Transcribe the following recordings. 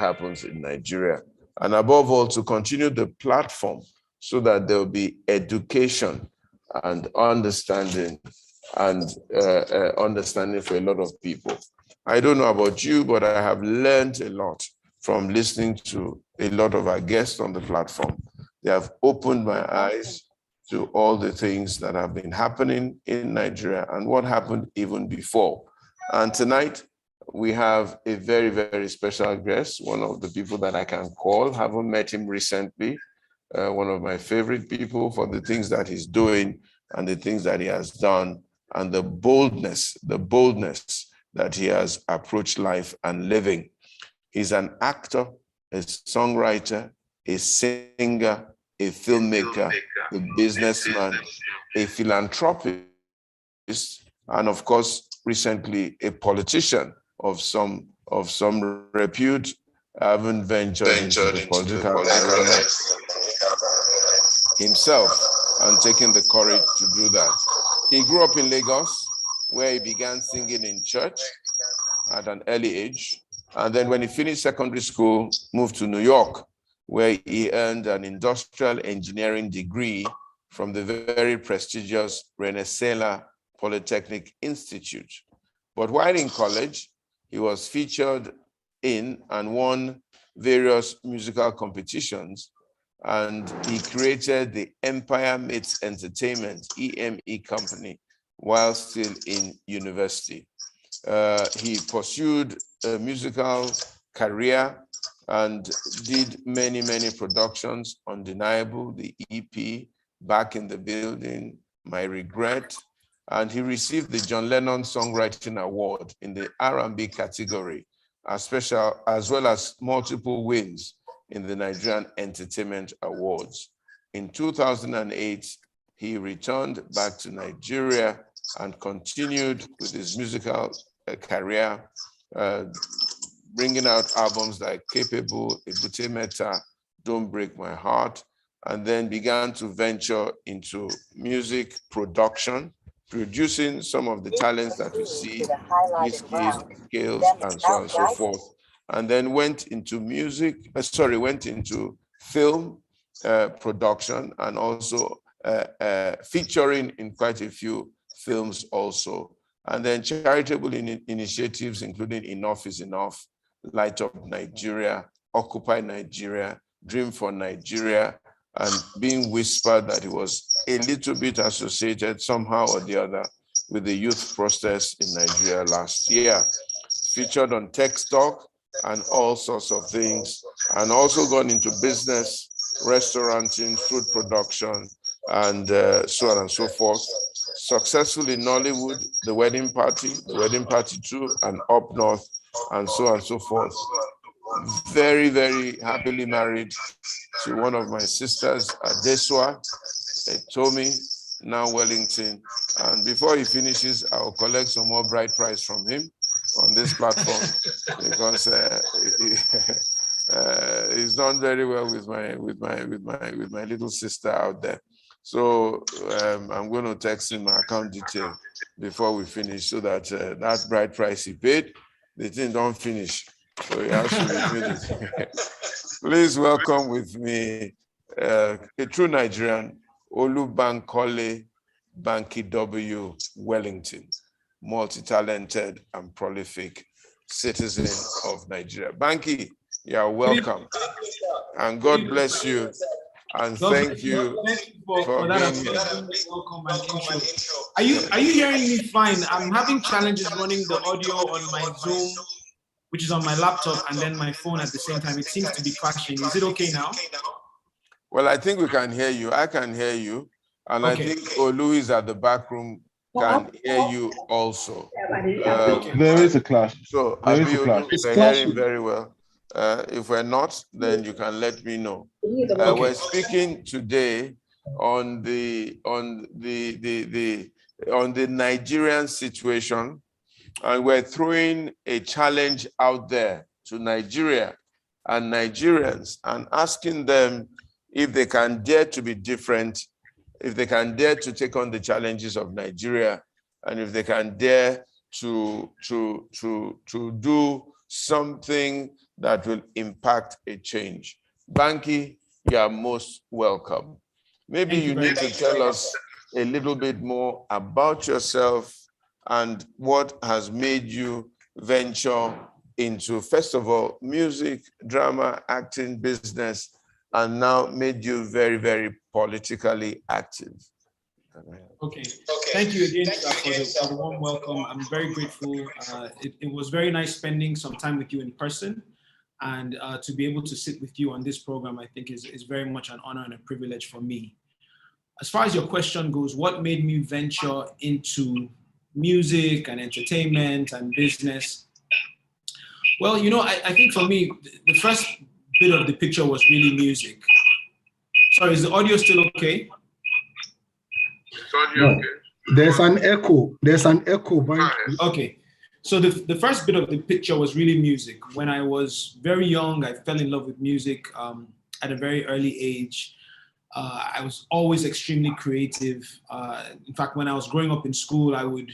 happens in Nigeria. And above all, to continue the platform so that there will be education and understanding understanding for a lot of people. I don't know about you, but I have learned a lot from listening to a lot of our guests on the platform. They have opened my eyes to all the things that have been happening in Nigeria and what happened even before. And tonight, we have a very, very special guest, one of the people that I can call. Haven't met him recently. One of my favorite people for the things that he's doing and the things that he has done and the boldness that he has approached life and living. He's an actor, a songwriter, a singer, a filmmaker, a businessman, a philanthropist, and of course, recently a politician of some repute. I haven't ventured into the political arena himself and taken the courage to do that. He grew up in Lagos, where he began singing in church at an early age. And then when he finished secondary school, moved to New York, where he earned an industrial engineering degree from the very prestigious Rensselaer Polytechnic Institute. But while in college, he was featured in and won various musical competitions, and he created the Empire Meets Entertainment, EME company, while still in university. He pursued a musical career and did many, many productions, Undeniable, the EP, Back in the Building, My Regret, and he received the John Lennon Songwriting Award in the R&B category, as well as multiple wins in the Nigerian Entertainment Awards. In 2008, he returned back to Nigeria and continued with his musical career, bringing out albums like Capable, Ebute Meta, Don't Break My Heart, and then began to venture into music production, producing some of the talents that you see, Wizkid, Scales, and so on and so forth. And then went into film production and also featuring in quite a few films also. And then charitable initiatives, including Enough is Enough, Light Up Nigeria, Occupy Nigeria, Dream for Nigeria, and being whispered that it was a little bit associated somehow or the other with the youth protest in Nigeria last year. Featured on Tech Talk and all sorts of things, and also gone into business, restauranting, food production, and so on and so forth. Successful in Nollywood, The Wedding Party 2, and Up North, and so on and so forth. Very, very happily married to one of my sisters, Adeswa, Tomi, now Wellington. And before he finishes, I'll collect some more bride price from him on this platform because he's done very well with my little sister out there. So I'm going to text him my account detail before we finish so that that bride price he paid, the thing don't finish. So he has to be finished. Please welcome with me a true Nigerian, Olubankole Banky W. Wellington, multi-talented and prolific citizen of Nigeria. Banky, you are welcome. And God bless you. And thank you for that being here. Welcome and intro. Are you hearing me fine? I'm having challenges running the audio on my Zoom, which is on my laptop, and then my phone at the same time. It seems to be crashing. Is it okay now? Well, I think we can hear you. I can hear you. And okay. I think Olu is at the back room can hear you also. There is a clash. So there is a clash. We're hearing very well. If we're not, then you can let me know. We're speaking today on the Nigerian situation, and we're throwing a challenge out there to Nigeria and Nigerians and asking them if they can dare to be different, if they can dare to take on the challenges of Nigeria, and if they can dare to do something that will impact a change. BANKY, you are most welcome. Maybe you need to tell us a little bit more about yourself and what has made you venture into, first of all, music, drama, acting, business, and now made you very, very politically active. Okay. Thank you again for the warm welcome. I'm very grateful. It was very nice spending some time with you in person, and to be able to sit with you on this program, I think is very much an honor and a privilege for me. As far as your question goes, what made me venture into music and entertainment and business? Well, you know, I think for me, the first bit of the picture was really music. Sorry, is the audio still okay? No, there's an echo. There's an echo. Okay. So the first bit of the picture was really music. When I was very young, I fell in love with music at a very early age. I was always extremely creative. In fact, when I was growing up in school, I would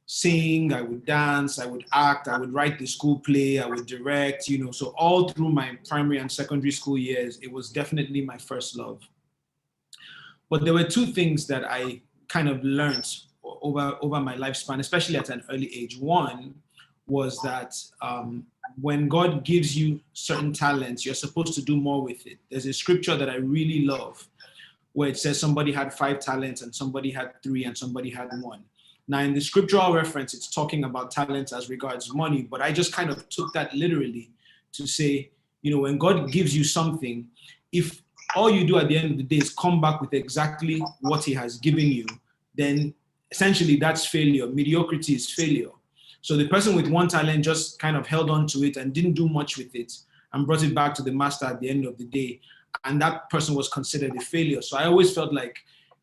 sing, I would dance, I would act, I would write the school play, I would direct, you know. So all through my primary and secondary school years, it was definitely my first love. But there were two things that I kind of learned over my lifespan, especially at an early age. One was that when God gives you certain talents, you're supposed to do more with it. There's a scripture that I really love where it says somebody had 5 talents and somebody had 3 and somebody had 1. Now in the scriptural reference, it's talking about talents as regards money, but I just kind of took that literally to say, you know, when God gives you something, if all you do at the end of the day is come back with exactly what he has given you, then essentially that's failure. Mediocrity is failure. So the person with 1 talent just kind of held on to it and didn't do much with it and brought it back to the master at the end of the day. And that person was considered a failure. So I always felt like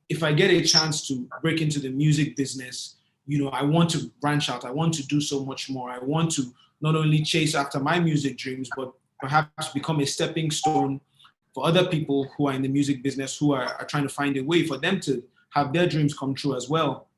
if I get a chance to break into the music business, you know, I want to branch out. I want to do so much more. I want to not only chase after my music dreams, but perhaps become a stepping stone for other people who are in the music business, who are trying to find a way for them to have their dreams come true as well.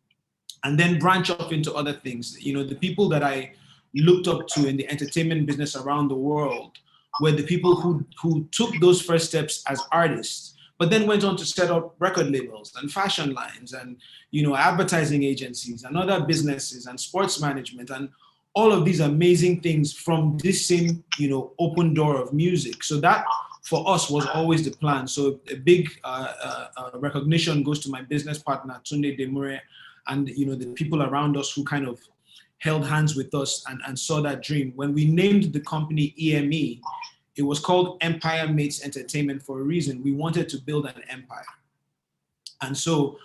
And then branch off into other things. You know, the people that I looked up to in the entertainment business around the world were the people who took those first steps as artists, but then went on to set up record labels and fashion lines and, you know, advertising agencies and other businesses and sports management and all of these amazing things from this same, you know, open door of music. So that for us was always the plan. So a big recognition goes to my business partner, Tunde Demure, and, you know, the people around us who kind of held hands with us and saw that dream. When we named the company EME, it was called Empire Mates Entertainment for a reason. We wanted to build an empire. And so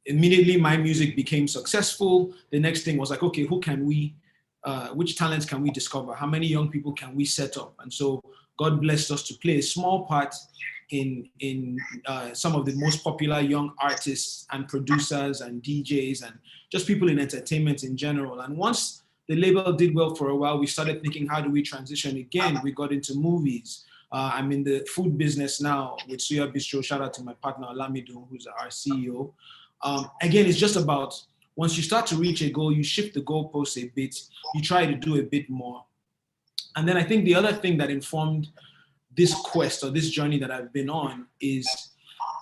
immediately my music became successful. The next thing was like, okay, who can we, which talents can we discover? How many young people can we set up? And so God blessed us to play a small part in some of the most popular young artists and producers and DJs and just people in entertainment in general. And once the label did well for a while, we started thinking, how do we transition again? We got into movies. I'm in the food business now with Suya Bistro. Shout out to my partner, Alamido, who's our CEO. Again, it's just about, once you start to reach a goal, you shift the goalposts a bit, you try to do a bit more. And then I think the other thing that informed this quest or this journey that I've been on is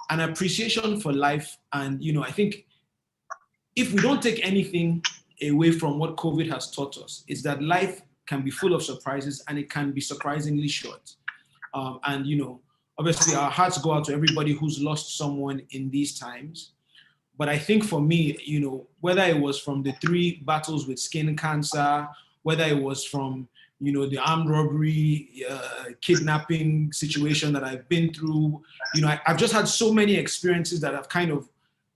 an appreciation for life. And, you know, I think if we don't take anything away from what COVID has taught us, is that life can be full of surprises and it can be surprisingly short. And, you know, obviously our hearts go out to everybody who's lost someone in these times. But I think for me, you know, whether it was from the 3 battles with skin cancer, whether it was from, you know, the armed robbery, kidnapping situation that I've been through, you know, I've just had so many experiences that have kind of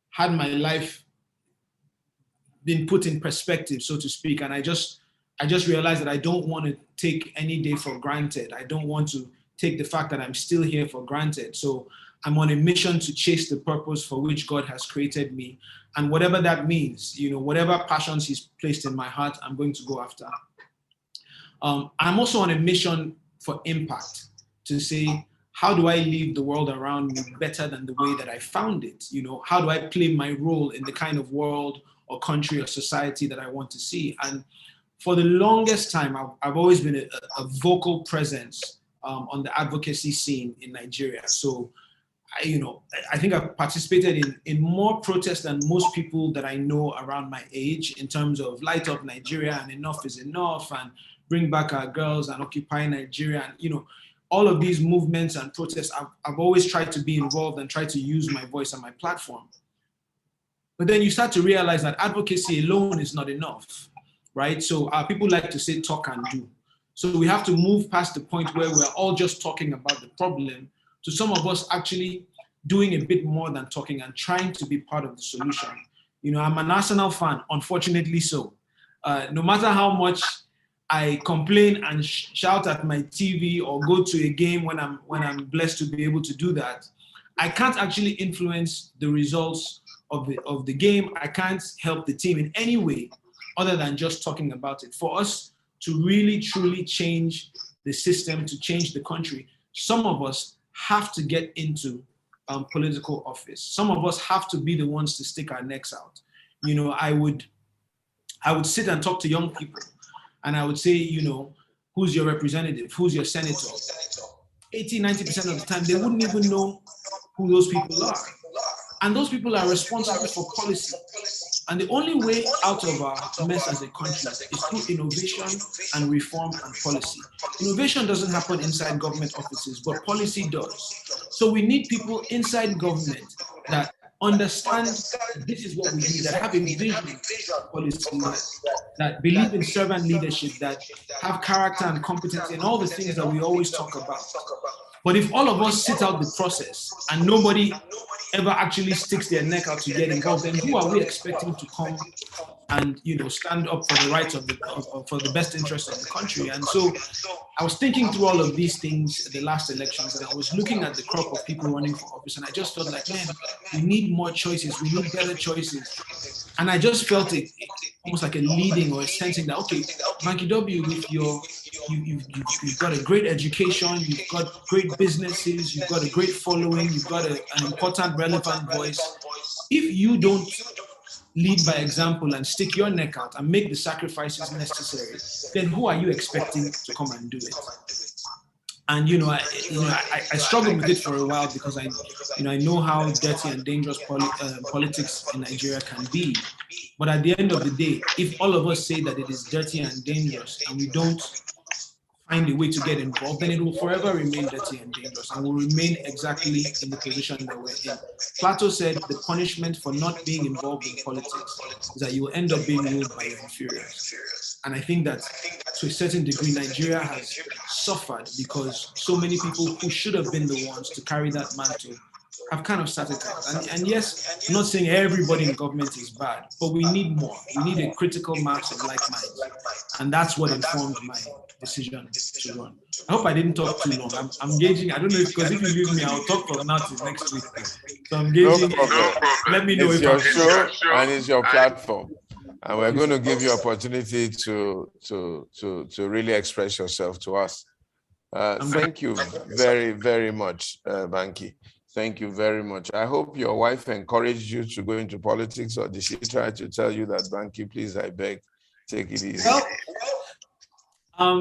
had my life been put in perspective, so to speak. And I just realized that I don't want to take any day for granted. I don't want to take the fact that I'm still here for granted. So I'm on a mission to chase the purpose for which God has created me. And whatever that means, you know, whatever passions he's placed in my heart, I'm going to go after. I'm also on a mission for impact, to say, how do I leave the world around me better than the way that I found it? You know, how do I play my role in the kind of world or country or society that I want to see? And for the longest time, I've always been a vocal presence on the advocacy scene in Nigeria. So, I think I've participated in more protests than most people that I know around my age, in terms of Light Up Nigeria and Enough is Enough and Bring Back Our Girls and Occupy Nigeria. And, all of these movements and protests, I've always tried to be involved and try to use my voice and my platform. But then you start to realize that advocacy alone is not enough, right? So people like to say talk and do. So we have to move past the point where we're all just talking about the problem to some of us actually doing a bit more than talking and trying to be part of the solution. I'm an Arsenal fan, unfortunately so. No matter how much I complain and shout at my TV or go to a game when I'm blessed to be able to do that, I can't actually influence the results of the game. I can't help the team in any way other than just talking about it. For us to really, truly change the system, to change the country, some of us have to get into political office. Some of us have to be the ones to stick our necks out. I would sit and talk to young people, and I would say, who's your representative? Who's your senator? 80-90% of the time, they wouldn't even know who those people are. And those people are responsible for policy. And the only way out of our mess as a country is through innovation and reform and policy. Innovation doesn't happen inside government offices, but policy does. So we need people inside government that understand this is what we need, that have a vision policy, that believe in servant leadership, that have character and competency and all the things that we always talk about. But if all of us sit out the process and nobody ever actually sticks their neck out to get involved, then who are we expecting to come and stand up for the rights of for the best interests of the country? And so I was thinking through all of these things at the last elections, and I was looking at the crop of people running for office, and I just felt like, man, we need more choices, we need better choices. And I just felt it almost like a leading or a sensing that, okay, Banky W, with you've got a great education, you've got great businesses, you've got a great following, you've got an important, relevant voice. If you don't lead by example and stick your neck out and make the sacrifices necessary, then who are you expecting to come and do it? And I struggled with it for a while because I know how dirty and dangerous politics in Nigeria can be. But at the end of the day, if all of us say that it is dirty and dangerous and we don't find a way to get involved, then it will forever remain dirty and dangerous and will remain exactly in the position that we're in. Plato said the punishment for not being involved in politics is that you will end up being ruled by your inferiors. And I think that to a certain degree, Nigeria has suffered because so many people who should have been the ones to carry that mantle have kind of started out. And yes, I'm not saying everybody in government is bad, but we need more. We need a critical mass of like minds. And that's what informed my decision to run. I hope I didn't talk too long. I'm gauging, I don't know, because if you leave me, I'll talk from now to next week. So I'm gauging. No problem. Let me know it's your show and it's your platform. And we're going to give you opportunity to really express yourself to us. Thank you very, very much, Banky. Thank you very much. I hope your wife encouraged you to go into politics, or did she try to tell you that, Banky, please, I beg, take it easy?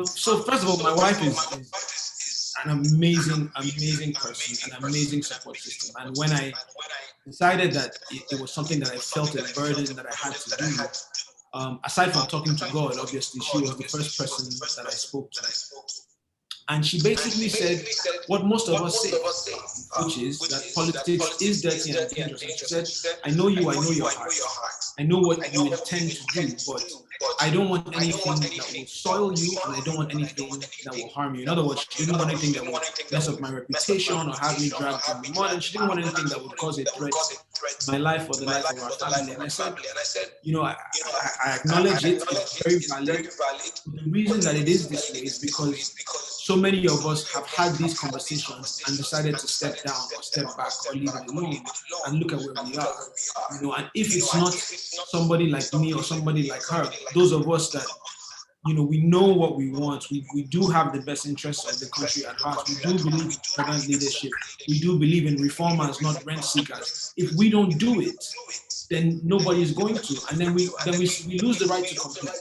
So first of all, my wife is an amazing person, an amazing support system. And when I decided that it was something that I felt a burden that I had to do, aside from talking to God, obviously, she was the first person that I spoke to. And she basically said what most of us say, which is that politics is dirty and dangerous. And she said, I know you, I know your heart. I know what you intend to do, but I don't want anything that will soil you, and I don't want anything that will harm you. In other words, she didn't want anything that would mess up my reputation or have me dragged in the mud, and she didn't want anything that would cause a threat to my life or the life of our family. And I said, I acknowledge it, it's very valid. The reason that it is this way is because so many of us have had these conversations and decided to step down or step back or leave it alone and look at where we are. And if it's not somebody like me or somebody like her, those of us that, we know what we want, we do have the best interests of the country at heart, we do believe in servant leadership, we do believe in reformers, not rent seekers. If we don't do it, then nobody is going to, and then we lose the right to complain.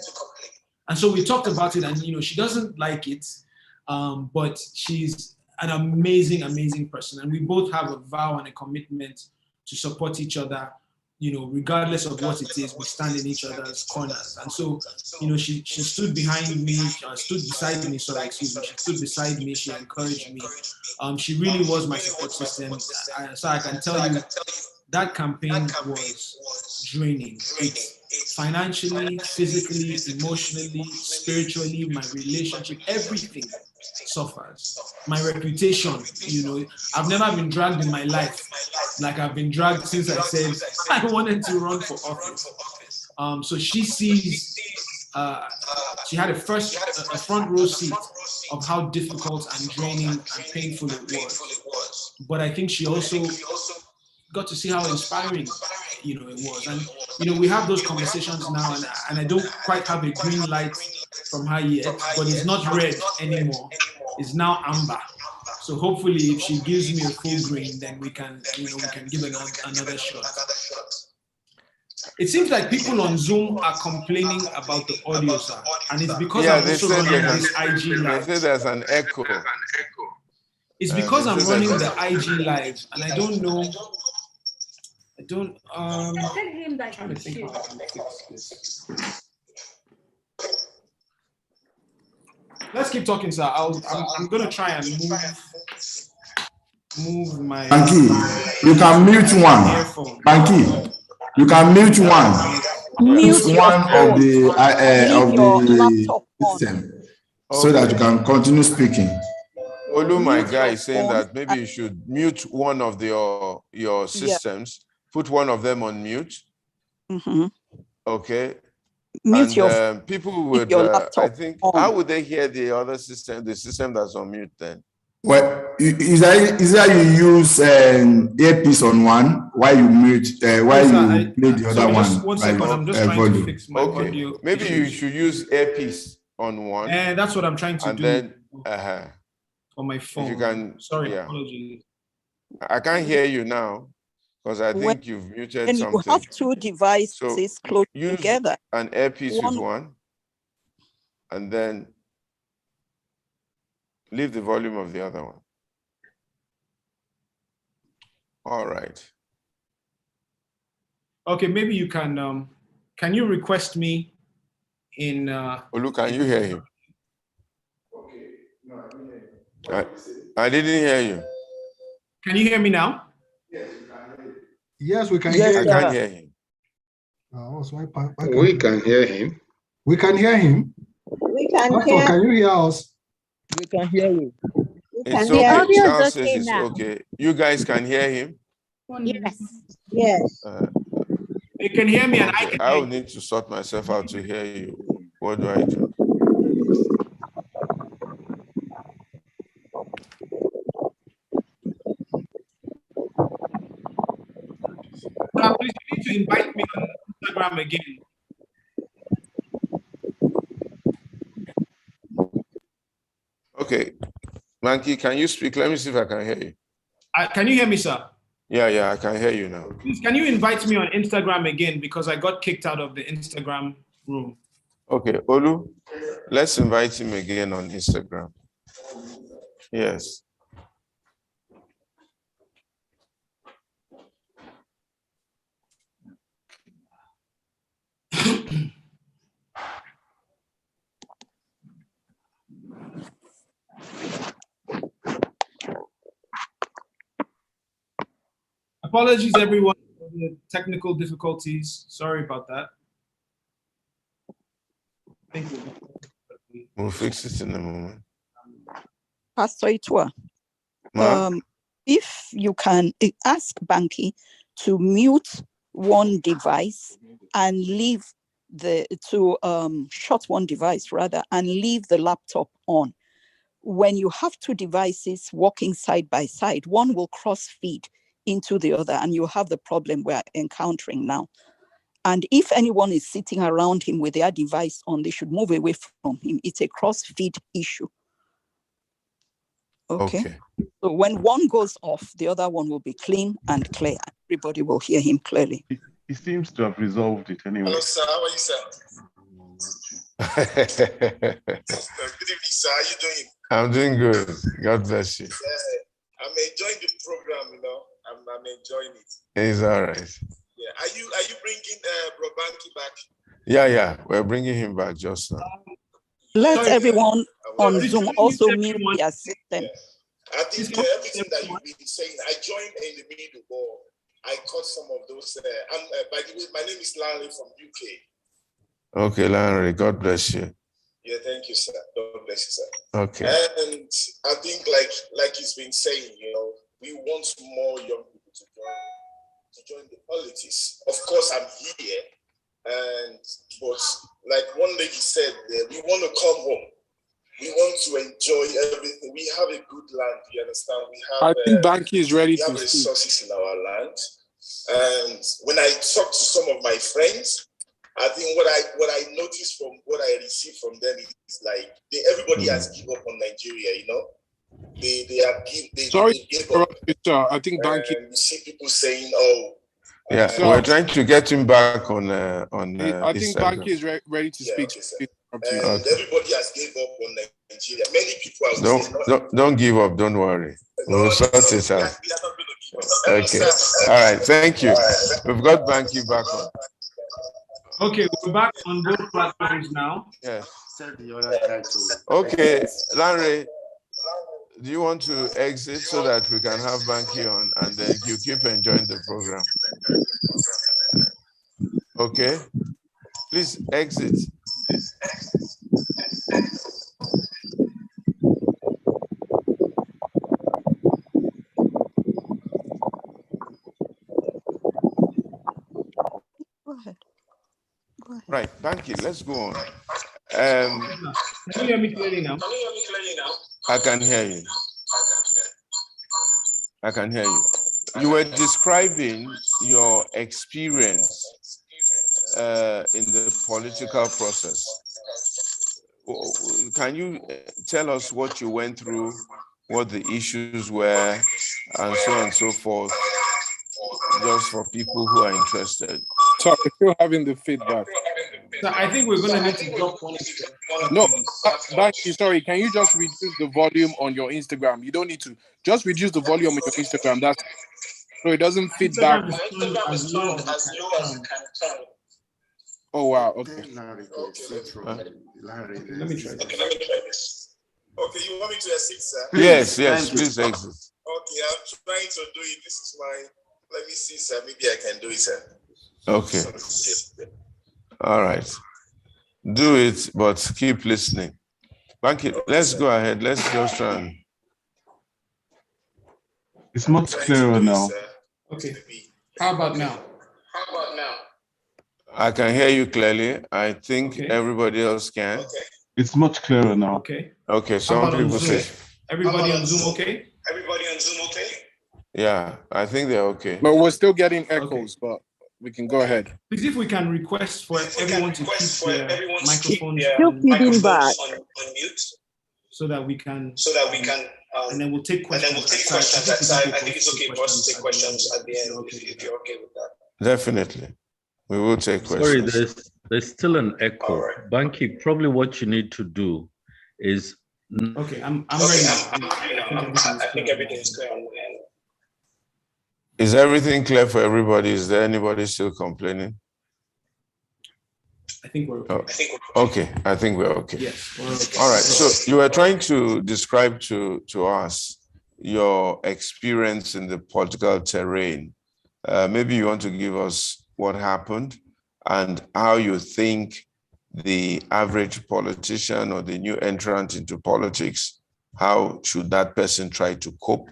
And so we talked about it, and she doesn't like it, but she's an amazing, amazing person. And we both have a vow and a commitment to support each other, regardless of what it is, we stand in each other's corners. And so, she stood behind me, stood beside me, sorry, excuse me, she stood beside me, she encouraged me. She really was my support system. So I can tell you that campaign was draining. Financially, physically, emotionally, spiritually, my relationship, everything suffers. My reputation, I've never been dragged in my life like I've been dragged since I said I wanted to run for office. So she sees, she had a front row seat of how difficult and draining and painful it was. But I think she also got to see how inspiring, it was. And, we have those conversations now, and I don't quite have a green light from her yet, but it's not red anymore. It's now amber. So hopefully if she gives me a full green, then we can give another shot. It seems like people on Zoom are complaining about the audio, sir. And it's because I'm also running this IG live. They say there's an echo. It's because I'm running the IG live, and I don't know. Tell him that I'm trying to think how I can fix this. Let's keep talking, sir. I'm gonna try and move my. BANKY, you can mute one. BANKY, you can mute one. Mute one of the system, so that you can continue speaking. Olu, my guy, is saying that maybe you should mute one of your systems. Put one of them on mute. Okay. Mute and people would, I think, how would they hear the other system, the system that's on mute then? Well, is that you use earpiece on one while you mute, while you play the other one? One second, I'm just trying to fix my audio. Maybe you should use earpiece on one. And that's what I'm trying to do. And then, on my phone. If you can, sorry, apologies. I can't hear you now. Because I think you've muted and something. You have two devices close together. An earpiece with one, and then leave the volume of the other one. All right. Okay, maybe you can you request me in Olu, can you hear him? Okay. No, I didn't hear you. I didn't hear you. Can you hear me now? Yes. Yes, we can hear him. I can't hear him. We can hear him. We can hear him. We can hear. Can you hear us? We can hear you. It's okay. Charles says it's okay. You guys can hear him? Yes. Yes. You can hear me, and I can. I will need to sort myself out to hear you. What do I do? Please, you need to invite me on Instagram again. Okay. BANKY, can you speak? Let me see if I can hear you. Can you hear me, sir? Yeah, I can hear you now. Please, can you invite me on Instagram again, because I got kicked out of the Instagram room. Okay, Olu, let's invite him again on Instagram. Yes. Apologies, everyone, for the technical difficulties. Sorry about that. Thank you. We'll fix it in a moment. Pastor Itua, if you can ask BANKY to mute one device and leave shut one device rather and leave the laptop on. When you have two devices working side by side, one will cross feed into the other, and you have the problem we're encountering now. And if anyone is sitting around him with their device on, they should move away from him. It's a cross-feed issue. Okay. So when one goes off, the other one will be clean and clear. Everybody will hear him clearly. He seems to have resolved it anyway. Hello, sir. How are you, sir? Good evening, sir. How are you doing? I'm doing good. God bless you. I'm enjoying the program, I'm enjoying it. It's all right. Yeah. Are you bringing Bro Banky back? Yeah. We're bringing him back just now. Let everyone on Zoom also mute their system. Yeah. I think everything that you've been saying, I joined in the middle, but I caught some of those. By the way, my name is Larry from UK. Okay, Larry, God bless you. Yeah, thank you, sir. God bless you, sir. Okay. And I think, like he's been saying, we want more young people to join the politics. Of course, I'm here, but like one lady said, we want to come home. We want to enjoy everything. We have a good land. You understand? I think Banky is ready to speak. We have resources in our land. And when I talk to some of my friends, I think what I noticed from what I received from them is like everybody has given up on Nigeria. They have gave up. Sir. I think Banky. You see people saying, "Oh." Yeah, we're trying to get him back on. I think Banky is ready to speak. Okay, everybody has gave up on Nigeria. Many people have don't give up. Don't worry. We'll sort it out. Okay. All right. Thank you. We've got Banky back on. Okay, we're back on both platforms now. Yes. Okay, Larry, do you want to exit so that we can have Banky on and then you keep enjoying the program? Okay, please exit. Go ahead. Right, Banky, let's go on. Can you hear me clearly now? I can hear you. I can hear you. You were describing your experience in the political process. Can you tell us what you went through, what the issues were, and so on and so forth, just for people who are interested? Sorry, still having the feedback. So I think we're going to need to drop one. No, Banky, sorry, can you just reduce the volume on your Instagram? You don't need to. Just reduce the volume on your Instagram. That's so it doesn't feedback. As low as Oh, wow. Okay. Let me try this. Okay, you want me to exit, sir? Yes, please exit. Okay, I'm trying to do it. This is let me see, sir. Maybe I can do it, sir. Okay. All right. Do it, but keep listening. Banky, let's go ahead. Let's just try and... It's much clearer now. Okay. How about now? I can hear you clearly. I think everybody else can. It's much clearer now. Okay, some people say... Everybody on Zoom okay? Yeah, I think they're okay. But we're still getting echoes, but we can go ahead. Please, if we can request for everyone to keep their microphones on mute, so that we can, and then we'll take questions. I think it's okay for us to take questions at the end if you're okay with that. Definitely, we will take questions. Sorry, there's still an echo. Right. Banky, probably what you need to do is. Okay, I'm ready. I think everything is clear on my end. Is everything clear for everybody? Is there anybody still complaining? I think we're okay. Okay, I think we're okay. Yes, we're okay. All right, so you were trying to describe to us your experience in the political terrain. Maybe you want to give us what happened and how you think the average politician or the new entrant into politics, how should that person try to cope?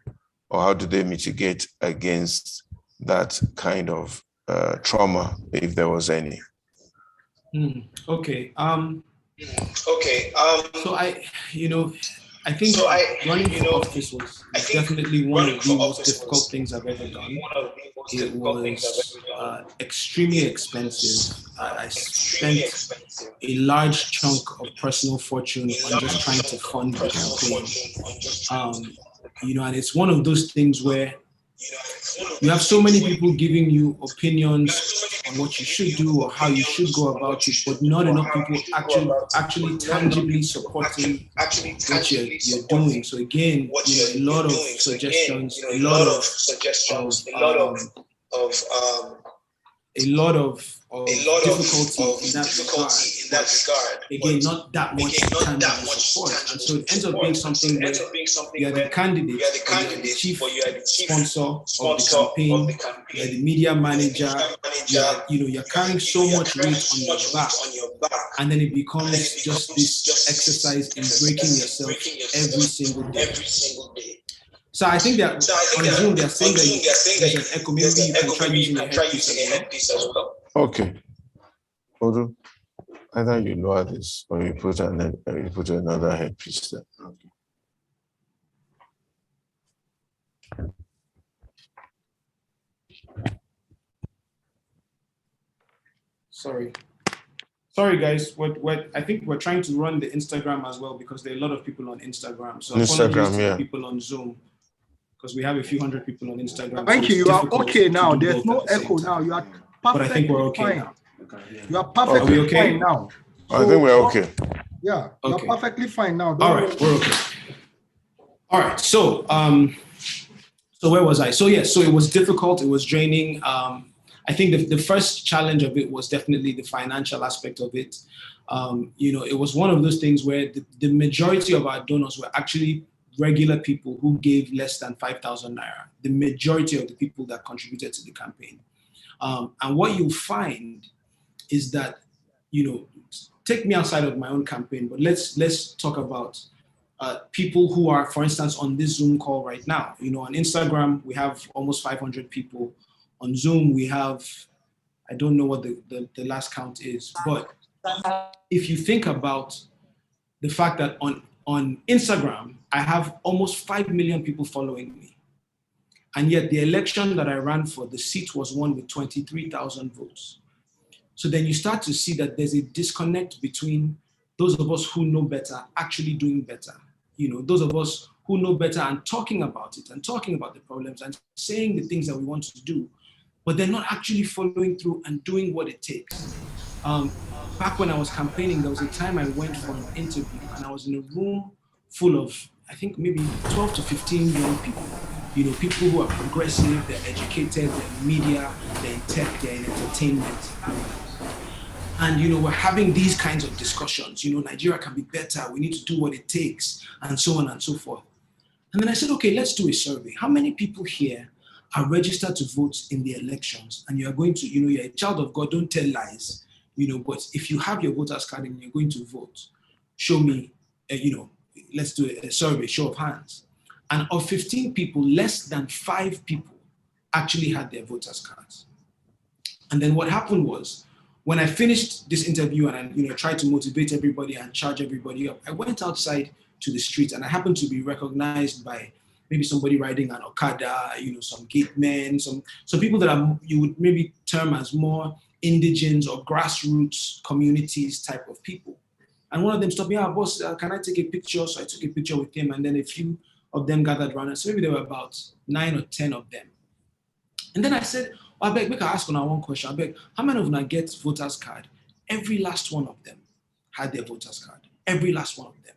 Or how do they mitigate against that kind of trauma, if there was any? Okay. So I think running for office was definitely one of the most difficult things I've ever done. It was extremely expensive. I spent a large chunk of personal fortune on just trying to fund the campaign. And it's one of those things where you have so many people giving you opinions on what you should do or how you should go about it, but not enough people actually tangibly supporting what you're doing. So again, a lot of suggestions, a lot of difficulty in that regard. Again, not that much tangible support. And so it ends up being something where you are the candidate, or you are the chief sponsor of the campaign, you are the media manager, you're carrying so much weight on your back. And then it becomes just this exercise in breaking yourself every single day. So I think that on Zoom, they're saying that there's an echo. Maybe you can try using a headpiece as well. Okay. Although either you lower this or you put another headpiece there. Okay. Sorry, guys. I think we're trying to run the Instagram as well because there are a lot of people on Instagram. So Instagram, yeah. People on Zoom because we have a few hundred people on Instagram. Thank you. You are okay now. There's no echo now. You are perfect. But I think we're okay now. You are perfectly okay fine now. So, I think we're okay. Yeah, you're perfectly fine now. All right, we're okay. All right. So where was I? So it was difficult. It was draining. I think the first challenge of it was definitely the financial aspect of it. It was one of those things where the majority of our donors were actually regular people who gave less than 5,000 naira. The majority of the people that contributed to the campaign. And what you'll find is that, take me outside of my own campaign, but let's talk about people who are, for instance, on this Zoom call right now. On Instagram, we have almost 500 people. On Zoom, we have, I don't know what the last count is, but if you think about the fact that on Instagram, I have almost 5 million people following me. And yet the election that I ran for, the seat was won with 23,000 votes. So then you start to see that there's a disconnect between those of us who know better actually doing better. Those of us who know better and talking about it and talking about the problems and saying the things that we want to do, but they're not actually following through and doing what it takes. Back when I was campaigning, there was a time I went for an interview and I was in a room full of, I think maybe 12 to 15 young people. People who are progressive, they're educated, they're in media, they're in tech, they're in entertainment. And we're having these kinds of discussions. Nigeria can be better, we need to do what it takes, and so on and so forth. And then I said, okay, let's do a survey. How many people here are registered to vote in the elections? And you are going to, you're a child of God, don't tell lies. But if you have your voter's card and you're going to vote, show me, let's do a survey, show of hands. And of 15 people, less than 5 people actually had their voters' cards. And then what happened was, when I finished this interview and I tried to motivate everybody and charge everybody up, I went outside to the street and I happened to be recognized by maybe somebody riding an Okada, some gate men, some people that you would maybe term as more indigenous or grassroots communities type of people. And one of them stopped me, boss, can I take a picture? So I took a picture with him and then a few of them gathered around. And so maybe there were about 9 or 10 of them. And then I said, I beg, we can ask on our one question. I beg, how many of them get voters card? Every last one of them had their voters card. Every last one of them.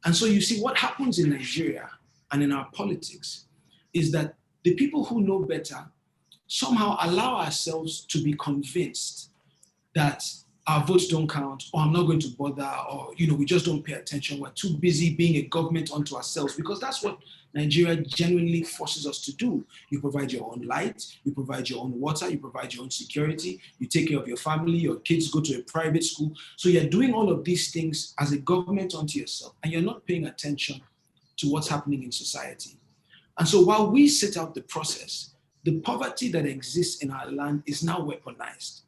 And so you see what happens in Nigeria and in our politics is that the people who know better somehow allow ourselves to be convinced that our votes don't count, or I'm not going to bother, or we just don't pay attention. We're too busy being a government unto ourselves, because that's what Nigeria genuinely forces us to do. You provide your own light, you provide your own water, you provide your own security, you take care of your family, your kids go to a private school. So you're doing all of these things as a government unto yourself, and you're not paying attention to what's happening in society. And so while we set out the process, the poverty that exists in our land is now weaponized.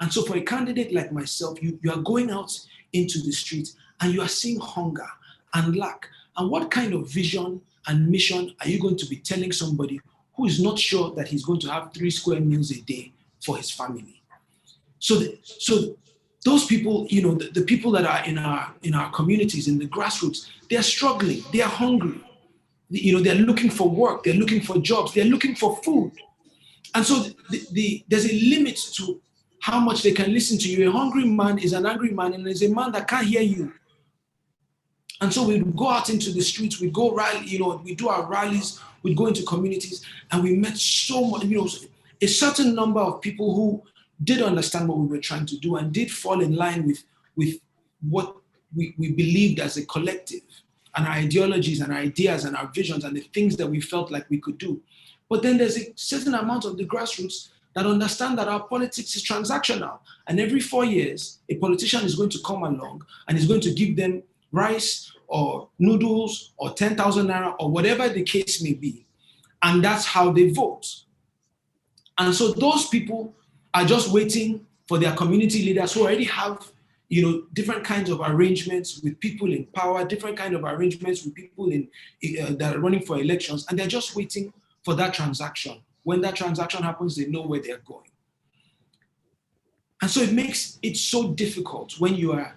And so for a candidate like myself, you are going out into the street and you are seeing hunger and lack. And what kind of vision and mission are you going to be telling somebody who is not sure that he's going to have 3 square meals a day for his family? So those people, the people that are in our communities, in the grassroots, they're struggling, they're hungry. They're looking for work, they're looking for jobs, they're looking for food. And so there's a limit to how much they can listen to you. A hungry man is an angry man, and there's a man that can't hear you. And so we go out into the streets, we go rally, we do our rallies, we go into communities, and we met so much, a certain number of people who did understand what we were trying to do and did fall in line with what we believed as a collective, and our ideologies and our ideas and our visions and the things that we felt like we could do. But then there's a certain amount of the grassroots that understand that our politics is transactional. And every 4 years, a politician is going to come along and is going to give them rice or noodles or 10,000 naira or whatever the case may be. And that's how they vote. And so those people are just waiting for their community leaders who already have different kinds of arrangements with people in power, different kind of arrangements with people that are running for elections, and they're just waiting for that transaction. When that transaction happens, they know where they're going. And so it makes it so difficult when you are,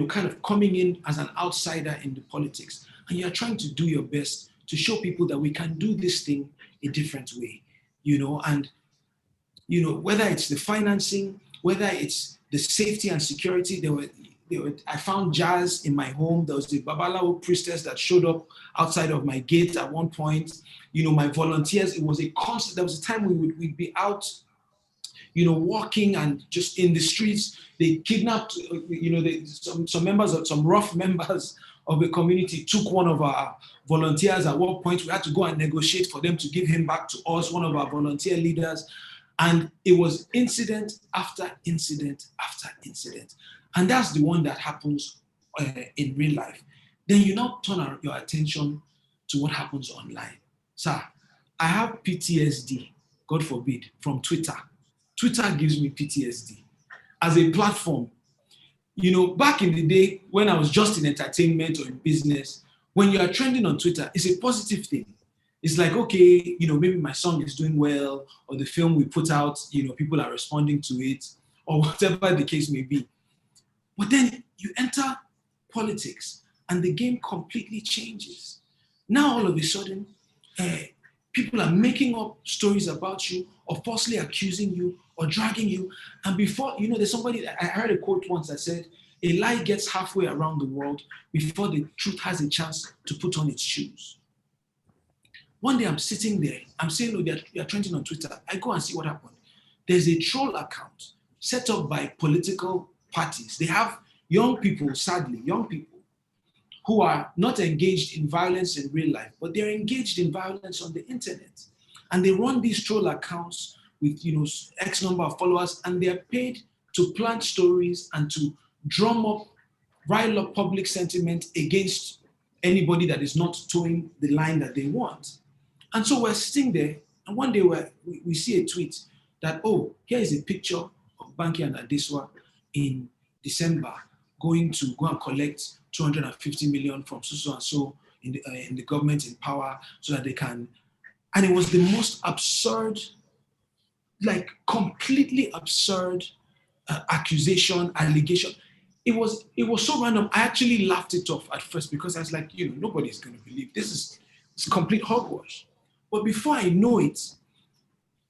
kind of coming in as an outsider in the politics, and you're trying to do your best to show people that we can do this thing a different way, and, whether it's the financing, whether it's the safety and security. I found jazz in my home. There was the Babalawo priestess that showed up outside of my gate at one point. My volunteers, it was a constant. There was a time we'd be out, walking and just in the streets. They kidnapped, some rough members of the community took one of our volunteers. At one point, we had to go and negotiate for them to give him back to us, one of our volunteer leaders. And it was incident after incident after incident. And that's the one that happens in real life. Then you now turn your attention to what happens online. Sir, I have PTSD, God forbid, from Twitter. Twitter gives me PTSD as a platform. Back in the day when I was just in entertainment or in business, when you are trending on Twitter, it's a positive thing. It's like, okay, maybe my song is doing well, or the film we put out, people are responding to it, or whatever the case may be. But then you enter politics and the game completely changes. Now, all of a sudden, people are making up stories about you or falsely accusing you or dragging you. And before, there's somebody, I heard a quote once that said, a lie gets halfway around the world before the truth has a chance to put on its shoes. One day I'm sitting there, I'm saying, oh, they're trending on Twitter. I go and see what happened. There's a troll account set up by political parties. They have young people, sadly, who are not engaged in violence in real life, but they're engaged in violence on the internet. And they run these troll accounts with, X number of followers, and they're paid to plant stories and to rile up public sentiment against anybody that is not towing the line that they want. And so we're sitting there, and one day we see a tweet that, oh, here is a picture of BANKY and Adeswa in December going to go and collect 250 million from so and so in the government in power so that they can. And it was the most absurd, like completely absurd accusation, allegation. It was so random. I actually laughed it off at first because I was like, nobody's going to believe it's complete hogwash. But before I know it,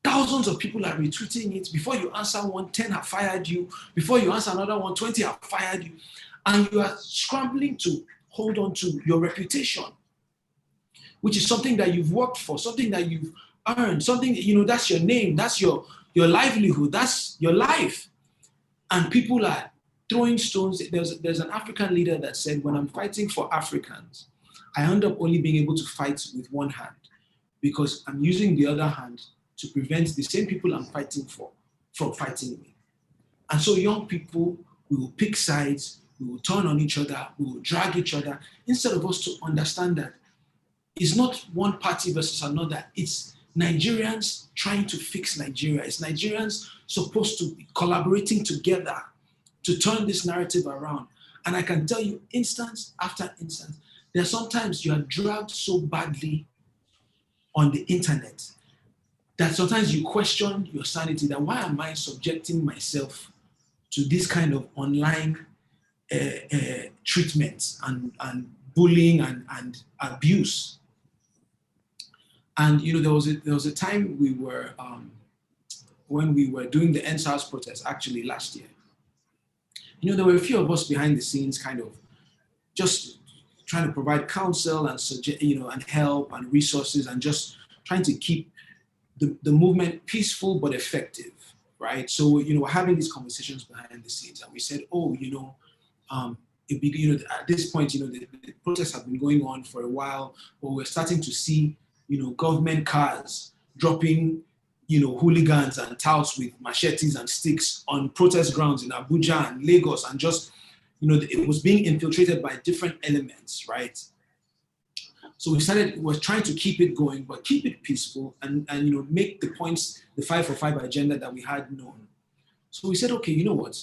thousands of people are retweeting it. Before you answer one, 10 have fired you. Before you answer another one, 20 have fired you. And you are scrambling to hold on to your reputation, which is something that you've worked for, something that you've earned, something, that's your name, that's your livelihood, that's your life. And people are throwing stones. There's an African leader that said, when I'm fighting for Africans, I end up only being able to fight with one hand because I'm using the other hand to prevent the same people I'm fighting for from fighting me. And so young people, we will pick sides, we will turn on each other, we will drag each other, instead of us to understand that it's not one party versus another, it's Nigerians trying to fix Nigeria. It's Nigerians supposed to be collaborating together to turn this narrative around. And I can tell you, instance after instance, there are sometimes you are dragged so badly on the internet that sometimes you question your sanity, that why am I subjecting myself to this kind of online treatment and bullying and abuse. And there was a time we were when we were doing the NSAS protest, actually last year, there were a few of us behind the scenes kind of just trying to provide counsel and and help and resources and just trying to keep the movement peaceful but effective, right? So, we're having these conversations behind the scenes, and we said, at this point, the protests have been going on for a while, but we're starting to see, government cars dropping, hooligans and touts with machetes and sticks on protest grounds in Abuja and Lagos, and just, it was being infiltrated by different elements, right? So we're trying to keep it going, but keep it peaceful and make the points, the 5 for 5 agenda that we had known. So we said, okay, you know what?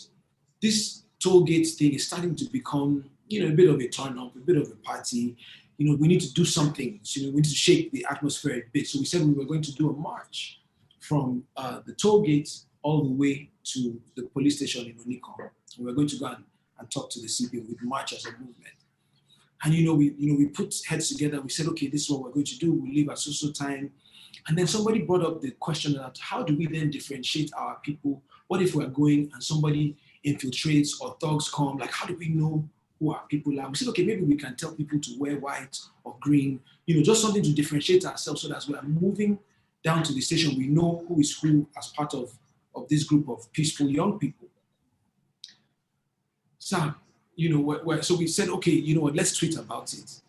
This toll gate thing is starting to become, a bit of a turn up, a bit of a party. We need to do something. So, we need to shake the atmosphere a bit. So we said we were going to do a march from the toll gate all the way to the police station in Onikom. We were going to go and talk to the CBO. We'd march as a movement. And we put heads together. We said, okay, this is what we're going to do. We'll leave at so time. And then somebody brought up the question that how do we then differentiate our people? What if we're going and somebody infiltrates or thugs come? Like, how do we know who our people are? We said, okay, maybe we can tell people to wear white or green, just something to differentiate ourselves so that as we are moving down to the station, we know who is who as part of this group of peaceful young people. So, so we said, okay, let's tweet about it.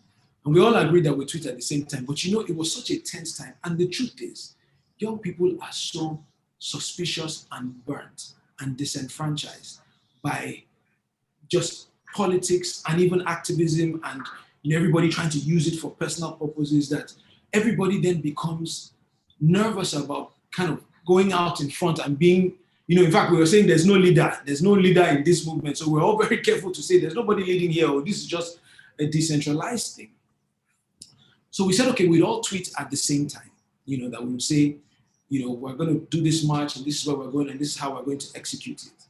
And we all agreed that we tweet at the same time. But it was such a tense time. And the truth is, young people are so suspicious and burnt and disenfranchised by just politics and even activism and everybody trying to use it for personal purposes, that everybody then becomes nervous about kind of going out in front and being, in fact, we were saying there's no leader in this movement. So we're all very careful to say there's nobody leading here, or this is just a decentralized thing. So we said, okay, we'd all tweet at the same time, that we would say, we're going to do this march and this is where we're going and this is how we're going to execute it.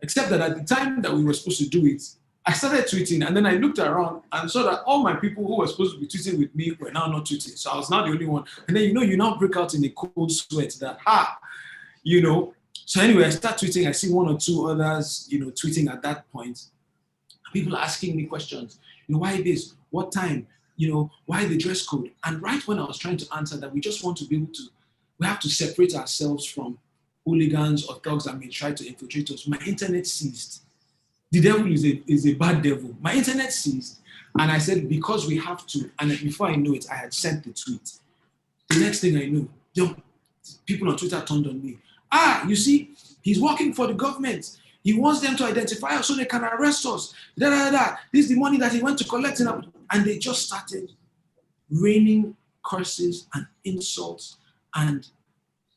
Except that at the time that we were supposed to do it, I started tweeting and then I looked around and saw that all my people who were supposed to be tweeting with me were now not tweeting. So I was not the only one. And then, you now break out in a cold sweat that, So anyway, I start tweeting. I see one or two others, tweeting at that point. People are asking me questions. Why this? What time? Why the dress code? And right when I was trying to answer that, we just want to be able to, we have to separate ourselves from hooligans or thugs that may try to infiltrate us. My internet ceased. The devil is a bad devil. My internet ceased. And I said, because we have to, and before I knew it, I had sent the tweet. The next thing I knew, people on Twitter turned on me. You see, he's working for the government. He wants them to identify us so they can arrest us. This is the money that he went to collect. And they just started raining curses and insults and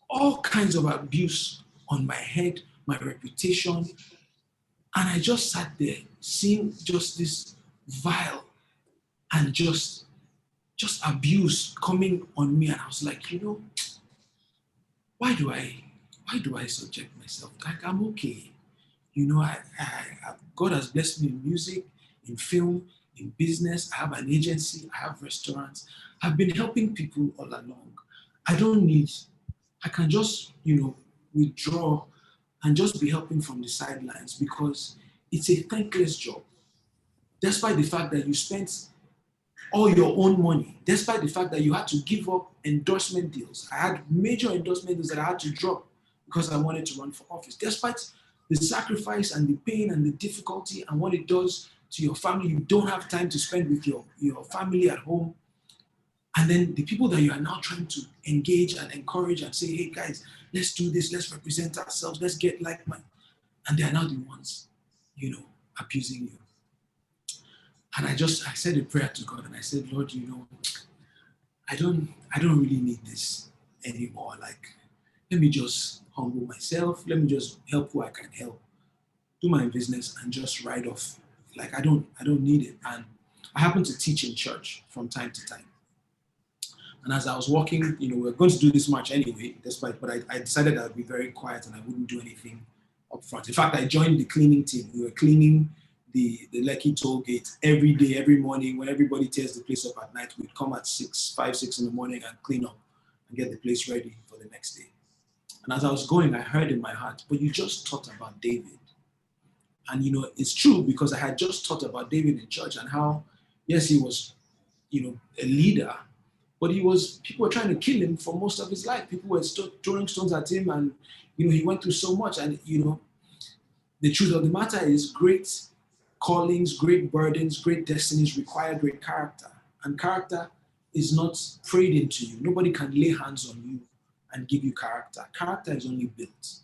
all kinds of abuse on my head, my reputation. And I just sat there seeing just this vile and just abuse coming on me. And I was like, why do I subject myself? Like, I'm okay. God has blessed me in music, in film, in business. I have an agency, I have restaurants. I've been helping people all along. I can just, withdraw and just be helping from the sidelines because it's a thankless job. Despite the fact that you spent all your own money, despite the fact that you had to give up endorsement deals. I had major endorsement deals that I had to drop because I wanted to run for office. Despite the sacrifice and the pain and the difficulty and what it does to your family, you don't have time to spend with your family at home. And then the people that you are now trying to engage and encourage and say, hey guys, let's do this, let's represent ourselves, let's get like-minded. And they are now the ones, abusing you. And I said a prayer to God and I said, Lord, I don't really need this anymore. Like, let me just humble myself. Let me just help who I can help. Do my business and just ride off. Like, I don't need it. And I happen to teach in church from time to time. And as I was walking, we were going to do this march anyway, but I decided I'd be very quiet and I wouldn't do anything up front. In fact, I joined the cleaning team. We were cleaning the Lekki toll gate every day, every morning. When everybody tears the place up at night, we'd come at 5, 6 in the morning and clean up and get the place ready for the next day. And as I was going, I heard in my heart, but you just taught about David. And, you know, it's true because I had just taught about David in church and how, yes, he was, you know, a leader, but people were trying to kill him for most of his life. People were throwing stones at him and, you know, he went through so much. And, you know, the truth of the matter is great callings, great burdens, great destinies require great character. And character is not prayed into you. Nobody can lay hands on you and give you character. Character is only built.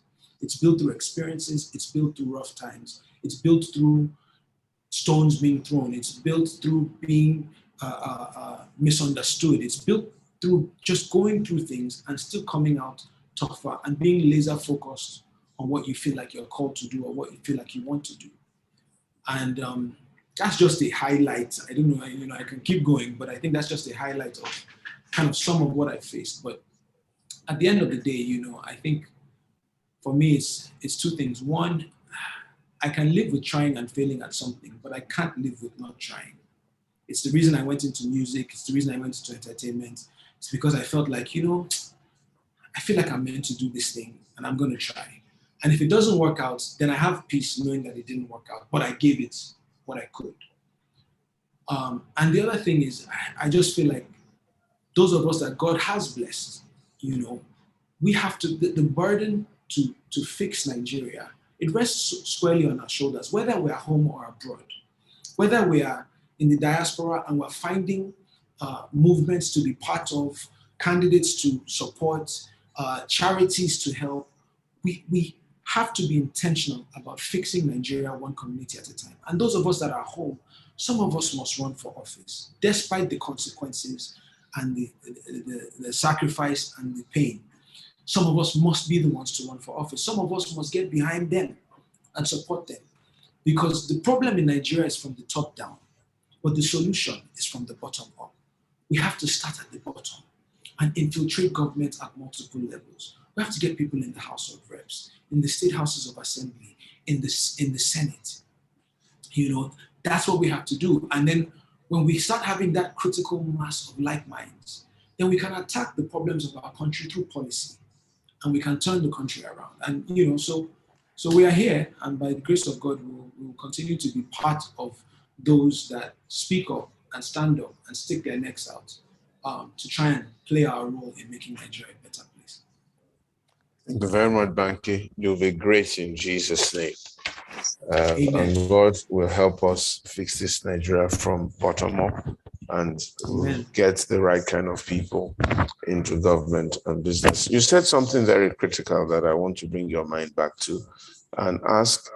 It's built through experiences. It's built through rough times. It's built through stones being thrown. It's built through being misunderstood. It's built through just going through things and still coming out tougher and being laser focused on what you feel like you're called to do or what you feel like you want to do. And that's just a highlight. I don't know, you know, I can keep going, but I think that's just a highlight of kind of some of what I faced. But at the end of the day, you know, I think for me, it's two things. One, I can live with trying and failing at something, but I can't live with not trying. It's the reason I went into music. It's the reason I went into entertainment. It's because I felt like, you know, I feel like I'm meant to do this thing and I'm going to try. And if it doesn't work out, then I have peace knowing that it didn't work out, but I gave it what I could. And the other thing is, I just feel like those of us that God has blessed, you know, we have to, the burden to fix Nigeria, it rests squarely on our shoulders, whether we're home or abroad, whether we are in the diaspora and we're finding movements to be part of, candidates to support, charities to help. We have to be intentional about fixing Nigeria one community at a time. And those of us that are home, some of us must run for office, despite the consequences and the sacrifice and the pain. Some of us must be the ones to run for office. Some of us must get behind them and support them. Because the problem in Nigeria is from the top down, but the solution is from the bottom up. We have to start at the bottom and infiltrate government at multiple levels. We have to get people in the House of Reps, in the state houses of assembly, in the Senate. You know, that's what we have to do. And then when we start having that critical mass of like minds, then we can attack the problems of our country through policy, and we can turn the country around. And you know, so we are here, and by the grace of God, we'll continue to be part of those that speak up and stand up and stick their necks out to try and play our role in making Nigeria a better place. Thank you very much, Banky. You'll be great in Jesus' name. And God will help us fix this Nigeria from bottom up, and we'll get the right kind of people into government and business. You said something very critical that I want to bring your mind back to and ask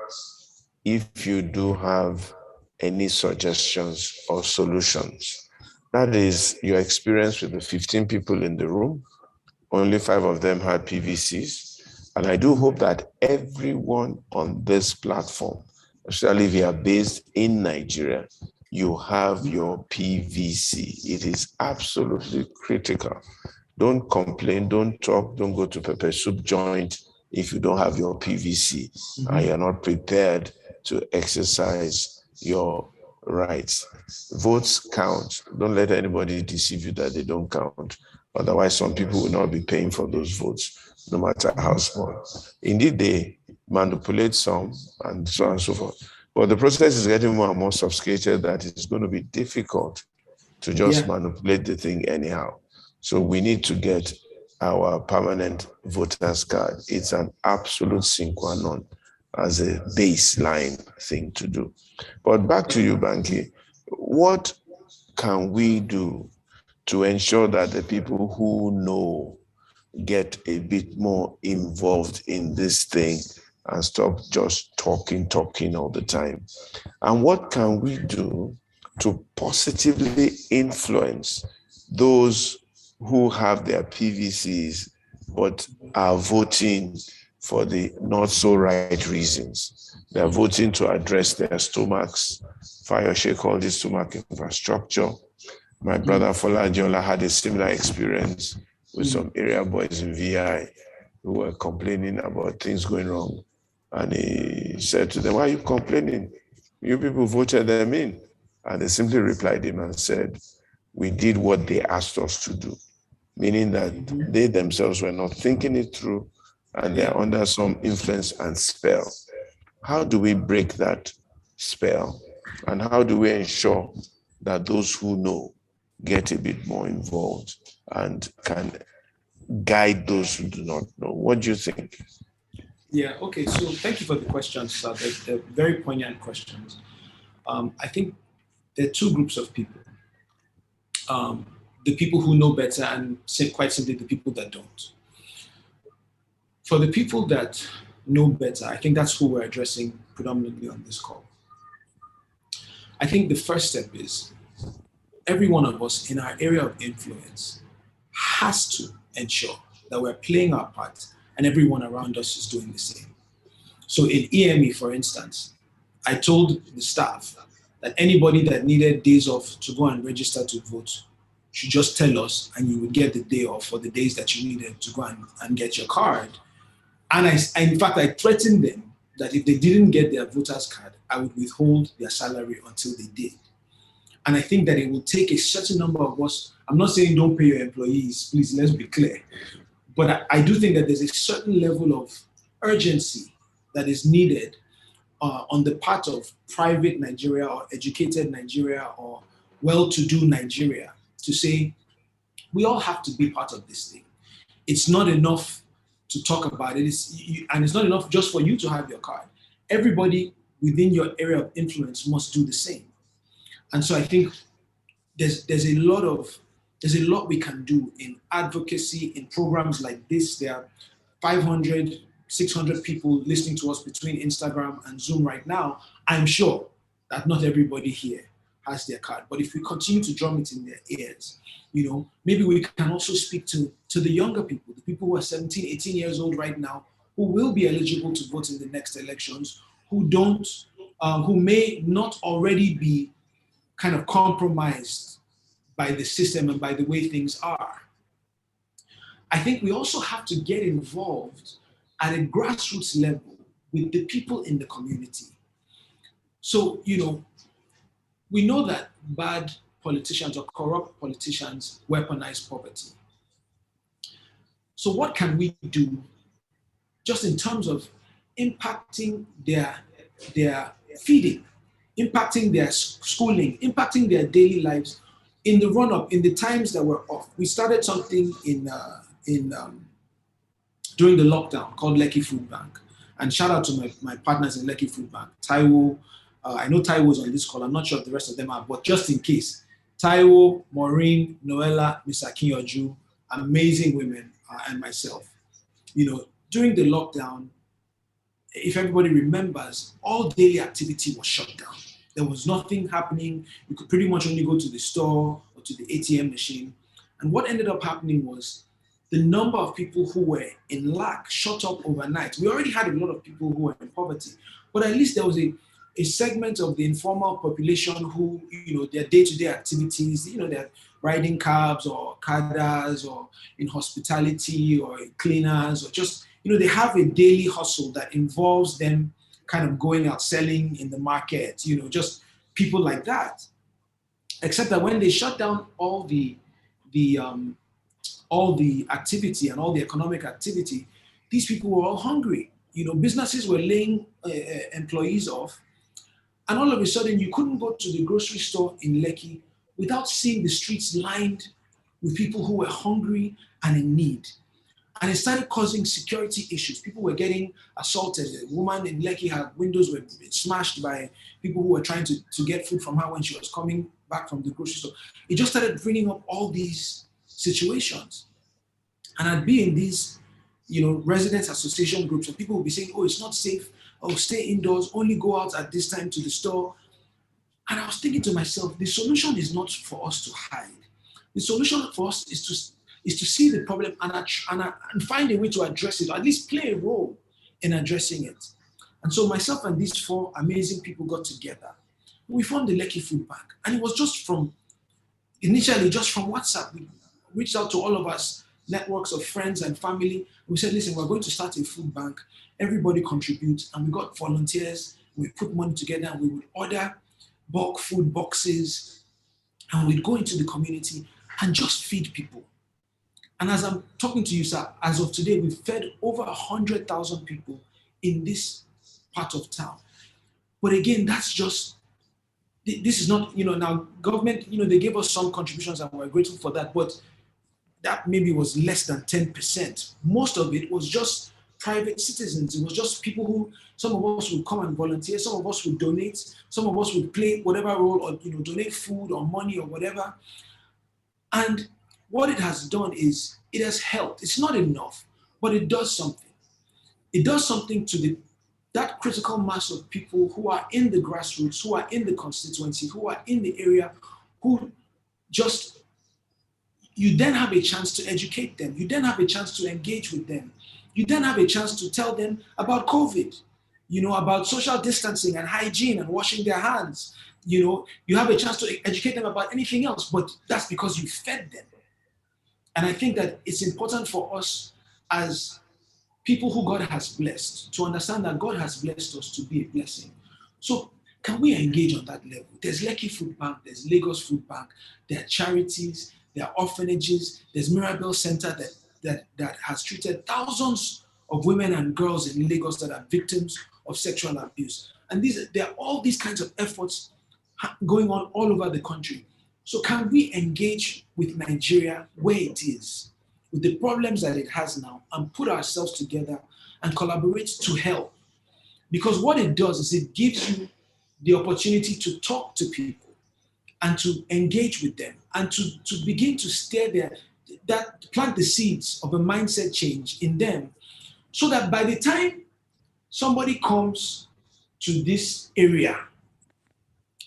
if you do have any suggestions or solutions. That is your experience with the 15 people in the room. Only 5 of them had PVCs. And I do hope that everyone on this platform, especially if you are based in Nigeria, you have your PVC. It is absolutely critical. Don't complain, don't talk, don't go to pepper soup joint if you don't have your PVC and you're not prepared to exercise your rights. Votes count. Don't let anybody deceive you that they don't count. Otherwise, some people will not be paying for those votes, no matter how small. Indeed, they manipulate some and so on and so forth. But the process is getting more and more sophisticated that it's going to be difficult to just manipulate the thing anyhow. So we need to get our permanent voters card. It's an absolute sine qua non as a baseline thing to do. But back to you, Banky. What can we do to ensure that the people who know get a bit more involved in this thing and stop just talking all the time? And what can we do to positively influence those who have their PVCs but are voting for the not so right reasons? They're voting to address their stomachs. Fayoshe called it stomach infrastructure. My brother Fola Adiola had a similar experience with some area boys in VI who were complaining about things going wrong. And he said to them, "Why are you complaining? You people voted them in." And they simply replied him and said, "We did what they asked us to do," meaning that they themselves were not thinking it through and they're under some influence and spell. How do we break that spell? And how do we ensure that those who know get a bit more involved and can guide those who do not know? What do you think? Yeah, okay, so thank you for the questions, sir. They're very poignant questions. I think there are two groups of people. The people who know better and quite simply the people that don't. For the people that know better, I think that's who we're addressing predominantly on this call. I think the first step is every one of us in our area of influence has to ensure that we're playing our part and everyone around us is doing the same. So in EME, for instance, I told the staff that anybody that needed days off to go and register to vote should just tell us and you would get the day off for the days that you needed to go and get your card. And in fact, I threatened them that if they didn't get their voter's card, I would withhold their salary until they did. And I think that it will take a certain number of us. I'm not saying don't pay your employees, please, let's be clear. But I do think that there's a certain level of urgency that is needed on the part of private Nigeria or educated Nigeria or well-to-do Nigeria to say, we all have to be part of this thing. It's not enough to talk about it, and it's not enough just for you to have your card. Everybody within your area of influence must do the same. And so I think there's a lot we can do in advocacy, in programs like this. There are 500, 600 people listening to us between Instagram and Zoom right now. I'm sure that not everybody here has their card, but if we continue to drum it in their ears, maybe we can also speak to the younger people, the people who are 17, 18 years old right now, who will be eligible to vote in the next elections, who may not already be kind of compromised by the system and by the way things are. I think we also have to get involved at a grassroots level with the people in the community. So, we know that bad politicians or corrupt politicians weaponize poverty. So what can we do just in terms of impacting their feeding, impacting their schooling, impacting their daily lives in the run-up, in the times that we're off? We started something during the lockdown called Lekki Food Bank. And shout out to my partners in Lekki Food Bank, Taiwo. I know Taiwo's on this call. I'm not sure if the rest of them are, but just in case, Taiwo, Maureen, Noella, Miss Akinyoju, amazing women, and myself. During the lockdown, if everybody remembers, all daily activity was shut down. There was nothing happening. You could pretty much only go to the store or to the ATM machine. And what ended up happening was the number of people who were in lack shot up overnight. We already had a lot of people who were in poverty, but at least there was a segment of the informal population who, their day-to-day activities, they're riding cabs or cadres or in hospitality or cleaners or just, they have a daily hustle that involves them kind of going out selling in the market, just people like that. Except that when they shut down all the activity and all the economic activity, these people were all hungry. Businesses were laying employees off. And all of a sudden, you couldn't go to the grocery store in Lekki without seeing the streets lined with people who were hungry and in need. And it started causing security issues. People were getting assaulted. A woman in Lekki, her windows were smashed by people who were trying to get food from her when she was coming back from the grocery store. It just started bringing up all these situations. And I'd be in these, residents association groups, and people would be saying, oh, it's not safe. Oh, stay indoors, only go out at this time to the store. And I was thinking to myself, the solution is not for us to hide. The solution for us is to see the problem and find a way to address it, or at least play a role in addressing it. And so myself and these 4 amazing people got together. We formed the Lekki Food Bank. And it was initially just from WhatsApp. We reached out to all of us, networks of friends and family. We said, listen, we're going to start a food bank. Everybody contributes, and we got volunteers. We put money together, and we would order bulk food boxes, and we'd go into the community and just feed people. And as I'm talking to you, sir, as of today, we've fed over 100,000 people in this part of town. But again, that's just, this is not, now government, they gave us some contributions and we're grateful for that, but that maybe was less than 10%. Most of it was just private citizens. It was just people who, some of us would come and volunteer, some of us would donate, some of us would play whatever role or, donate food or money or whatever. And what it has done is it has helped. It's not enough, but it does something. It does something to that critical mass of people who are in the grassroots, who are in the constituency, who are in the area, who just, you then have a chance to educate them. You then have a chance to engage with them. You then have a chance to tell them about COVID, about social distancing and hygiene and washing their hands. You have a chance to educate them about anything else, but that's because you fed them. And I think that it's important for us as people who God has blessed to understand that God has blessed us to be a blessing. So can we engage on that level? There's Lekki Food Bank, there's Lagos Food Bank, there are charities, there are orphanages, there's Mirabel Center that has treated thousands of women and girls in Lagos that are victims of sexual abuse. And there are all these kinds of efforts going on all over the country. So can we engage with Nigeria where it is, with the problems that it has now, and put ourselves together and collaborate to help? Because what it does is it gives you the opportunity to talk to people and to engage with them and to begin to plant the seeds of a mindset change in them, so that by the time somebody comes to this area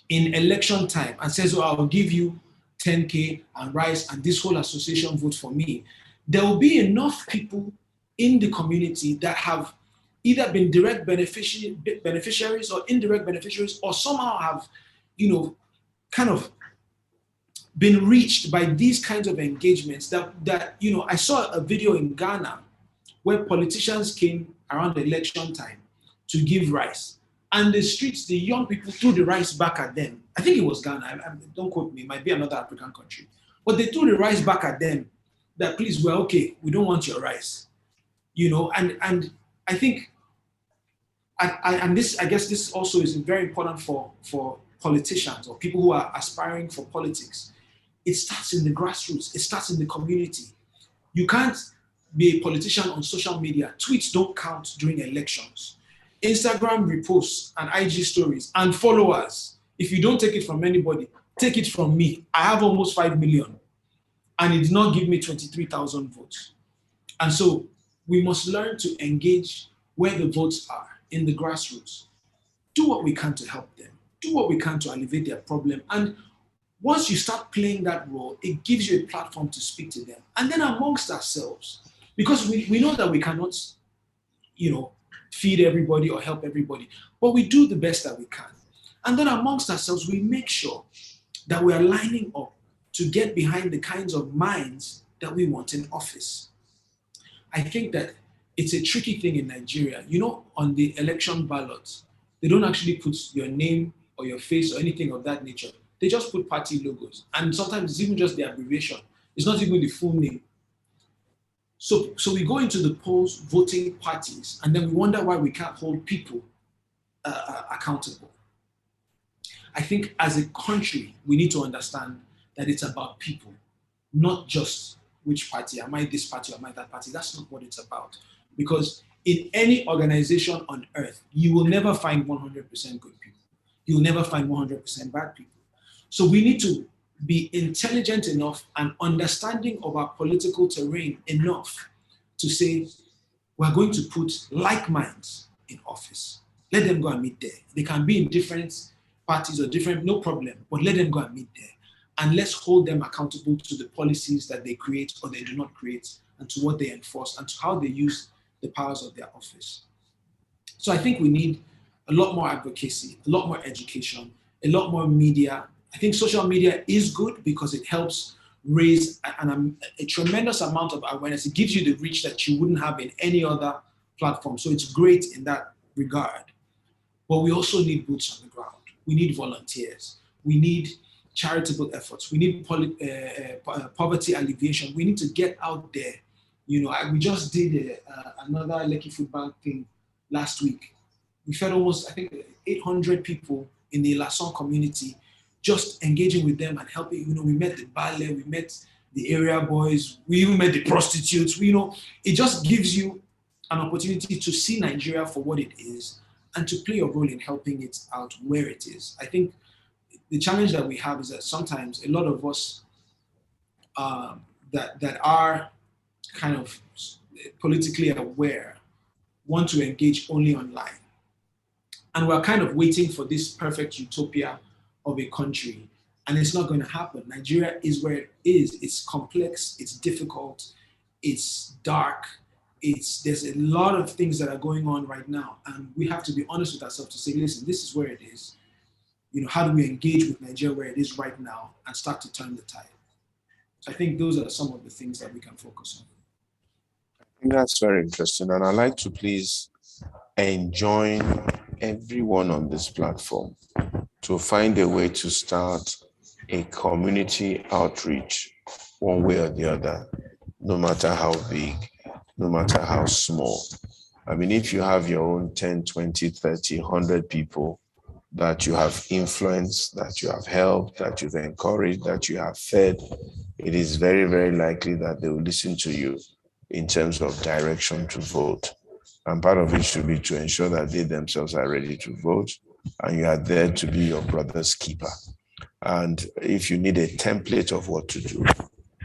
in election time and says, oh, I'll give you 10K and rice and this whole association vote for me, there will be enough people in the community that have either been direct beneficiaries or indirect beneficiaries, or somehow have, kind of been reached by these kinds of engagements that I saw a video in Ghana where politicians came around the election time to give rice. And the streets, the young people threw the rice back at them. I think it was Ghana, don't quote me, it might be another African country. But they threw the rice back at them, that please, we're okay, we don't want your rice. And I think, I guess this also is very important for politicians or people who are aspiring for politics. It starts in the grassroots, it starts in the community. You can't be a politician on social media. Tweets don't count during elections. Instagram reposts and IG stories and followers, if you don't take it from anybody, take it from me. I have almost 5 million and it did not give me 23,000 votes. And so we must learn to engage where the votes are, in the grassroots. Do what we can to help them. Do what we can to alleviate their problem. And once you start playing that role, it gives you a platform to speak to them. And then amongst ourselves, because we know that we cannot, feed everybody or help everybody, but we do the best that we can. And then amongst ourselves, we make sure that we are lining up to get behind the kinds of minds that we want in office. I think that it's a tricky thing in Nigeria. On the election ballots, they don't actually put your name or your face or anything of that nature. They just put party logos. And sometimes it's even just the abbreviation. It's not even the full name. So we go into the polls voting parties, and then we wonder why we can't hold people accountable. I think as a country, we need to understand that it's about people, not just which party, am I this party or am I that party? That's not what it's about. Because in any organization on earth, you will never find 100% good people. You will never find 100% bad people. So we need to be intelligent enough and understanding of our political terrain enough to say, we're going to put like minds in office. Let them go and meet there. They can be in different parties or different, no problem, but let them go and meet there. And let's hold them accountable to the policies that they create or they do not create, and to what they enforce, and to how they use the powers of their office. So I think we need a lot more advocacy, a lot more education, a lot more media. I think social media is good because it helps raise a tremendous amount of awareness. It gives you the reach that you wouldn't have in any other platform. So it's great in that regard. But we also need boots on the ground. We need volunteers. We need charitable efforts. We need poverty alleviation. We need to get out there. You know, we just did another Lekki Food Bank thing last week. We fed almost, I think, 800 people in the Lason community, just engaging with them and helping. You know, we met the ballet, we met the area boys, we even met the prostitutes. You know, it just gives you an opportunity to see Nigeria for what it is and to play a role in helping it out where it is. I think the challenge that we have is that sometimes a lot of us that are kind of politically aware want to engage only online. And we're kind of waiting for this perfect utopia of a country, and it's not going to happen. Nigeria is where it is. It's complex, it's difficult, it's dark, there's a lot of things that are going on right now, and we have to be honest with ourselves to say, listen, this is where it is. You know, how do we engage with Nigeria where it is right now and start to turn the tide? So I think those are some of the things that we can focus on. I think that's very interesting, and I'd like to please enjoin everyone on this platform to find a way to start a community outreach one way or the other, no matter how big, no matter how small. I mean, if you have your own 10, 20, 30, 100 people that you have influenced, that you have helped, that you've encouraged, that you have fed, it is very, very likely that they will listen to you in terms of direction to vote. And part of it should be to ensure that they themselves are ready to vote, and you are there to be your brother's keeper. And if you need a template of what to do,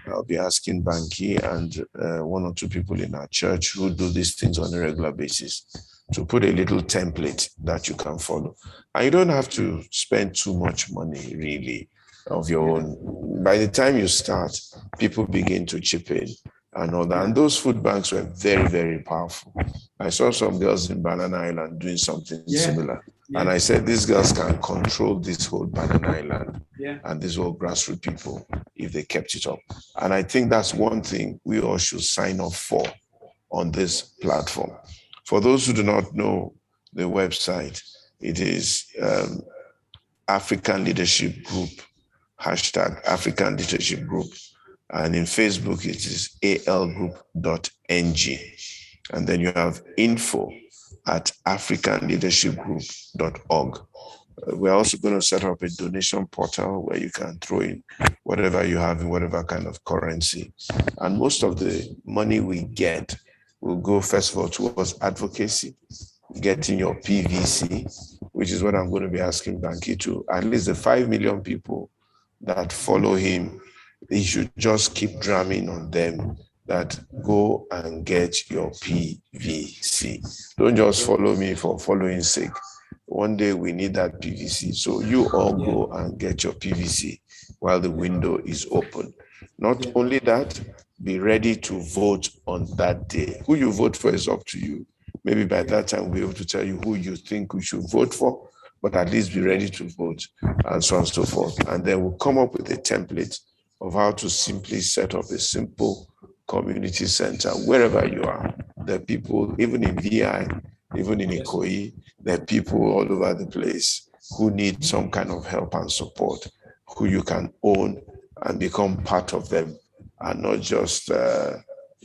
I'll be asking BANKY and one or two people in our church who do these things on a regular basis to put a little template that you can follow. And you don't have to spend too much money, really, of your own. By the time you start, people begin to chip in and all that. And those food banks were very, very powerful. I saw some girls in Banana Island doing something similar. Yeah. And I said, these girls can control this whole Banana Island and these whole grassroots people if they kept it up. And I think that's one thing we all should sign up for on this platform. For those who do not know the website, it is African Leadership Group, hashtag African Leadership Group. And in Facebook, it is algroup.ng. And then you have info@africanleadershipgroup.org. We're also going to set up a donation portal where you can throw in whatever you have in whatever kind of currency. And most of the money we get will go, first of all, towards advocacy, getting your PVC, which is what I'm going to be asking BANKY to. At least the 5 million people that follow him, he should just keep drumming on them that go and get your PVC. Don't just follow me for following sake. One day we need that PVC. So you all go and get your PVC while the window is open. Not only that, be ready to vote on that day. Who you vote for is up to you. Maybe by that time we'll be able to tell you who you think we should vote for, but at least be ready to vote and so on and so forth. And then we'll come up with a template of how to simply set up a simple community center wherever you are. There are people, even in VI, even in Ikoyi, there are people all over the place who need some kind of help and support, who you can own and become part of them and not just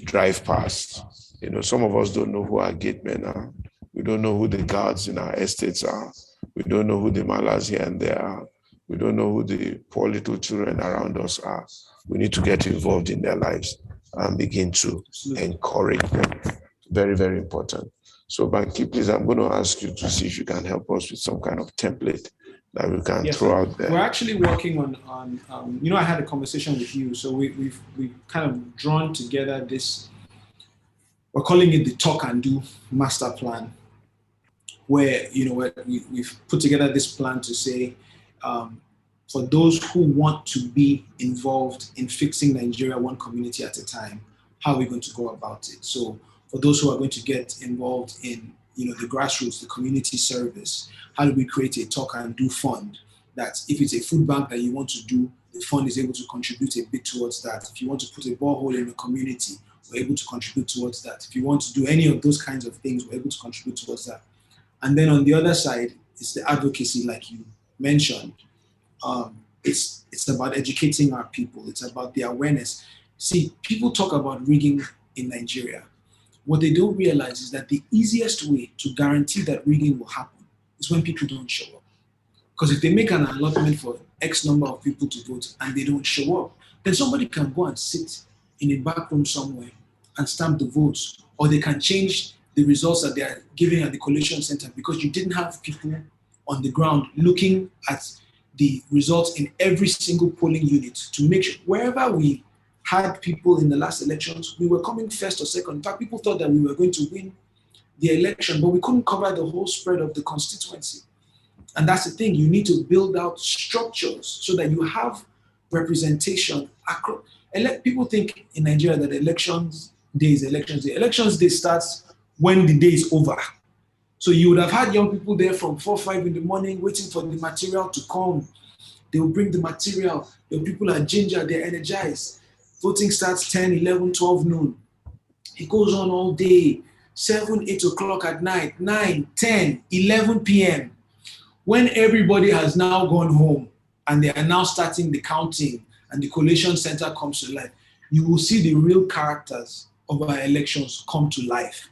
drive past. You know, some of us don't know who our gatemen are. We don't know who the guards in our estates are. We don't know who the malas here and there are. We don't know who the poor little children around us are. We need to get involved in their lives and begin to encourage them. Very, very important. So BANKY, please, I'm going to ask you to see if you can help us with some kind of template that we can throw out there. We're actually working on you know, I had a conversation with you, so we've kind of drawn together this, we're calling it the Talk and Do Master Plan, where, you know, we've put together this plan to say, for those who want to be involved in fixing Nigeria one community at a time, how are we going to go about it? So for those who are going to get involved in, you know, the grassroots, the community service, how do we create a Talk and Do fund that if it's a food bank that you want to do, the fund is able to contribute a bit towards that. If you want to put a borehole in the community, we're able to contribute towards that. If you want to do any of those kinds of things, we're able to contribute towards that. And then on the other side, it's the advocacy, like you mentioned. it's about educating our people. It's about the awareness. See, people talk about rigging in Nigeria. What they don't realize is that the easiest way to guarantee that rigging will happen is when people don't show up. Because if they make an allotment for X number of people to vote and they don't show up, then somebody can go and sit in a back room somewhere and stamp the votes, or they can change the results that they are giving at the collation center because you didn't have people on the ground looking at the results in every single polling unit to make sure wherever we had people in the last elections, we were coming first or second. In fact, people thought that we were going to win the election, but we couldn't cover the whole spread of the constituency. And that's the thing, you need to build out structures so that you have representation across. People think in Nigeria that elections day is elections day. Elections day starts when the day is over. So you would have had young people there from 4, 5 in the morning waiting for the material to come. They will bring the material. The people are ginger, they're energized. Voting starts 10, 11, 12 noon. It goes on all day, 7, 8 o'clock at night, 9, 10, 11 p.m. When everybody has now gone home and they are now starting the counting and the collation center comes to life, you will see the real characters of our elections come to life.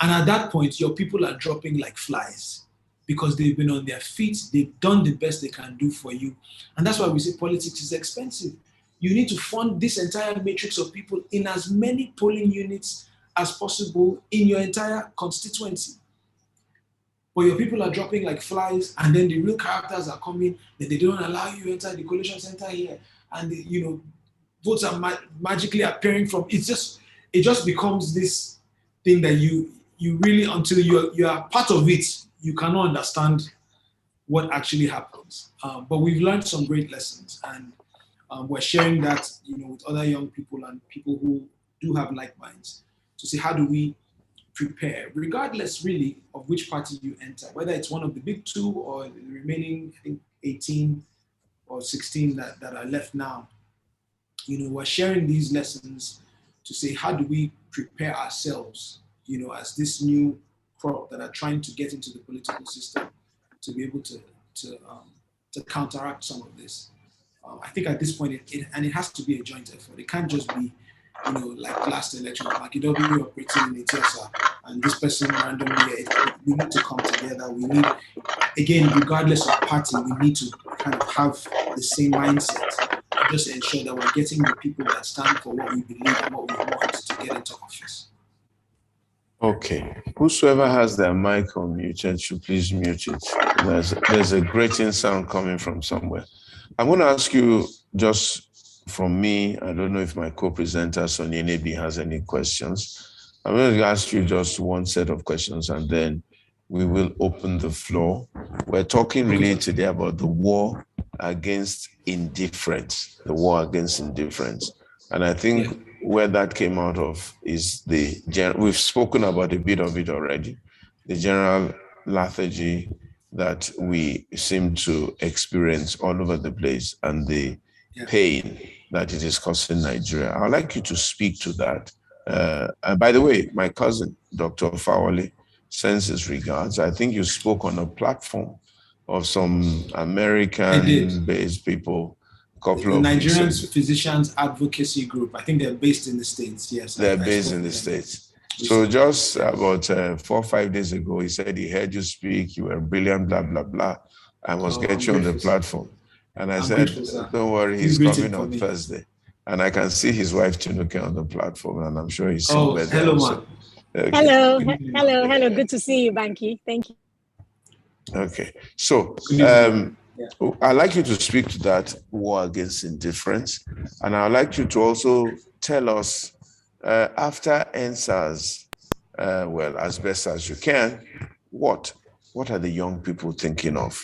And at that point, your people are dropping like flies because they've been on their feet, they've done the best they can do for you. And that's why we say politics is expensive. You need to fund this entire matrix of people in as many polling units as possible in your entire constituency. But your people are dropping like flies, and then the real characters are coming, then they don't allow you to enter the collation center here, and votes are magically appearing from. It just becomes this thing that you really, until you are part of it, you cannot understand what actually happens. But we've learned some great lessons, and we're sharing that with other young people and people who do have like minds to see how do we prepare, regardless really of which party you enter, whether it's one of the big two or the remaining, I think 18 or 16 that are left now. We're sharing these lessons to say how do we prepare ourselves, as this new crop that are trying to get into the political system to be able to counteract some of this. I think at this point, it has to be a joint effort. It can't just be, like last election, like it will be operating in Ethiopia and this person randomly. We need to come together. We need, again, regardless of party, we need to kind of have the same mindset and just ensure that we're getting the people that stand for what we believe and what we want to get into office. Okay. Whosoever has their mic unmuted should please mute it. There's a grating sound coming from somewhere. I'm going to ask you just from me, I don't know if my co-presenter Sonia Nebi has any questions. I'm going to ask you just one set of questions and then we will open the floor. We're talking really today about the war against indifference, And I think where that came out of is we've spoken about a bit of it already, the general lethargy that we seem to experience all over the place and the pain that it is causing Nigeria. I'd like you to speak to that. And by the way, my cousin, Dr. Fawale, sends his regards. I think you spoke on a platform of some American-based people, a couple of Nigerian Physicians Advocacy Group. I think they're based in the States, yes. They're based in the States. So just about 4 or 5 days ago, he said he heard you speak, you were brilliant, blah, blah, blah. I must get you on the platform. And I said, don't worry, he's coming on Thursday. And I can see his wife, Tinuke, on the platform, and I'm sure he's somewhere there. Hello, man. Okay. Hello. Good to see you, Banky. Thank you. Okay. So I'd like you to speak to that war against indifference. And I'd like you to also tell us, after NSAS, as best as you can, what are the young people thinking of?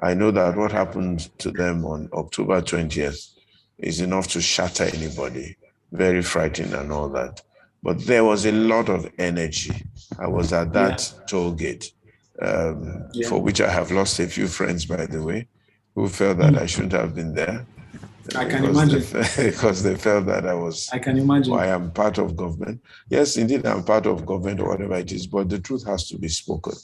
I know that what happened to them on October 20th is enough to shatter anybody, very frightening and all that. But there was a lot of energy. I was at that toll gate, for which I have lost a few friends, by the way, who felt that I shouldn't have been there. I can imagine. Because they felt that I can imagine. I am part of government. Yes, indeed, I'm part of government or whatever it is, but the truth has to be spoken.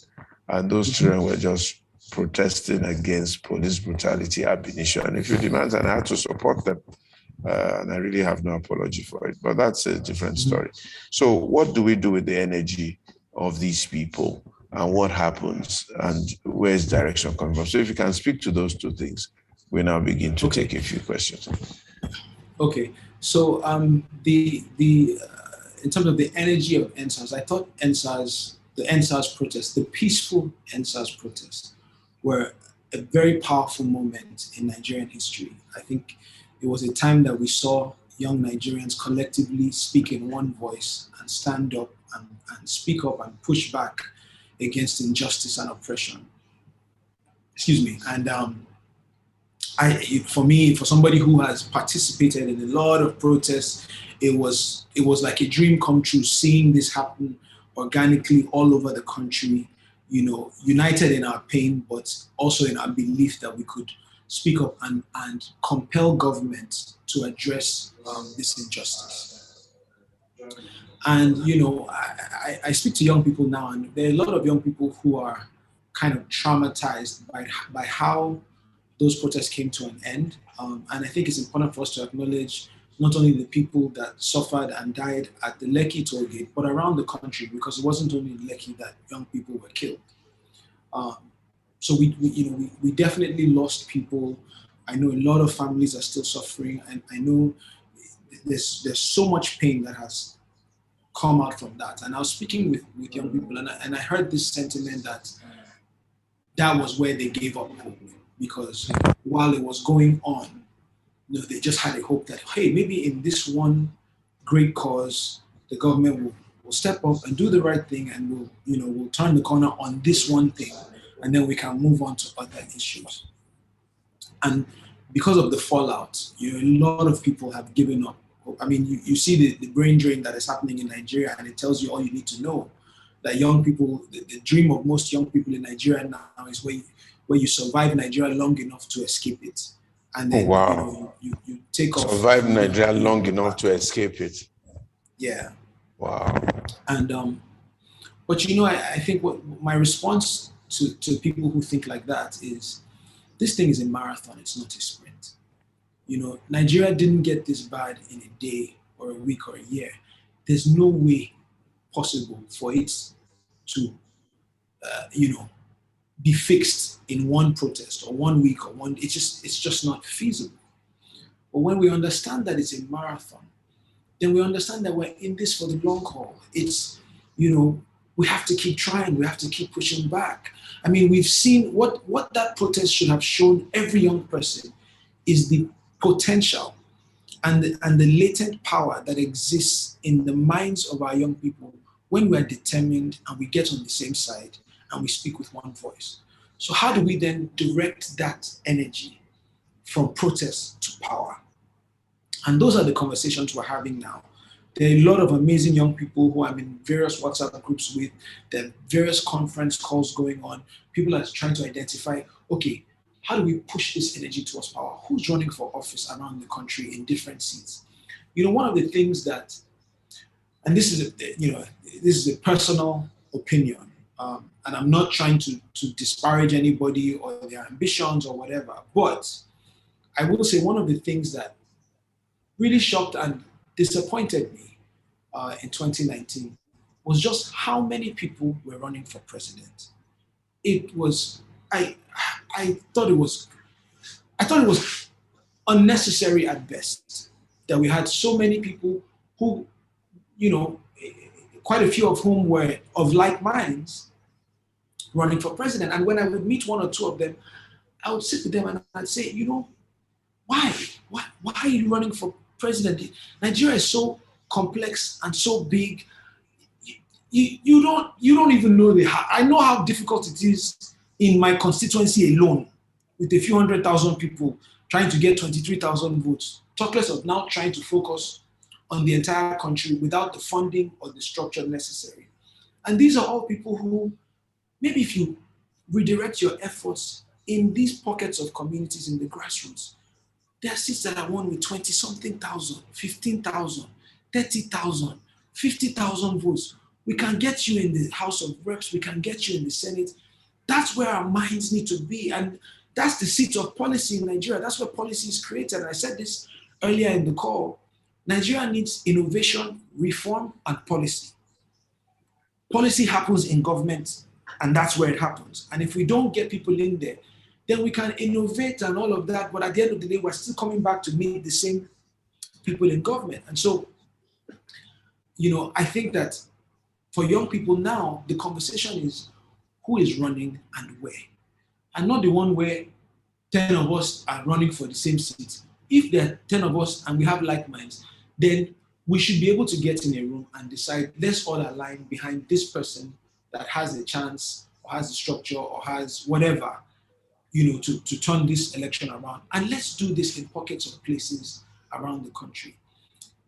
And those children were just protesting against police brutality, ab initio. And if you demand, and I had to support them. And I really have no apology for it, but that's a different story. So what do we do with the energy of these people, and what happens, and where's direction coming from? So if you can speak to those two things, we now begin to take a few questions. Okay, so in terms of the energy of NSAS, I thought the NSAS protests, the peaceful NSAS protests, were a very powerful moment in Nigerian history. I think it was a time that we saw young Nigerians collectively speak in one voice and stand up and speak up and push back against injustice and oppression. Excuse me. And for somebody who has participated in a lot of protests, it was like a dream come true, seeing this happen organically all over the country, united in our pain, but also in our belief that we could speak up and compel government to address this injustice. And, I speak to young people now, and there are a lot of young people who are kind of traumatized by how those protests came to an end. And I think it's important for us to acknowledge not only the people that suffered and died at the Lekki toll gate, but around the country, because it wasn't only in Lekki that young people were killed. So we definitely lost people. I know a lot of families are still suffering, and I know there's so much pain that has come out from that. And I was speaking with young people, and I heard this sentiment that was where they gave up hope, because while it was going on, they just had a hope that, hey, maybe in this one great cause, the government will step up and do the right thing, and we'll turn the corner on this one thing, and then we can move on to other issues. And because of the fallout, a lot of people have given up. I mean, you see the brain drain that is happening in Nigeria, and it tells you all you need to know. That young people, the dream of most young people in Nigeria now is where you survive Nigeria long enough to escape it. And then you take off. Survive Nigeria long enough to escape it. Yeah. Wow. And but I think what my response to people who think like that is, this thing is a marathon, it's not a sprint. Nigeria didn't get this bad in a day or a week or a year. There's no way possible for it to be fixed in one protest or 1 week or it's just not feasible. But when we understand that it's a marathon, then we understand that we're in this for the long haul. It's, we have to keep trying, we have to keep pushing back. I mean, we've seen what that protest should have shown every young person is the potential and the latent power that exists in the minds of our young people when we are determined and we get on the same side and we speak with one voice. So how do we then direct that energy from protest to power? And those are the conversations we're having now. There are a lot of amazing young people who I'm in various WhatsApp groups with. There are various conference calls going on. People are trying to identify, okay, how do we push this energy towards power? Who's running for office around the country in different seats? One of the things that, and this is a personal opinion, and I'm not trying to disparage anybody or their ambitions or whatever, but I will say one of the things that really shocked and disappointed me in 2019 was just how many people were running for president. It was, I thought it was unnecessary at best that we had so many people who, quite a few of whom were of like minds running for president. And when I would meet one or two of them, I would sit with them and I'd say, why are you running for president? Nigeria is so complex and so big. You don't even know I know how difficult it is in my constituency alone, with a few 100,000 people trying to get 23,000 votes. Talk less of now trying to focus on the entire country without the funding or the structure necessary. And these are all people who, maybe if you redirect your efforts in these pockets of communities in the grassroots, there are seats that are won with 20-something thousand, 15,000, 30,000, 50,000 votes. We can get you in the House of Reps, we can get you in the Senate. That's where our minds need to be. And that's the seat of policy in Nigeria. That's where policy is created. And I said this earlier in the call. Nigeria needs innovation, reform, and policy. Policy happens in government, and that's where it happens. And if we don't get people in there, then we can innovate and all of that. But at the end of the day, we're still coming back to meet the same people in government. And so, I think that for young people now, the conversation is who is running and where. And not the one where 10 of us are running for the same seat. If there are 10 of us and we have like minds, then we should be able to get in a room and decide, let's all align behind this person that has a chance or has a structure or has whatever, to turn this election around. And let's do this in pockets of places around the country.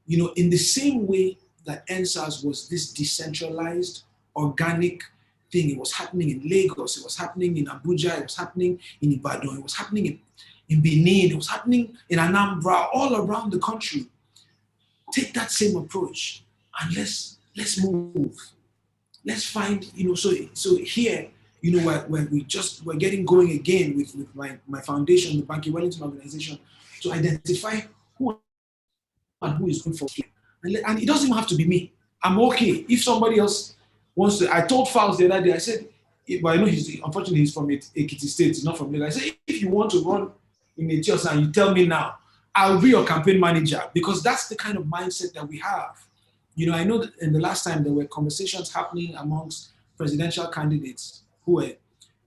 In the same way that NSAS was this decentralized, organic thing. It was happening in Lagos, it was happening in Abuja, it was happening in Ibadan, it was happening in Benin, it was happening in Anambra, all around the country. Take that same approach and let's move. Let's find, so here, we're getting going again with my foundation, the BANKY Wellington organization, to identify who is good for here. And it doesn't even have to be me. I'm okay. If somebody else wants to, I told Fowles the other day, I said, but I know unfortunately he's from Ekiti State, he's not from Lagos. I said, if you want to run in Ethiopia and you tell me now, I'll be your campaign manager, because that's the kind of mindset that we have. I know that in the last time there were conversations happening amongst presidential candidates there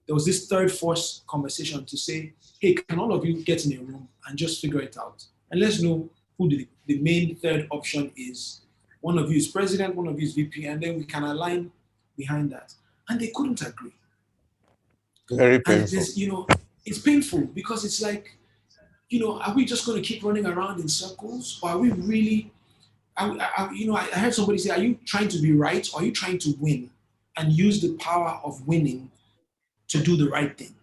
was this third force conversation to say, hey, can all of you get in a room and just figure it out? And let's know who the main third option is. One of you is president, one of you is VP, and then we can align behind that. And they couldn't agree. Very painful. It's painful because it's like, are we just going to keep running around in circles? Or are we really, I heard somebody say, are you trying to be right? Or are you trying to win and use the power of winning to do the right thing?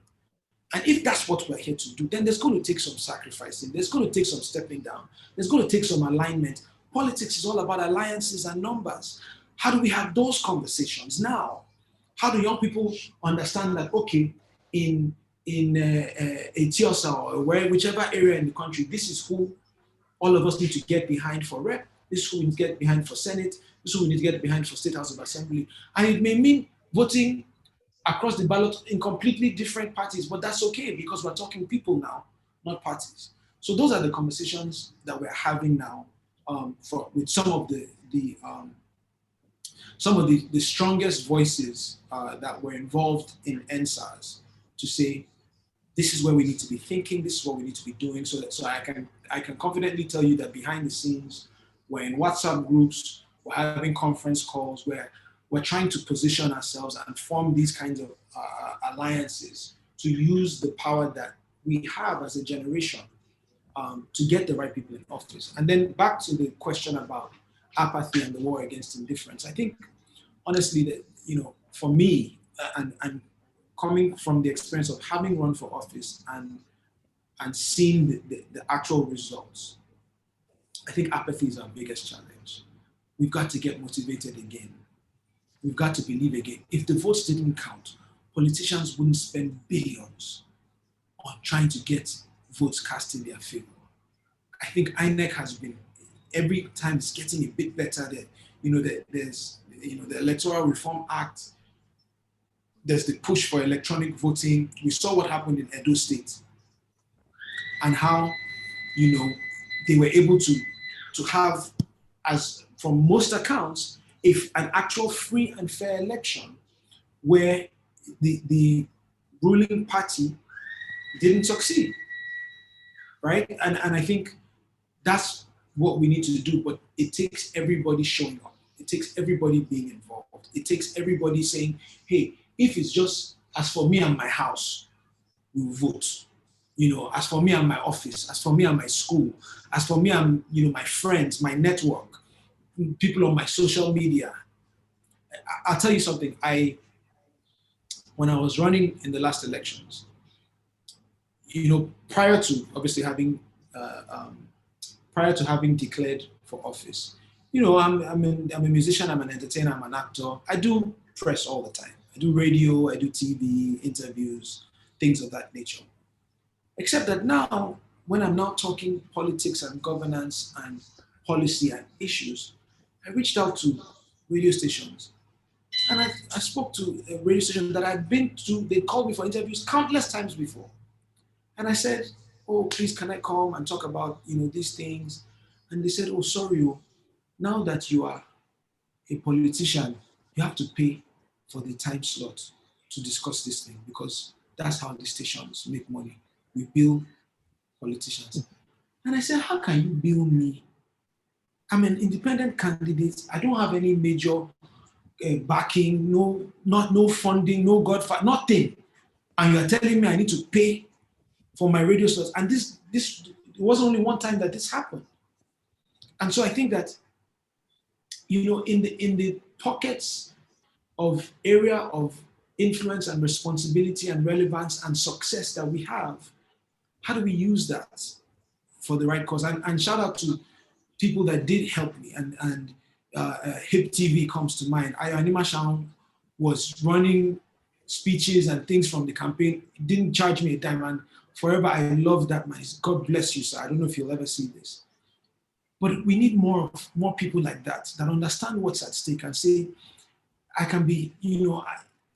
And if that's what we're here to do, then there's going to take some sacrificing. There's going to take some stepping down. There's going to take some alignment. Politics is all about alliances and numbers. How do we have those conversations now? How do young people understand that, okay, in Etiosa or whichever area in the country, this is who all of us need to get behind for rep, this is who we need to get behind for Senate, this is who we need to get behind for State House of Assembly. And it may mean voting across the ballot in completely different parties, but that's okay because we're talking people now, not parties. So those are the conversations that we're having now with some of the strongest voices that were involved in NSAS to say, this is where we need to be thinking, this is what we need to be doing. So I can confidently tell you that behind the scenes, we're in WhatsApp groups, we're having conference calls where we're trying to position ourselves and form these kinds of alliances to use the power that we have as a generation to get the right people in office. And then back to the question about apathy and the war against indifference. I think, honestly, that, for me, and coming from the experience of having run for office and seeing the actual results, I think apathy is our biggest challenge. We've got to get motivated again. We've got to believe again. If the votes didn't count, politicians wouldn't spend billions on trying to get votes cast in their favor. I think INEC has been, every time it's getting a bit better. There's the Electoral Reform Act, there's the push for electronic voting. We saw what happened in Edo State and how, they were able to have, as from most accounts, an actual free and fair election where the ruling party didn't succeed, right? And I think that's what we need to do, but it takes everybody showing up. It takes everybody being involved. It takes everybody saying, hey, if it's just as for me and my house, we'll vote. As for me and my office, as for me and my school, as for me and my friends, my network, people on my social media. I'll tell you something. When I was running in the last elections, prior to obviously having declared for office, I'm a musician, I'm an entertainer, I'm an actor. I do press all the time. I do radio, I do TV, interviews, things of that nature. Except that now, when I'm now talking politics and governance and policy and issues, I reached out to radio stations. And I spoke to a radio station that I'd been to. They called me for interviews countless times before. And I said, oh, please, can I come and talk about, these things? And they said, oh, sorry, now that you are a politician, you have to pay for the time slot to discuss this thing, because that's how the stations make money. We bill politicians. And I said, how can you bill me? I'm an independent candidate. I don't have any major backing, no funding, no godfather, nothing. And you're telling me I need to pay for my radio slots. And this it wasn't only one time that this happened. And so I think that, in the pockets of area of influence and responsibility and relevance and success that we have, how do we use that for the right cause? And shout out to people that did help me. And HIP TV comes to mind. Ayanima Shaun was running speeches and things from the campaign. It didn't charge me a dime. And forever, I love that man. God bless you, sir. I don't know if you'll ever see this. But we need more people like that understand what's at stake and say, I can be,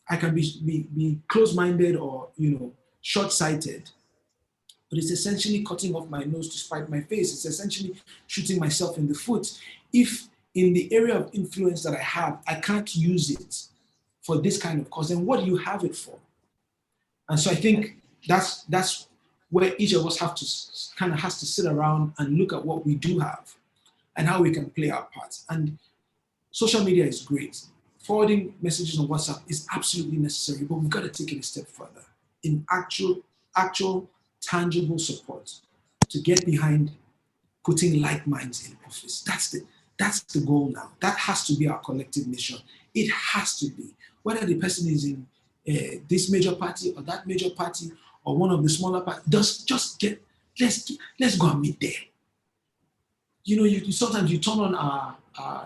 I can be close-minded or, short-sighted, but it's essentially cutting off my nose to spite my face. It's essentially shooting myself in the foot. If in the area of influence that I have, I can't use it for this kind of cause, then what do you have it for? And so I think that's where each of us has to sit around and look at what we do have and how we can play our part. And social media is great. Forwarding messages on WhatsApp is absolutely necessary, but we've got to take it a step further in actual tangible support to get behind putting like minds in office. That's the goal now. That has to be our collective mission. It has to be. Whether the person is in this major party or that major party or one of the smaller parties, let's go and meet there. Sometimes you turn on our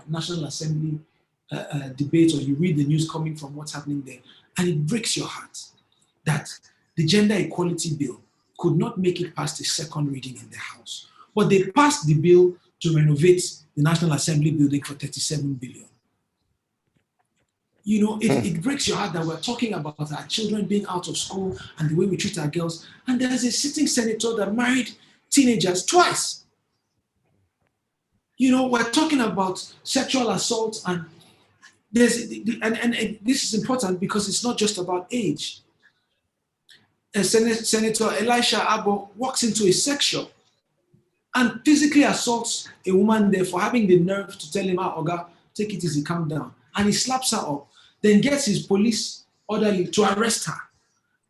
National Assembly debate, or you read the news coming from what's happening there, and it breaks your heart that the gender equality bill could not make it past the second reading in the House. But they passed the bill to renovate the National Assembly building for 37 billion. It breaks your heart that we're talking about our children being out of school and the way we treat our girls. And there's a sitting senator that married teenagers twice. We're talking about sexual assault, and this is important because it's not just about age. Senator Elisha Abbo walks into a sex shop and physically assaults a woman there for having the nerve to tell him, Oga, take it easy, calm down. And he slaps her up, then gets his police orderly to arrest her.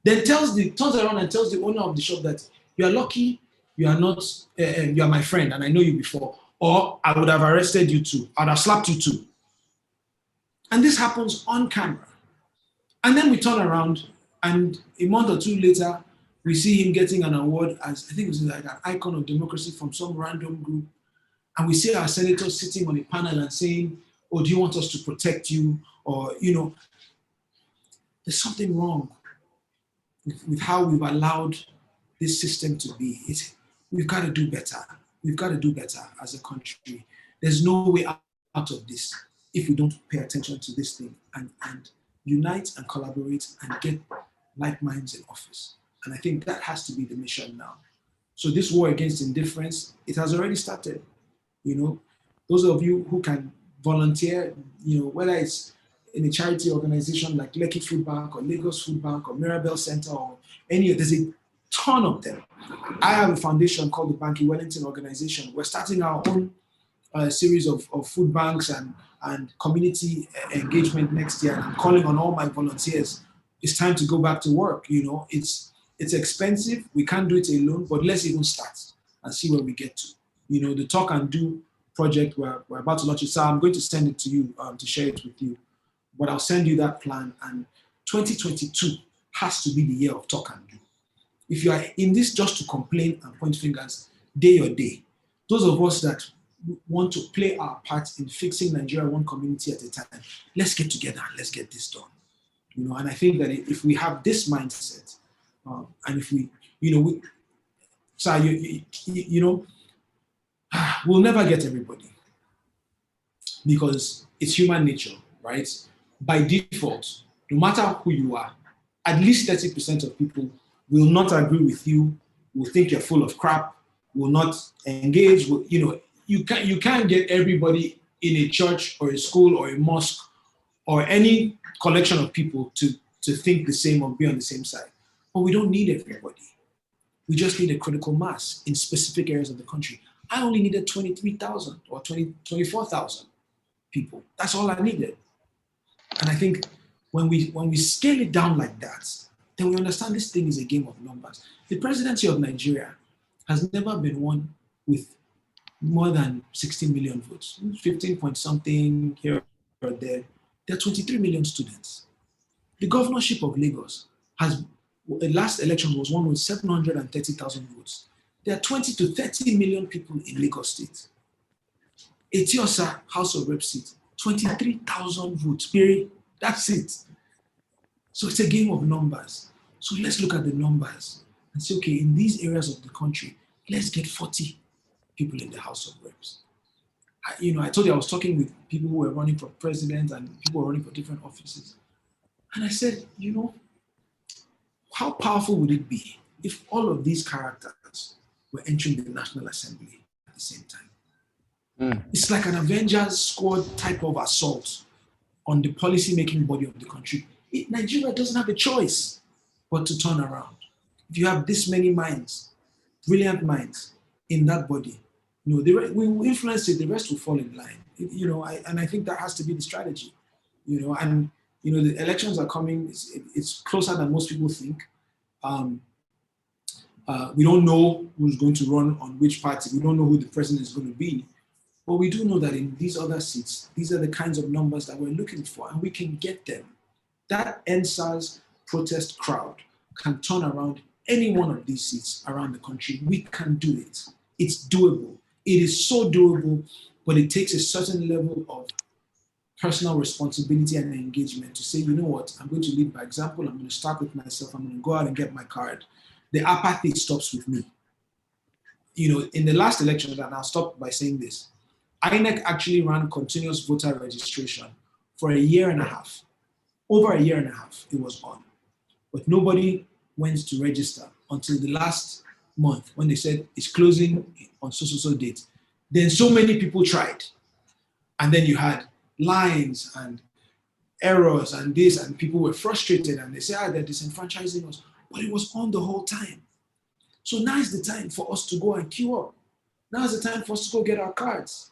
Then turns around and tells the owner of the shop that you are lucky, you are not, you are my friend and I know you before, or I would have arrested you too, I'd have slapped you too. And this happens on camera. And then we turn around, and a month or two later, we see him getting an award as, I think it was like an icon of democracy from some random group. And we see our senators sitting on a panel and saying, oh, do you want us to protect you? Or, there's something wrong with how we've allowed this system to be. We've got to do better. We've got to do better as a country. There's no way out of this if we don't pay attention to this thing and unite and collaborate and get like minds in office. And I think that has to be the mission now. So this war against indifference, it has already started. Those of you who can volunteer, whether it's in a charity organization like Lekki Food Bank or Lagos Food Bank or Mirabel Center or there's a ton of them. I have a foundation called the BANKY Wellington organization. We're starting our own series of food banks and community engagement next year. And I'm calling on all my volunteers. It's time to go back to work. It's expensive. We can't do it alone, but let's even start and see where we get to. The Talk and Do project, we're about to launch it. So I'm going to send it to you to share it with you. But I'll send you that plan. And 2022 has to be the year of talk and do. If you are in this just to complain and point fingers, day or day, those of us that want to play our part in fixing Nigeria one community at a time, let's get together and let's get this done. And I think that if we have this mindset, and if we, we'll never get everybody, because it's human nature, right? By default, no matter who you are, at least 30% of people will not agree with you, will think you're full of crap, will not engage. You can't get everybody in a church or a school or a mosque or any collection of people to think the same or be on the same side. But we don't need everybody. We just need a critical mass in specific areas of the country. I only needed 23,000 or 24,000 people. That's all I needed. And I think when we scale it down like that, then we understand this thing is a game of numbers. The presidency of Nigeria has never been won with more than 16 million votes, 15 point something here or there. There are 23 million students. The governorship of Lagos the last election was won with 730,000 votes. There are 20 to 30 million people in Lagos State. Etiosa House of Rep seat, 23,000 votes, period. That's it. So it's a game of numbers. So let's look at the numbers and say, okay, in these areas of the country, let's get 40 people in the House of Reps. I told you I was talking with people who were running for president and people who were running for different offices. And I said, how powerful would it be if all of these characters were entering the National Assembly at the same time? It's like an Avengers Squad type of assault on the policy-making body of the country. Nigeria doesn't have a choice but to turn around. If you have this many minds, brilliant minds in that body, we will influence it, the rest will fall in line. And I think that has to be the strategy. The elections are coming, it's closer than most people think. We don't know who's going to run on which party, we don't know who the president is going to be. But we do know that in these other seats, these are the kinds of numbers that we're looking for, and we can get them. That NSAS protest crowd can turn around any one of these seats around the country. We can do it. It's doable. It is so doable, but it takes a certain level of personal responsibility and engagement to say, you know what, I'm going to lead by example. I'm going to start with myself. I'm going to go out and get my card. The apathy stops with me. In the last election, and I'll stop by saying this, INEC actually ran continuous voter registration for a year and a half. Over a year and a half, it was on. But nobody went to register until the last month when they said it's closing on so date. Then so many people tried. And then you had lines and errors and this, and people were frustrated and they said, they're disenfranchising us. But it was on the whole time. So now is the time for us to go and queue up. Now is the time for us to go get our cards.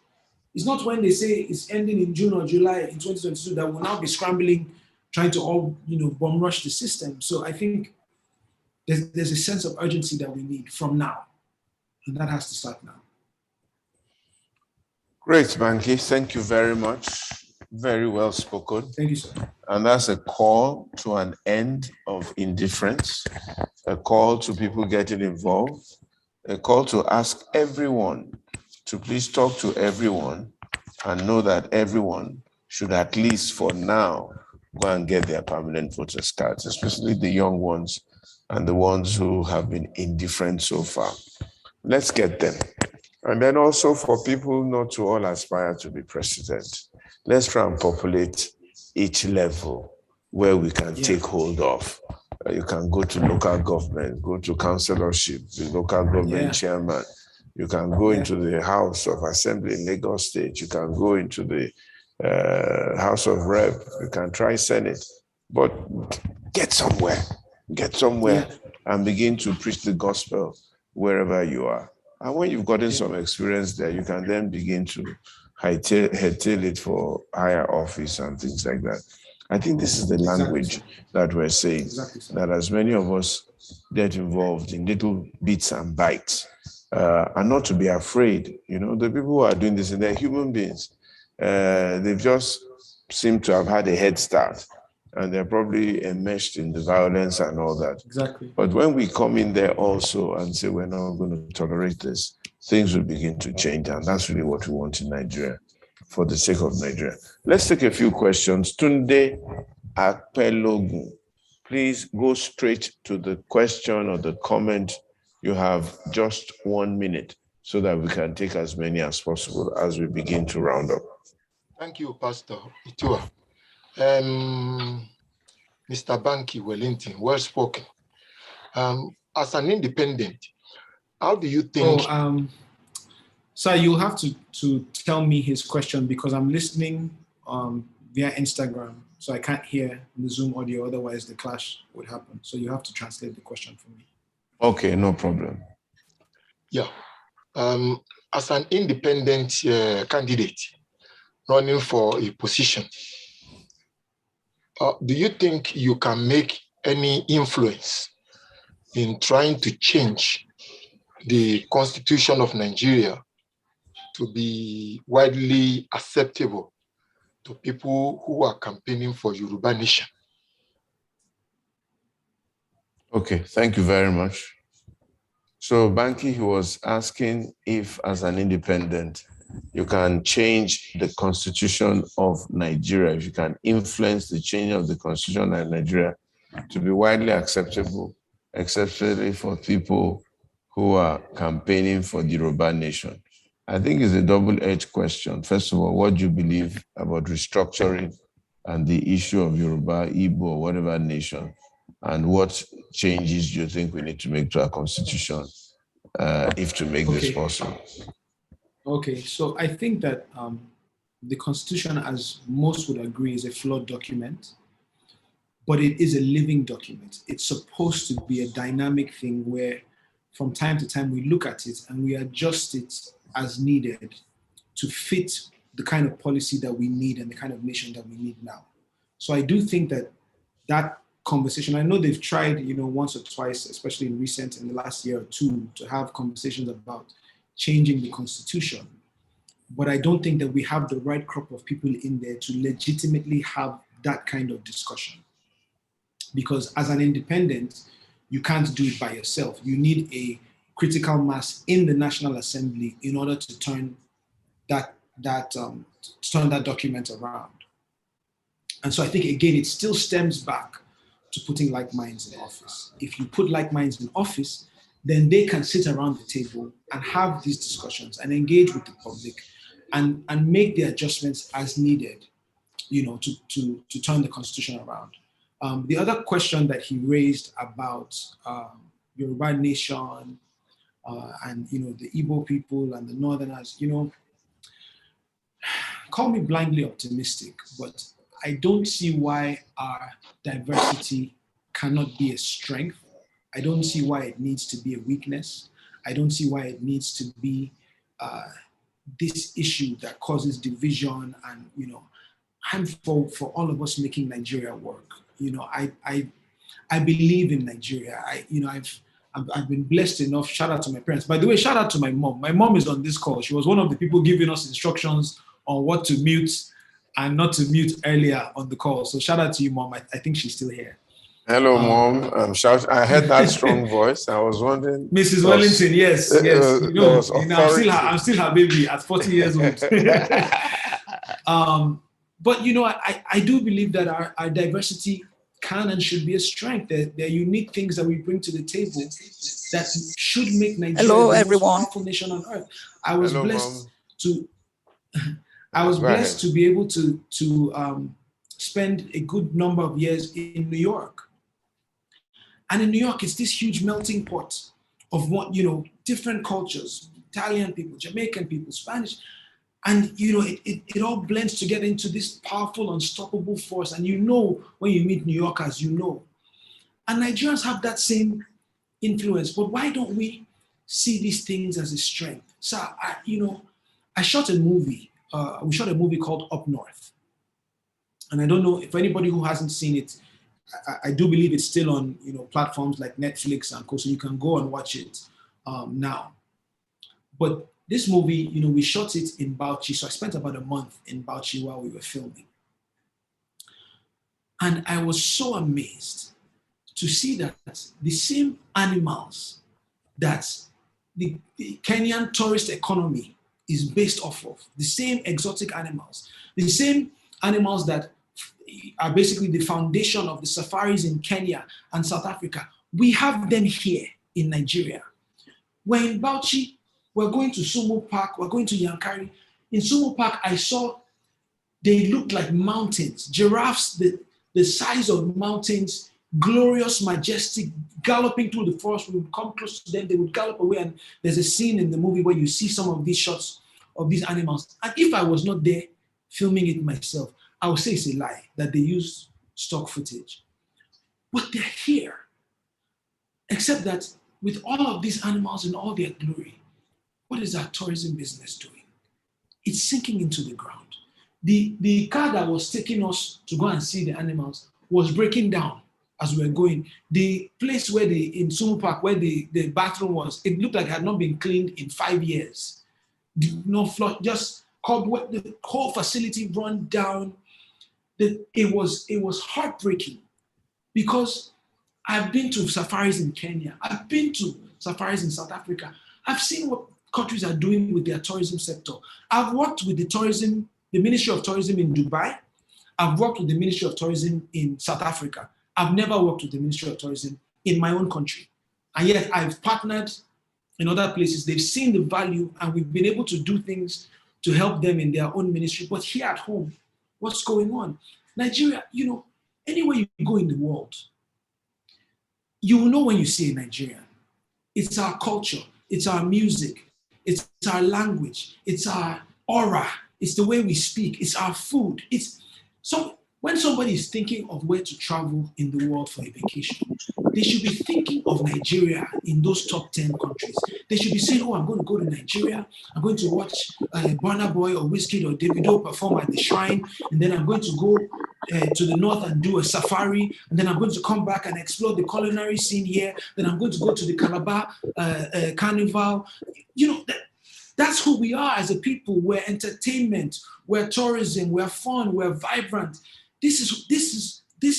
It's not when they say it's ending in June or July in 2022 that we'll now be scrambling, trying to all, bomb rush the system. So I think there's a sense of urgency that we need from now. And that has to start now. Great, Banky. Thank you very much. Very well spoken. Thank you, sir. And that's a call to an end of indifference, a call to people getting involved, a call to ask everyone to please talk to everyone and know that everyone should at least for now go and get their permanent voters cards, especially the young ones and the ones who have been indifferent so far. Let's get them. And then also for people not to all aspire to be president, let's try and populate each level where we can take hold of. You can go to local government, go to councillorship, the local government chairman. You can go into the House of Assembly in Lagos State. You can go into the House of Rep. You can try Senate, but get somewhere and begin to preach the gospel wherever you are. And when you've gotten some experience there, you can then begin to hightail it for higher office and things like that. I think this is the language that we're saying, that as many of us get involved in little bits and bytes, and not to be afraid. The people who are doing this, and they're human beings. They've just seemed to have had a head start, and they're probably enmeshed in the violence and all that. Exactly. But when we come in there also and say we're not going to tolerate this, things will begin to change, and that's really what we want in Nigeria, for the sake of Nigeria. Let's take a few questions. Tunde Akpelogun. Please go straight to the question or the comment. You have just 1 minute so that we can take as many as possible as we begin to round up. Thank you, Pastor Itua. Mr. Banky, Wellington, well spoken. As an independent, how do you think? Sir, you'll have to tell me his question because I'm listening via Instagram, so I can't hear the Zoom audio, otherwise the clash would happen. So you have to translate the question for me. Okay, no problem. Yeah. As an independent candidate running for a position, do you think you can make any influence in trying to change the Constitution of Nigeria to be widely acceptable to people who are campaigning for Yoruba Nation? Okay, thank you very much. So Banky, he was asking if as an independent, you can change the Constitution of Nigeria, if you can influence the change of the Constitution of Nigeria to be widely acceptable, especially for people who are campaigning for the Yoruba Nation. I think it's a double-edged question. First of all, what do you believe about restructuring and the issue of Yoruba, Igbo, or whatever nation? And what changes do you think we need to make to our constitution if to make this possible? Okay, so I think that the Constitution, as most would agree, is a flawed document, but it is a living document. It's supposed to be a dynamic thing where from time to time we look at it and we adjust it as needed to fit the kind of policy that we need and the kind of nation that we need now. So I do think that that conversation, I know they've tried, once or twice, especially in the last year or two, to have conversations about changing the Constitution. But I don't think that we have the right crop of people in there to legitimately have that kind of discussion. Because as an independent, you can't do it by yourself. You need a critical mass in the National Assembly in order to turn that document around. And so I think, again, it still stems back to putting like minds in office. If you put like minds in office, then they can sit around the table and have these discussions and engage with the public and make the adjustments as needed, to turn the Constitution around. The other question that he raised about Yoruba Nation and the Igbo people and the Northerners, call me blindly optimistic, but I don't see why our diversity cannot be a strength. I don't see why it needs to be a weakness. I don't see why it needs to be this issue that causes division. And I'm for all of us making Nigeria work. I believe in Nigeria. I've been blessed enough. Shout out to my parents. By the way, shout out to my mom. My mom is on this call. She was one of the people giving us instructions on what to mute and not to mute earlier on the call. So shout out to you, Mom. I think she's still here. Hello, Mom. I heard that strong voice. I was wondering. Mrs. Wellington, yes. I'm still her baby at 40 years old. But I do believe that our diversity can and should be a strength. There are unique things that we bring to the table that should make Nigeria the most powerful nation on earth. I was blessed to be able to spend a good number of years in New York. And in New York, it's this huge melting pot of different cultures, Italian people, Jamaican people, Spanish. And it all blends together into this powerful, unstoppable force. And when you meet New Yorkers, And Nigerians have that same influence. But why don't we see these things as a strength? So, I shot a movie. We shot a movie called Up North. And I don't know if anybody who hasn't seen it, I do believe it's still on platforms like Netflix and so you can go and watch it now. But this movie, we shot it in Bauchi. So I spent about a month in Bauchi while we were filming. And I was so amazed to see that the same animals that the Kenyan tourist economy is based off of, the same exotic animals, the same animals that are basically the foundation of the safaris in Kenya and South Africa. We have them here in Nigeria. We're in Bauchi, we're going to Sumo Park, we're going to Yankari. In Sumo Park, I saw they looked like mountains, giraffes, the size of mountains, glorious, majestic, galloping through the forest. We would come close to them, they would gallop away. And there's a scene in the movie where you see some of these shots of these animals. And if I was not there filming it myself, I would say it's a lie that they use stock footage. But they're here. Except that with all of these animals in all their glory, what is our tourism business doing? It's sinking into the ground. The car that was taking us to go and see the animals was breaking down as we were going. The place where in Sumo Park, where the bathroom was, it looked like it had not been cleaned in 5 years. No floor, just cobweb, the whole facility run down. It was heartbreaking because I've been to safaris in Kenya. I've been to safaris in South Africa. I've seen what countries are doing with their tourism sector. I've worked with the Ministry of Tourism in Dubai. I've worked with the Ministry of Tourism in South Africa. I've never worked with the Ministry of Tourism in my own country. And yet I've partnered in other places. They've seen the value and we've been able to do things to help them in their own ministry. But here at home, what's going on? Nigeria, anywhere you go in the world, you will know when you see a Nigerian. It's our culture, it's our music, it's our language, it's our aura, it's the way we speak, it's our food. When somebody is thinking of where to travel in the world for a vacation, they should be thinking of Nigeria in those top 10 countries. They should be saying, oh, I'm going to go to Nigeria, I'm going to watch Burna Boy or Wizkid or Davido perform at the shrine, and then I'm going to go to the north and do a safari, and then I'm going to come back and explore the culinary scene here, then I'm going to go to the Calabar Carnival. That's who we are as a people. We're entertainment, we're tourism, we're fun, we're vibrant. This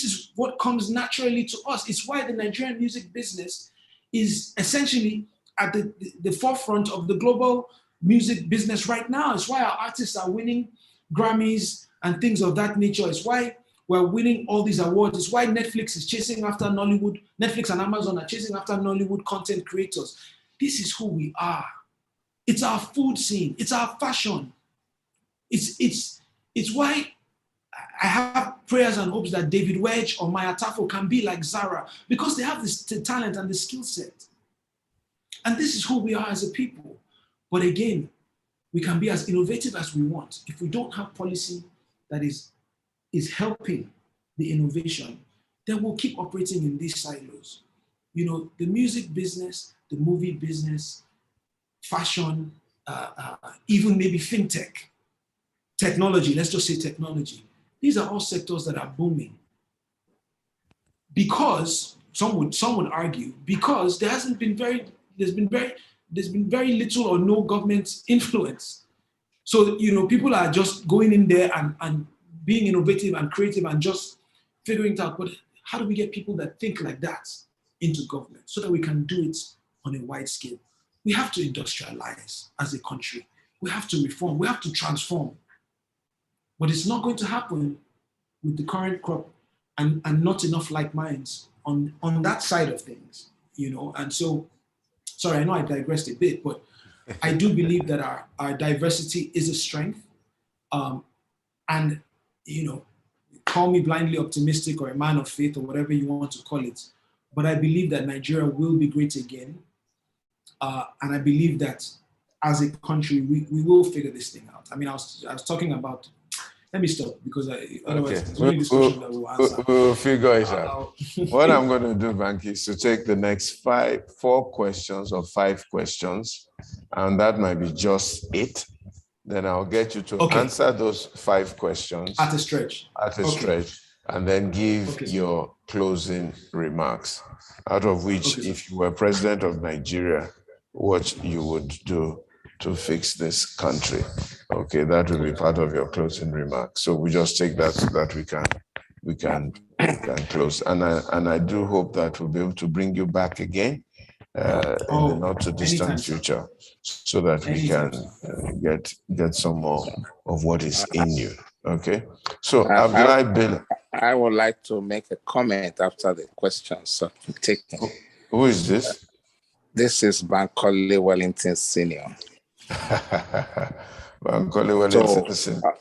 is what comes naturally to us. It's why the Nigerian music business is essentially at the forefront of the global music business right now. It's why our artists are winning Grammys and things of that nature. It's why we're winning all these awards. It's why Netflix is chasing after Nollywood. Netflix and Amazon are chasing after Nollywood content creators. This is who we are. It's our food scene. It's our fashion. It's why I have prayers and hopes that David Wedge or Maya Tafo can be like Zara, because they have the talent and the skill set. And this is who we are as a people. But again, we can be as innovative as we want. If we don't have policy that is helping the innovation, then we'll keep operating in these silos. The music business, the movie business, fashion, even maybe fintech, technology, let's just say technology. These are all sectors that are booming. Because, some would argue, because there's been very little or no government influence. So, people are just going in there and being innovative and creative and just figuring it out. But how do we get people that think like that into government so that we can do it on a wide scale? We have to industrialize as a country. We have to reform. We have to transform. But it's not going to happen with the current crop and not enough like minds on that side of things, And so, sorry, I know I digressed a bit, but I do believe that our diversity is a strength. And, call me blindly optimistic or a man of faith or whatever you want to call it. But I believe that Nigeria will be great again. And I believe that as a country, we will figure this thing out. I mean, I was talking about, let me stop because otherwise there's no discussion that we'll answer. We'll figure it out. What I'm going to do, Banky, is to take the next 4 questions or 5 questions, and that might be just it. Then I'll get you to answer those 5 questions. At a stretch. And then give your closing remarks, out of which, if you were president of Nigeria, what you would do to fix this country. Okay, that will be part of your closing remarks. So we just take that so that we can close. And I do hope that we'll be able to bring you back again in the not too distant future, so that we can get some more of what is in you. Okay. So, Abdullah Bello. I would like to make a comment after the questions taken. Who is this? This is BANKY Wellington Senior. BANKY Wellington Senior.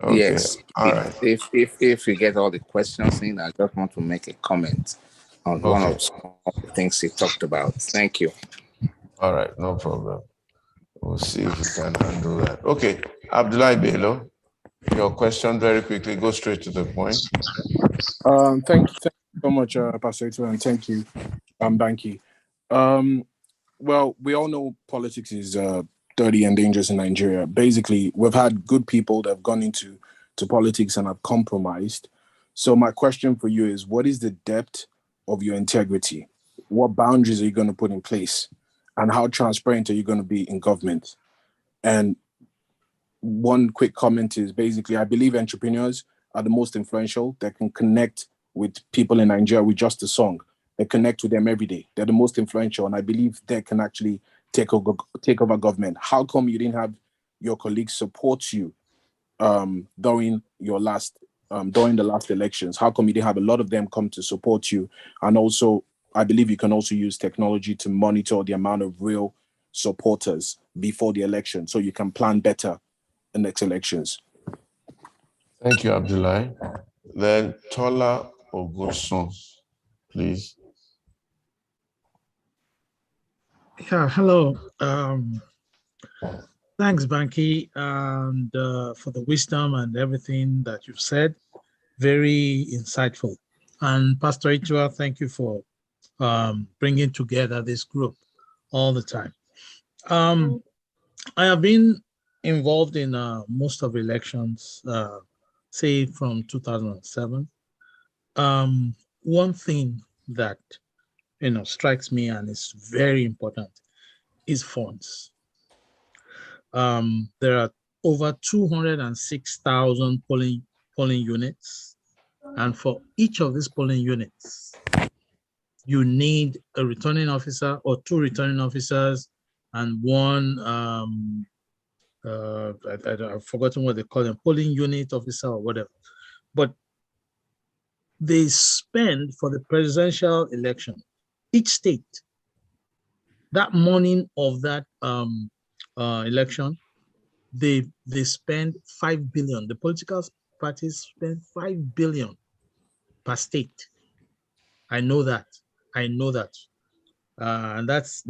Okay. Yes. All right. If you get all the questions in, I just want to make a comment on one of the things he talked about. Thank you. All right, no problem. We'll see if we can handle that. Okay, Abdullah Bello, your question very quickly. Go straight to the point. Thank you so much, Pastor Ito, and thank you, BANKY. Well, we all know politics is dirty and dangerous in Nigeria. Basically, we've had good people that have gone into politics and have compromised. So my question for you is, what is the depth of your integrity? What boundaries are you going to put in place? And how transparent are you going to be in government? And one quick comment is basically, I believe entrepreneurs are the most influential that can connect with people in Nigeria with just a song. They connect with them every day. They're the most influential, and I believe they can actually take over government. How come you didn't have your colleagues support you during the last elections? How come you didn't have a lot of them come to support you? And also, I believe you can also use technology to monitor the amount of real supporters before the election, so you can plan better in next elections. Thank you, Abdullah. Then Tola Ogoson, please. Yeah, hello. Thanks, BANKY, and for the wisdom and everything that you've said. Very insightful. And Pastor Itua, thank you for bringing together this group all the time. I have been involved in most of elections, say from 2007. One thing that strikes me and is very important is funds. There are over 206,000 polling units, and for each of these polling units, you need a returning officer or two returning officers and one, I've forgotten what they call them, polling unit officer or whatever. But they spend for the presidential election, each state, that morning of that election, they spend 5 billion. The political parties spend 5 billion per state. I know that. And that's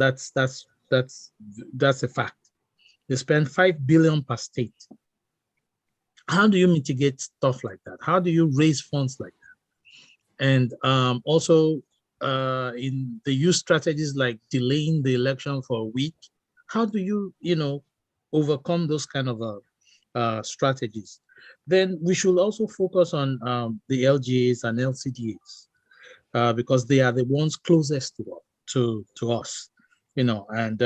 a fact. They spend 5 billion per state. How do you mitigate stuff like that? How do you raise funds like that? And also, they use strategies like delaying the election for a week. How do you, overcome those kind of strategies? Then we should also focus on the LGAs and LCDAs because they are the ones closest to us, and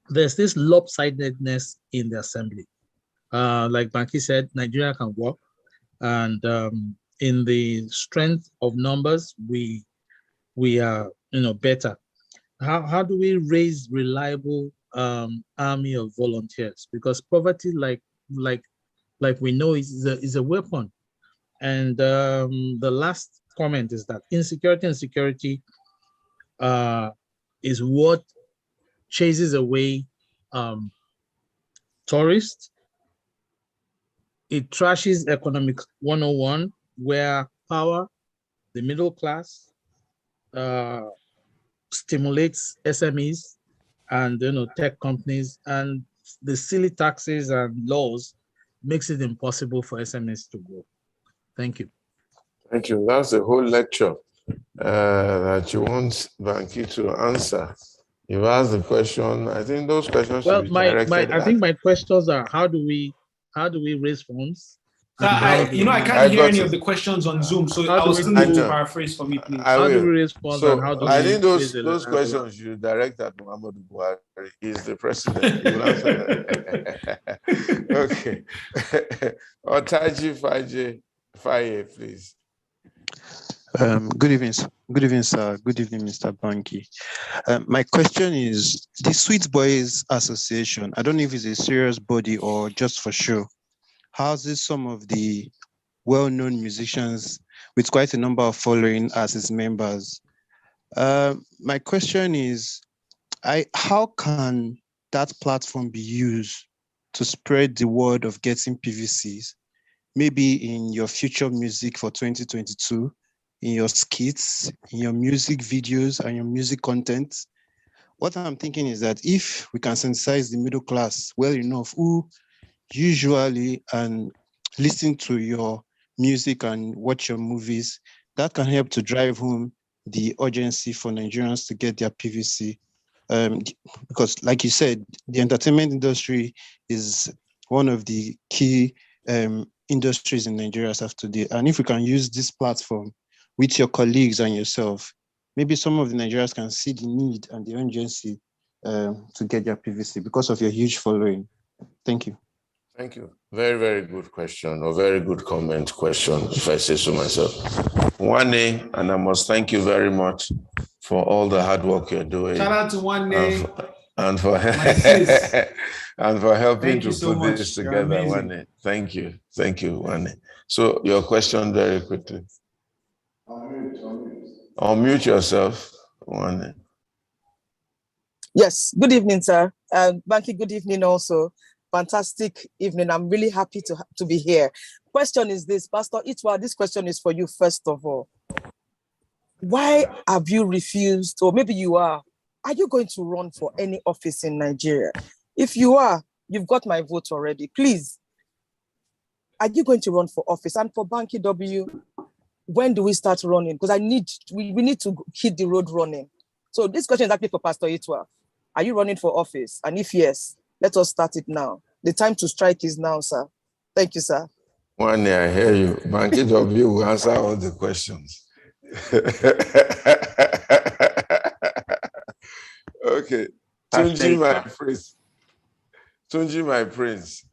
there's this lopsidedness in the assembly. Like BANKY said, Nigeria can work, and in the strength of numbers, we are better. How do we raise reliable army of volunteers? Because poverty, like we know, is a weapon. And the last comment is that insecurity and security is what chases away tourists. It trashes economic 101, where power, the middle class, stimulates SMEs and tech companies, and the silly taxes and laws makes it impossible for SMEs to grow. Thank you. Thank you. That's a whole lecture that you want BANKY to answer. You've asked the question. I think those questions should be directed I think my questions are: how do we raise funds? I can't hear any of the questions on Zoom, so I was going to paraphrase for me, please. How do we raise funds and how do we? I think those questions you direct at Muhammadu Buhari. He's the president. He will answer that. Okay. Otaji Faye, please. Good evening, sir. Good evening, Mr. BANKY. My question is, the Sweet Boys Association, I don't know if it's a serious body or just for show, houses some of the well-known musicians with quite a number of following as its members. My question is, how can that platform be used to spread the word of getting PVCs? Maybe in your future music for 2022, in your skits, in your music videos and your music content. What I'm thinking is that if we can sensitize the middle class well enough, who usually listen to your music and watch your movies, that can help to drive home the urgency for Nigerians to get their PVC. Because like you said, the entertainment industry is one of the key industries in Nigeria as of today. And if we can use this platform with your colleagues and yourself, maybe some of the Nigerians can see the need and the urgency to get their PVC because of your huge following. Thank you. Thank you. Very, very good question, or very good comment question, if I say so myself. Wane, and I must thank you very much for all the hard work you're doing. Shout out to Wane. And for helping to put this together, Wane. Thank you. Thank you, Wane. So your question very quickly. Unmute yourself, Wane. Yes, good evening, sir. Banky, good evening also. Fantastic evening. I'm really happy to be here. Question is this, Pastor Itwa, this question is for you first of all. Why have you refused, or maybe you are you going to run for any office in Nigeria? If you are, you've got my vote already. Please, are you going to run for office? And for Banky W, when do we start running? Because we need to hit the road running. So this question is actually for Pastor Itwa. Are you running for office? And if yes, let us start it now. The time to strike is now, sir. Thank you, sir. One day I hear you. Banky W will answer all the questions. Okay. Tunji, my prince. Tunji, my prince.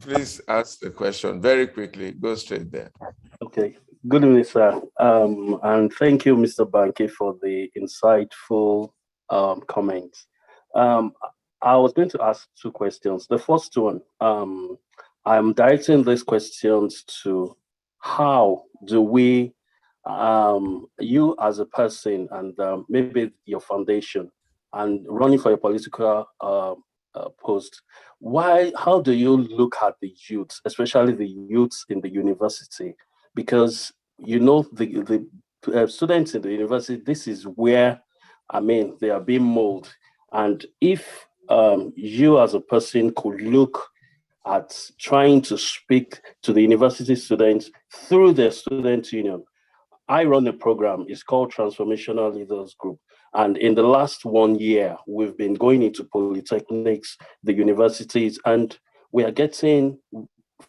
Please ask the question very quickly. Go straight there. Okay. Good evening, sir. And thank you, Mr. Banky, for the insightful comments. I was going to ask two questions. The first one, I'm directing these questions to how do we, you as a person and maybe your foundation and running for a political post, how do you look at the youth, especially the youths in the university? Because, you know, the students in the university, this is where, they are being molded. And if you as a person could look at trying to speak to the university students through their student union. I run a program, it's called Transformational Leaders Group. And in the last 1 year, we've been going into polytechnics, the universities, and we are getting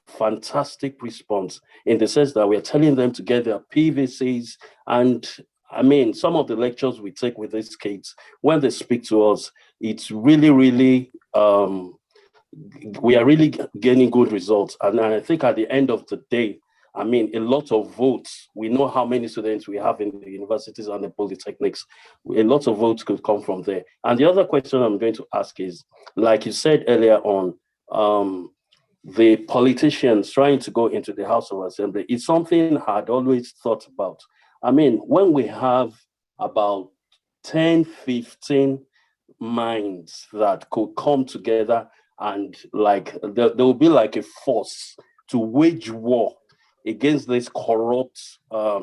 fantastic response in the sense that we're telling them to get their PVCs. And some of the lectures we take with these kids, when they speak to us, it's really, really, we are really getting good results. And I think at the end of the day, a lot of votes, we know how many students we have in the universities and the polytechnics. A lot of votes could come from there. And the other question I'm going to ask is, like you said earlier on, the politicians trying to go into the House of Assembly, it's something I'd always thought about. When we have about 10, 15 minds that could come together and there will be like a force to wage war against these corrupt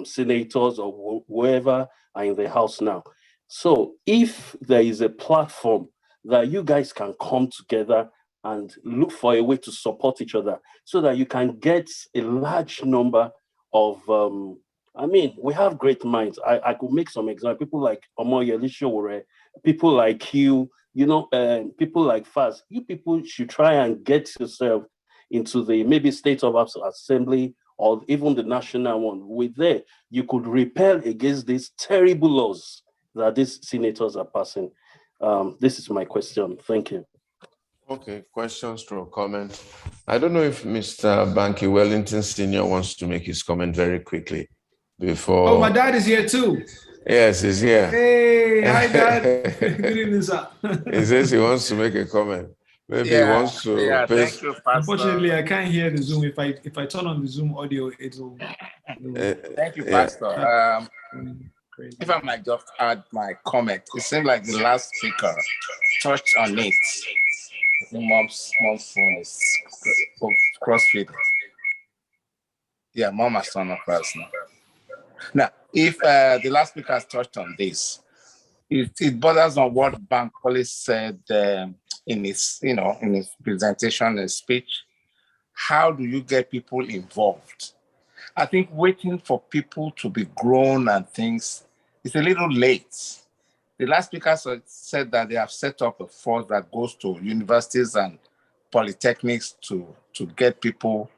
senators or whoever are in the House now. So if there is a platform that you guys can come together and look for a way to support each other so that you can get a large number of, we have great minds. I could make some examples. People like Omoyele Sowore, people like you, people like Faz. You people should try and get yourself into the maybe State of Assembly or even the national one. With there, you could repel against these terrible laws that these senators are passing. This is my question. Thank you. Okay, questions or comment? I don't know if Mr. Banky Wellington Sr. wants to make his comment very quickly before. Oh, my dad is here too. Yes, he's here. Hey, hi, Dad. Good evening, sir. He says he wants to make a comment. Maybe he wants to. Yeah, thank you, Pastor. Unfortunately, I can't hear the Zoom. If I turn on the Zoom audio, it'll thank you, Pastor. If I might just add my comment, it seems like the last speaker touched on it. Mom's phone is crossfit. Yeah, mom has turned on class now. Now, if the last speaker has touched on this, it borders on what Bankole said in his presentation and speech. How do you get people involved? I think waiting for people to be grown and things is a little late. The last speaker said that they have set up a force that goes to universities and polytechnics to get people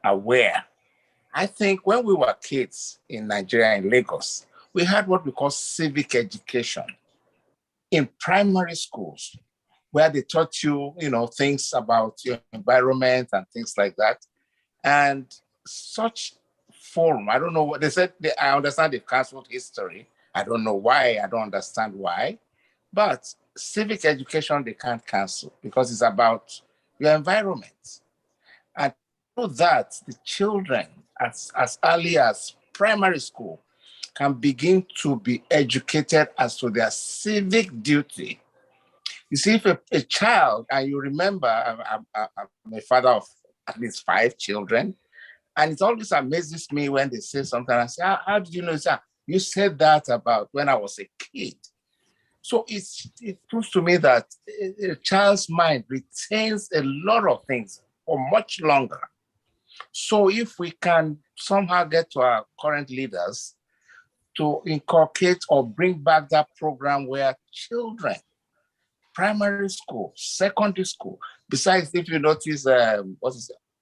aware. I think when we were kids in Nigeria, in Lagos, we had what we call civic education in primary schools, where they taught you, things about your environment and things like that. And such forum, I don't know what they said. I understand they've canceled history. I don't know why. I don't understand why. But civic education, they can't cancel because it's about your environment. And through that, the children, as early as primary school, can begin to be educated as to their civic duty. You see, if a child, and you remember, I'm a father of at least 5 children, and it always amazes me when they say something, I say, how did you know? You said that about when I was a kid. So it proves to me that a child's mind retains a lot of things for much longer. So if we can somehow get to our current leaders to inculcate or bring back that program where children, primary school, secondary school, besides, if you notice,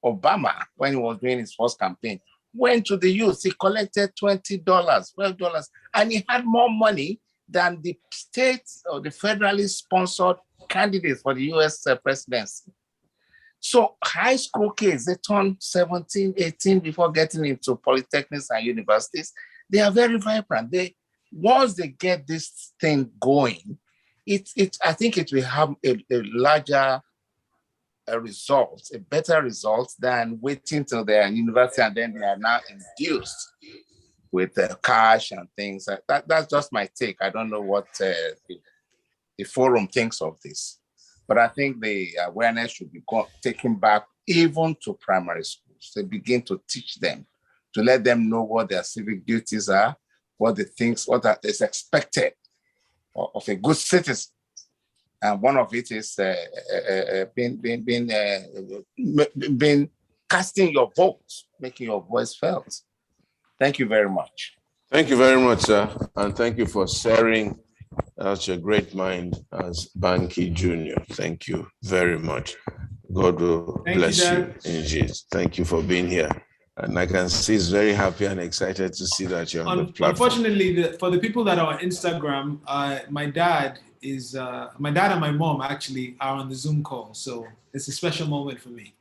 Obama, when he was doing his first campaign, went to the youth, he collected $20, $12, and he had more money than the state or the federally sponsored candidates for the US presidency. So high school kids, they turn 17, 18 before getting into polytechnics and universities. They are very vibrant. Once they get this thing going, I think it will have a larger result, a better result than waiting till they're in university and then they are now induced with cash and things. That's just my take. I don't know what the forum thinks of this, but I think the awareness should be taken back even to primary schools. They begin to teach them, to let them know what their civic duties are, what is expected of a good citizen. And one of it is being casting your vote, making your voice felt. Thank you very much. Thank you very much, sir. And thank you for sharing such a great mind as Banky Jr. Thank you very much. God will bless you in Jesus. Thank you for being here. And I can see he's very happy and excited to see that you're on the platform. Unfortunately, for the people that are on Instagram, my dad and my mom actually are on the Zoom call. So it's a special moment for me.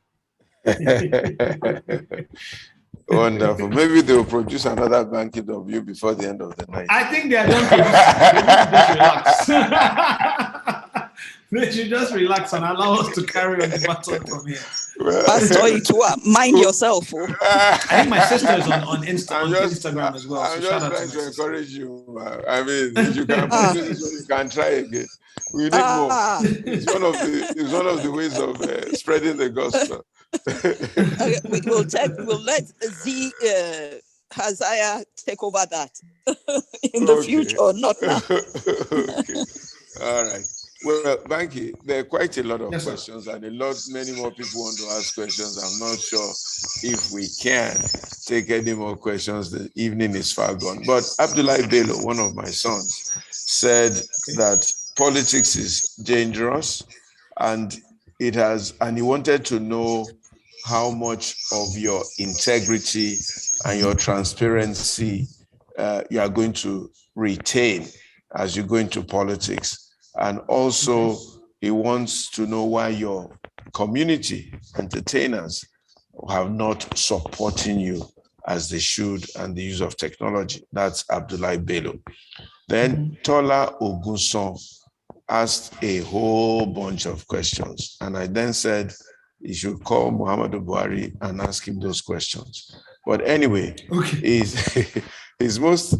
Wonderful. Maybe they will produce another blanket of you before the end of the night. I think they are done producing. They should just relax and allow us to carry on the baton from here. Pastor Itua, mind yourself. I think my sister is on Instagram as well. I'm so just trying to encourage you. I mean, if you can produce this, you can try again. We need more. It's one of the ways of spreading the gospel. We'll let Z Haziah take over that in the future, not now. Okay. All right. Well, Banky, there are quite a lot of questions and many more people want to ask questions. I'm not sure if we can take any more questions. The evening is far gone. But Abdullah Bello, one of my sons, said that politics is dangerous and he wanted to know how much of your integrity and your transparency you are going to retain as you go into politics. And also, he wants to know why your community entertainers have not supporting you as they should and the use of technology. That's Abdullah Bello. Then Tola Ogunson asked a whole bunch of questions. And I then said, he should call Muhammadu Buhari and ask him those questions. But anyway, his most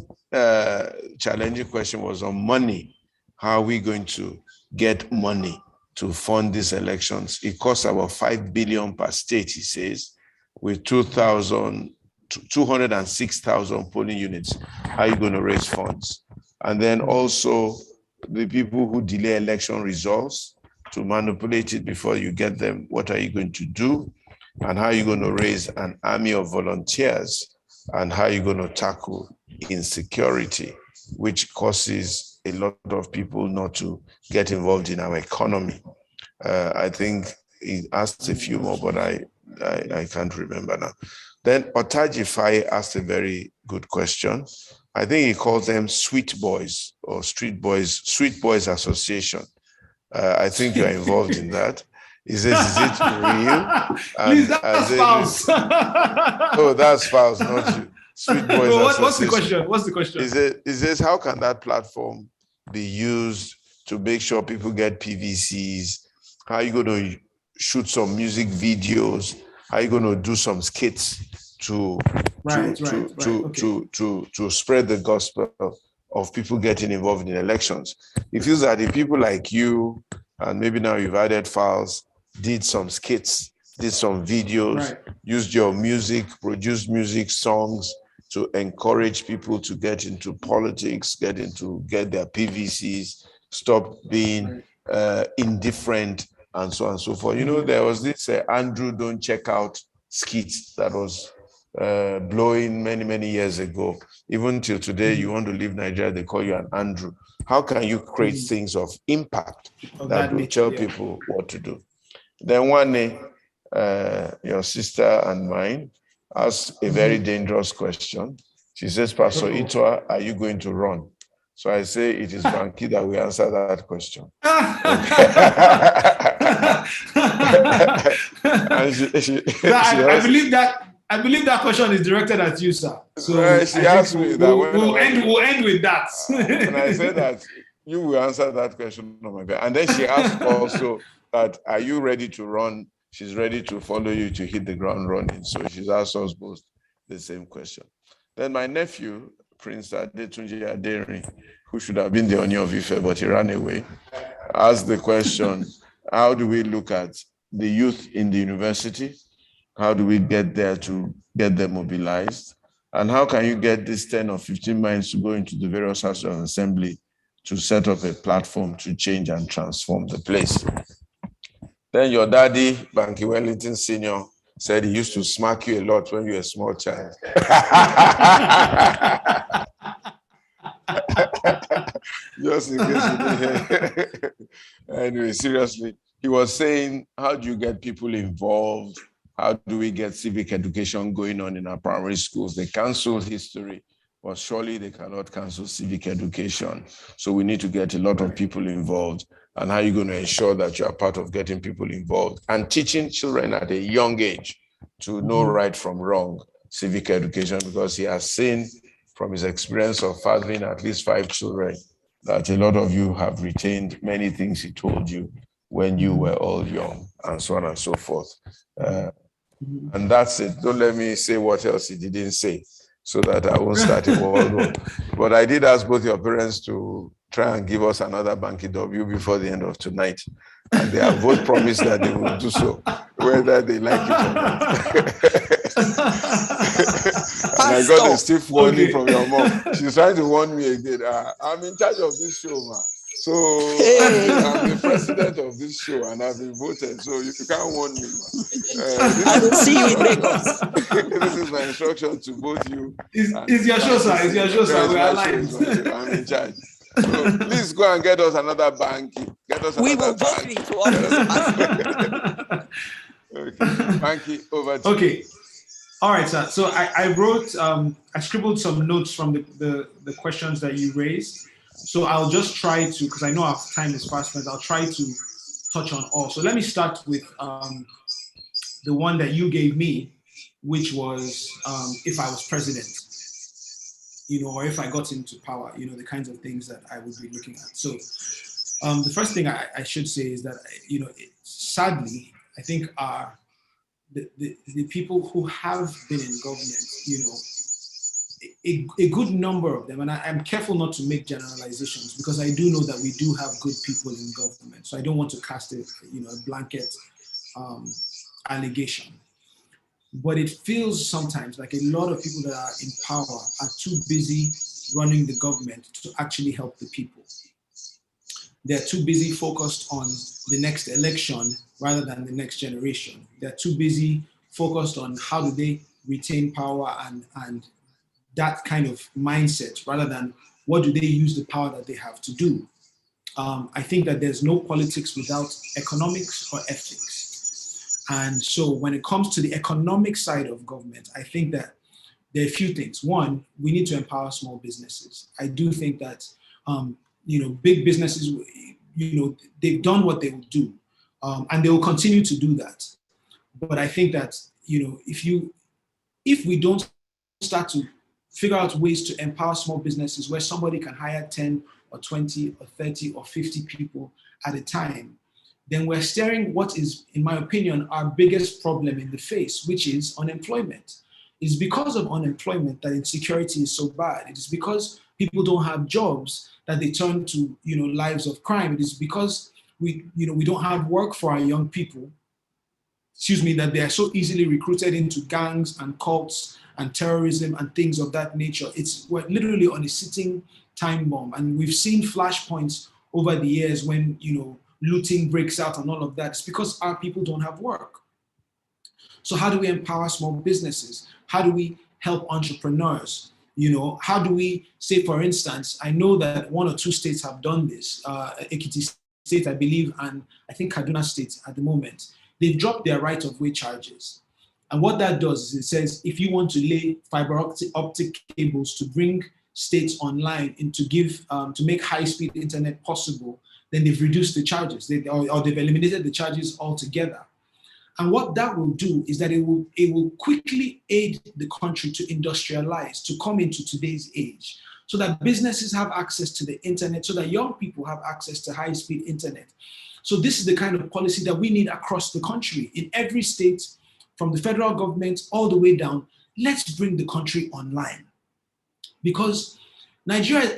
challenging question was on money. How are we going to get money to fund these elections? It costs about 5 billion per state, he says, with 206,000 polling units. How are you going to raise funds? And then also the people who delay election results to manipulate it before you get them, what are you going to do? And how are you going to raise an army of volunteers? And how are you going to tackle insecurity, which causes a lot of people not to get involved in our economy? I think he asked a few more, but I can't remember now. Then Otaji Faye asked a very good question. I think he calls them Sweet Boys or Street Boys, Sweet Boys Association. I think you're involved in that. He says, is it real? Please, that's false. Oh, that's false, not you. Sweet Boys No, Association. what's the question? What's the question? He says, how can that platform be used to make sure people get PVCs? How are you going to shoot some music videos? How are you going to do some skits to spread the gospel of people getting involved in elections? It feels that if people like you, and maybe now you've added files, did some skits, did some videos, used your music, produced music, songs to encourage people to get into politics, get their PVCs, stop being indifferent, and so on and so forth. You know, there was this Andrew Don't Check Out skit that was blowing many, many years ago. Even till today, you want to leave Nigeria, they call you an Andrew. How can you create things of impact that will tell people what to do? Then one day, your sister and mine asked a very dangerous question. She says, Pastor Itwa, are you going to run? So I say it is Banky that will answer that question. I believe that question is directed at you, sir. So she asked me that we'll end with that. And I said that you will answer that question on my behalf. And then she asked also that, are you ready to run? She's ready to follow you to hit the ground running. So she's asked us both the same question. Then my nephew, Prince Adetunji Aderi, who should have been the Ooni of Ife, but he ran away, asked the question, how do we look at the youth in the university? How do we get there to get them mobilized? And how can you get these 10 or 15 minds to go into the various houses of assembly to set up a platform to change and transform the place? Then your daddy, Banky Wellington Sr., said he used to smack you a lot when you were a small child. Just in case you didn't hear. Anyway, seriously, he was saying, how do you get people involved? How do we get civic education going on in our primary schools? They canceled history, but surely they cannot cancel civic education. So we need to get a lot of people involved. And how are you going to ensure that you are part of getting people involved and teaching children at a young age to know right from wrong, civic education, because he has seen from his experience of fathering at least 5 children that a lot of you have retained many things he told you when you were all young, and so on and so forth. And that's it. Don't let me say what else he didn't say, so that I won't start a world war. But I did ask both your parents to try and give us another Banky W before the end of tonight. And they have both promised that they will do so, whether they like it or not. And I got a stiff warning from your mom. She's trying to warn me again. I'm in charge of this show, man. So I'm the president of this show and I've been voted. So you can't warn me, man. I will see you in Lagos. This is my instruction to both you. It's your show, sir. It's your show, sir. We are aligned. I'm in charge. So please go and get us another Banky. We will vote you into office. Okay, Banky, over to you. Okay. All right, sir. So I wrote, I scribbled some notes from the questions that you raised. So I'll just try to, because I know our time is fast spent, I'll try to touch on all. So let me start with the one that you gave me, which was if I was president, or if I got into power, the kinds of things that I would be looking at. So The first thing I should say is that, sadly, I think the people who have been in government, a good number of them, and I'm careful not to make generalizations because I do know that we do have good people in government. So I don't want to cast a blanket allegation. But it feels sometimes like a lot of people that are in power are too busy running the government to actually help the people. They're too busy focused on the next election rather than the next generation. They're too busy focused on how do they retain power and that kind of mindset rather than what do they use the power that they have to do. I think that there's no politics without economics or ethics. And so when it comes to the economic side of government, I think that there are a few things. One, we need to empower small businesses. I do think that big businesses, they've done what they will do, and they will continue to do that. But I think that if we don't start to figure out ways to empower small businesses where somebody can hire 10 or 20 or 30 or 50 people at a time, then we're staring what is, in my opinion, our biggest problem in the face, which is unemployment. It's because of unemployment that insecurity is so bad. It is because people don't have jobs that they turn to, lives of crime. It is because we don't have work for our young people, that they are so easily recruited into gangs and cults and terrorism and things of that nature. We're literally on a sitting time bomb. And we've seen flashpoints over the years when, looting breaks out and all of that. It's because our people don't have work. So how do we empower small businesses? How do we help entrepreneurs? How do we say, for instance, I know that 1 or 2 states have done this, Ekiti State, I believe, and I think Kaduna State at the moment. They've dropped their right-of-way charges. And what that does is it says, if you want to lay fiber optic cables to bring states online and to make high-speed internet possible, then they've reduced the charges, or they've eliminated the charges altogether. And what that will do is that it will quickly aid the country to industrialize, to come into today's age, so that businesses have access to the internet, so that young people have access to high-speed internet. So this is the kind of policy that we need across the country, in every state, from the federal government all the way down. Let's bring the country online. Because Nigeria,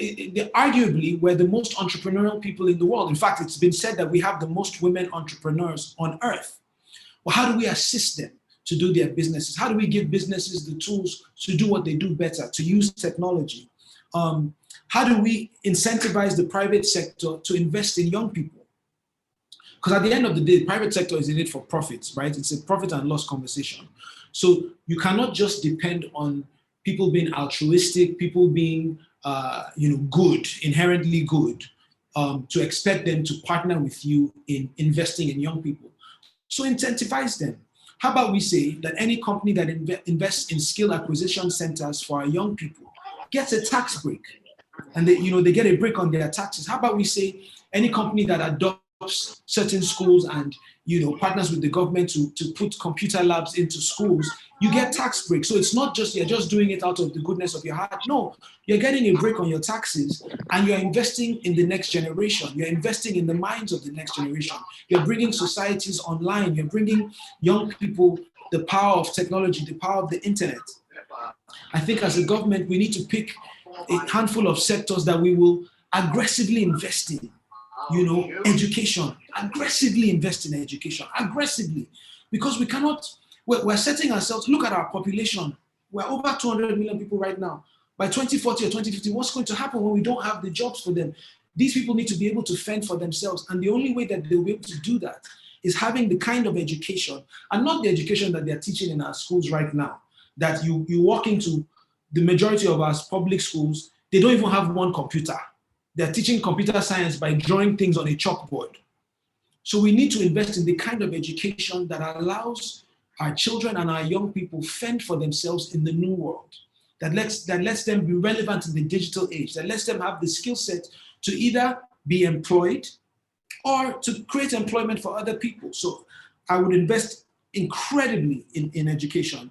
arguably, we're the most entrepreneurial people in the world. In fact, it's been said that we have the most women entrepreneurs on earth. Well, how do we assist them to do their businesses? How do we give businesses the tools to do what they do better, to use technology? How do we incentivize the private sector to invest in young people? Because at the end of the day, the private sector is in it for profits, right? It's a profit and loss conversation. So you cannot just depend on people being altruistic, people being good, inherently good, to expect them to partner with you in investing in young people. So incentivize them. How about we say that any company that invests in skill acquisition centers for our young people gets a tax break, and they get a break on their taxes? How about we say any company that adopts certain schools and partners with the government to put computer labs into schools, you get tax breaks. So it's not just you're just doing it out of the goodness of your heart. No, you're getting a break on your taxes, and you're investing in the next generation. You're investing in the minds of the next generation. You're bringing societies online. You're bringing young people the power of technology, the power of the internet. I think as a government, we need to pick a handful of sectors that we will aggressively invest in. Education, aggressively invest in education, aggressively, because we cannot, we're setting ourselves, look at our population, we're over 200 million people right now. By 2040 or 2050, what's going to happen when we don't have the jobs for them? These people need to be able to fend for themselves, and the only way that they'll be able to do that is having the kind of education, and not the education that they're teaching in our schools right now, that you walk into the majority of our public schools, they don't even have one computer. They're teaching computer science by drawing things on a chalkboard. So we need to invest in the kind of education that allows our children and our young people fend for themselves in the new world, that lets them be relevant in the digital age, that lets them have the skill set to either be employed or to create employment for other people. So I would invest incredibly in education.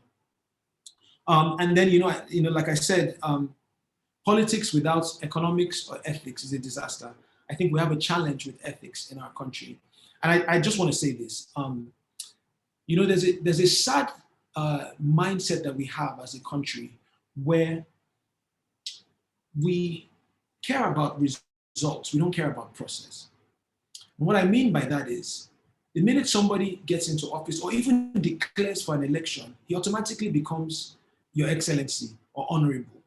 And then, like I said, politics without economics or ethics is a disaster. I think we have a challenge with ethics in our country. And I just want to say this. You know, there's a sad mindset that we have as a country where we care about results. We don't care about process. And what I mean by that is, the minute somebody gets into office or even declares for an election, he automatically becomes Your Excellency or Honorable.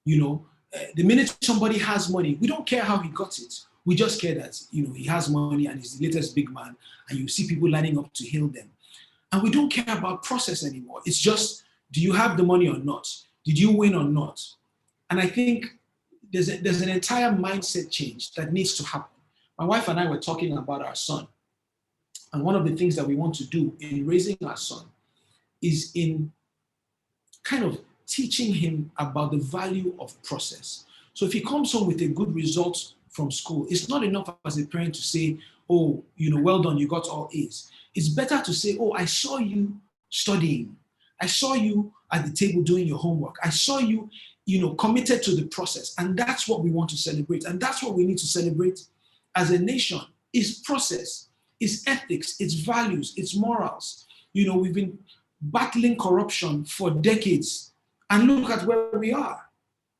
You know, the minute somebody has money, we don't care how he got it. We just care that, you know, he has money and he's the latest big man, and you see people lining up to hail them. And we don't care about process anymore. It's just, do you have the money or not? Did you win or not? And I think there's an entire mindset change that needs to happen. My wife and I were talking about our son. And one of the things that we want to do in raising our son is in kind of teaching him about the value of process. So if he comes home with a good result from school, it's not enough as a parent to say, oh, you know, well done, you got all A's. It's better to say, oh, I saw you studying. I saw you at the table doing your homework. I saw you, you know, committed to the process. And that's what we want to celebrate. And that's what we need to celebrate as a nation, is process. It's ethics, it's values, it's morals. You know, we've been battling corruption for decades, and look at where we are.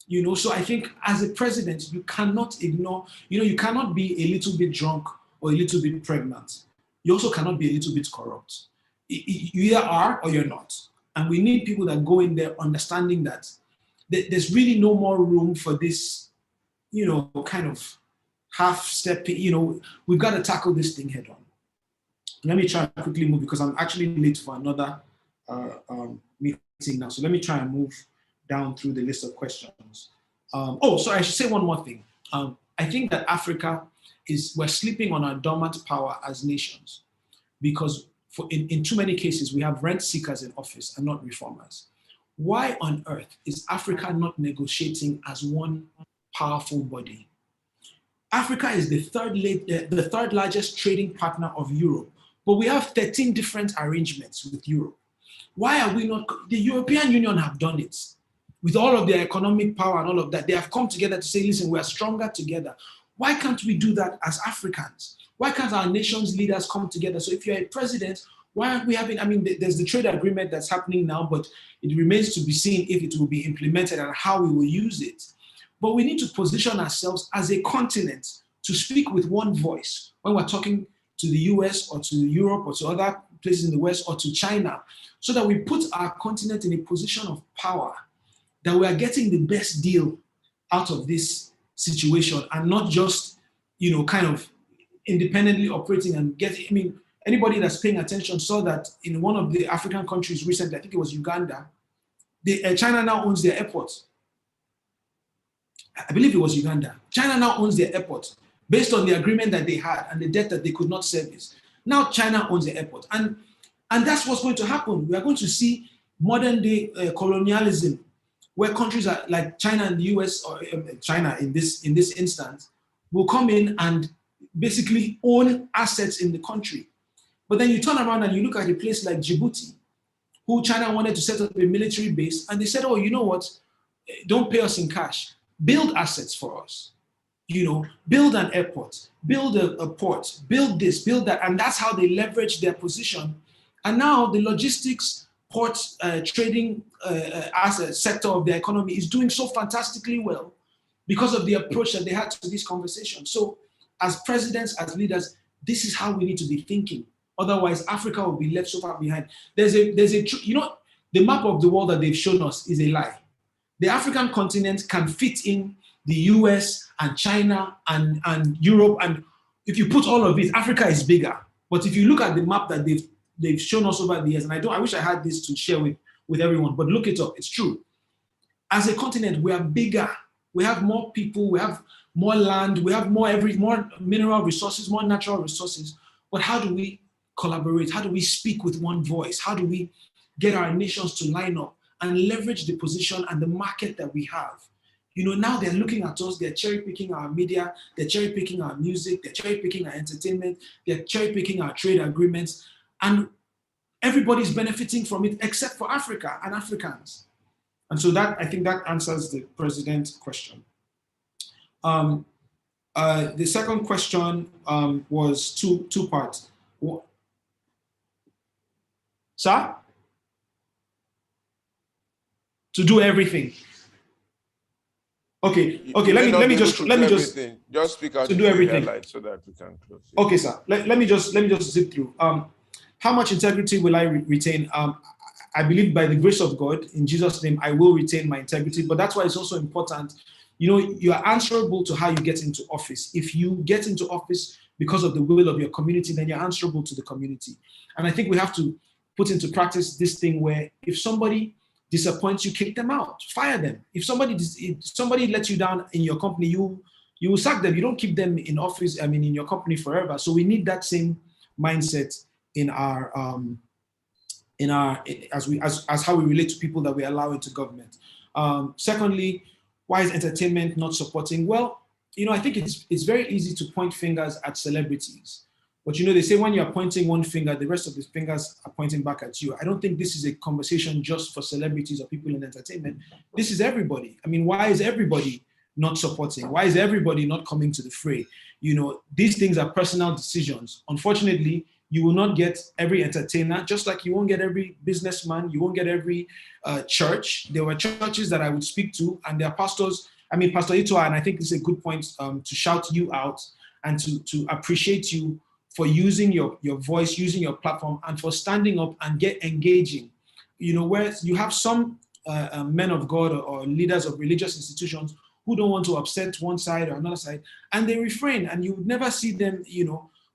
You know, so I think as a president, you cannot ignore, you know, you cannot be a little bit drunk or a little bit pregnant. You also cannot be a little bit corrupt. You either are or you're not. And we need people that go in there understanding that there's really no more room for this, you know, kind of half-step, you know, we've got to tackle this thing head on. Let me try and quickly move because I'm actually late for another meeting now. So let me try and move down through the list of questions. Sorry, I should say one more thing. I think that Africa we're sleeping on our dormant power as nations because in too many cases, we have rent seekers in office and not reformers. Why on earth is Africa not negotiating as one powerful body? Africa is the third largest trading partner of Europe, but we have 13 different arrangements with Europe. Why are we not? The European Union have done it. With all of their economic power and all of that, they have come together to say, listen, we are stronger together. Why can't we do that as Africans? Why can't our nation's leaders come together? So if you're a president, why aren't we having, I mean, there's the trade agreement that's happening now, but it remains to be seen if it will be implemented and how we will use it. But we need to position ourselves as a continent to speak with one voice when we're talking to the US or to Europe or to other places in the West or to China, so that we put our continent in a position of power, that we are getting the best deal out of this situation and not just, you know, kind of independently operating and getting, I mean, anybody that's paying attention saw that in one of the African countries recently, I think it was Uganda, China now owns their airport. I believe it was Uganda. China now owns their airport based on the agreement that they had and the debt that they could not service. Now China owns the airport. And that's what's going to happen. We are going to see modern day colonialism, where countries like China and the US, or China in this instance, will come in and basically own assets in the country. But then you turn around and you look at a place like Djibouti, who China wanted to set up a military base, and they said, oh, you know what? Don't pay us in cash. Build assets for us. You know, build an airport, build a port, build this, build that. And that's how they leverage their position. And now the logistics, port, trading asset sector of the economy is doing so fantastically well because of the approach that they had to this conversation. So as presidents, as leaders, this is how we need to be thinking. Otherwise, Africa will be left so far behind. You know, the map of the world that they've shown us is a lie. The African continent can fit in the US and China and Europe. And if you put all of it, Africa is bigger. But if you look at the map that they've shown us over the years, and I wish I had this to share with everyone, but look it up, it's true. As a continent, we are bigger. We have more people, we have more land, we have more mineral resources, more natural resources. But how do we collaborate? How do we speak with one voice? How do we get our nations to line up and leverage the position and the market that we have? You know, now they're looking at us, they're cherry picking our media, they're cherry picking our music, they're cherry picking our entertainment, they're cherry picking our trade agreements, and everybody's benefiting from it except for Africa and Africans. And so that, I think that answers the president's question. The second question was two parts. Sir? To do everything. Okay. Let me just speak out to do everything so that we can close. Okay, sir. Let me just zip through. How much integrity will I retain? I believe by the grace of God, in Jesus' name, I will retain my integrity. But that's why it's also important. You know, you are answerable to how you get into office. If you get into office because of the will of your community, then you're answerable to the community. And I think we have to put into practice this thing where if somebody disappoints you, kick them out, fire them. If somebody lets you down in your company, you will sack them. You don't keep them in office, in your company forever. So we need that same mindset in our as how we relate to people that we allow into government. Secondly, why is entertainment not supporting? Well, I think it's very easy to point fingers at celebrities. But they say when you're pointing one finger, the rest of the fingers are pointing back at you. I don't think this is a conversation just for celebrities or people in entertainment. This is everybody. Why is everybody not supporting? Why is everybody not coming to the fray? These things are personal decisions. Unfortunately, you will not get every entertainer, just like you won't get every businessman, you won't get every church. There were churches that I would speak to, and their pastors, Pastor Itwa, and I think this is a good point to shout you out and to appreciate you for using your voice, using your platform, and for standing up and engaging. Where you have some men of God or leaders of religious institutions who don't want to upset one side or another side, and they refrain, and you would never see them,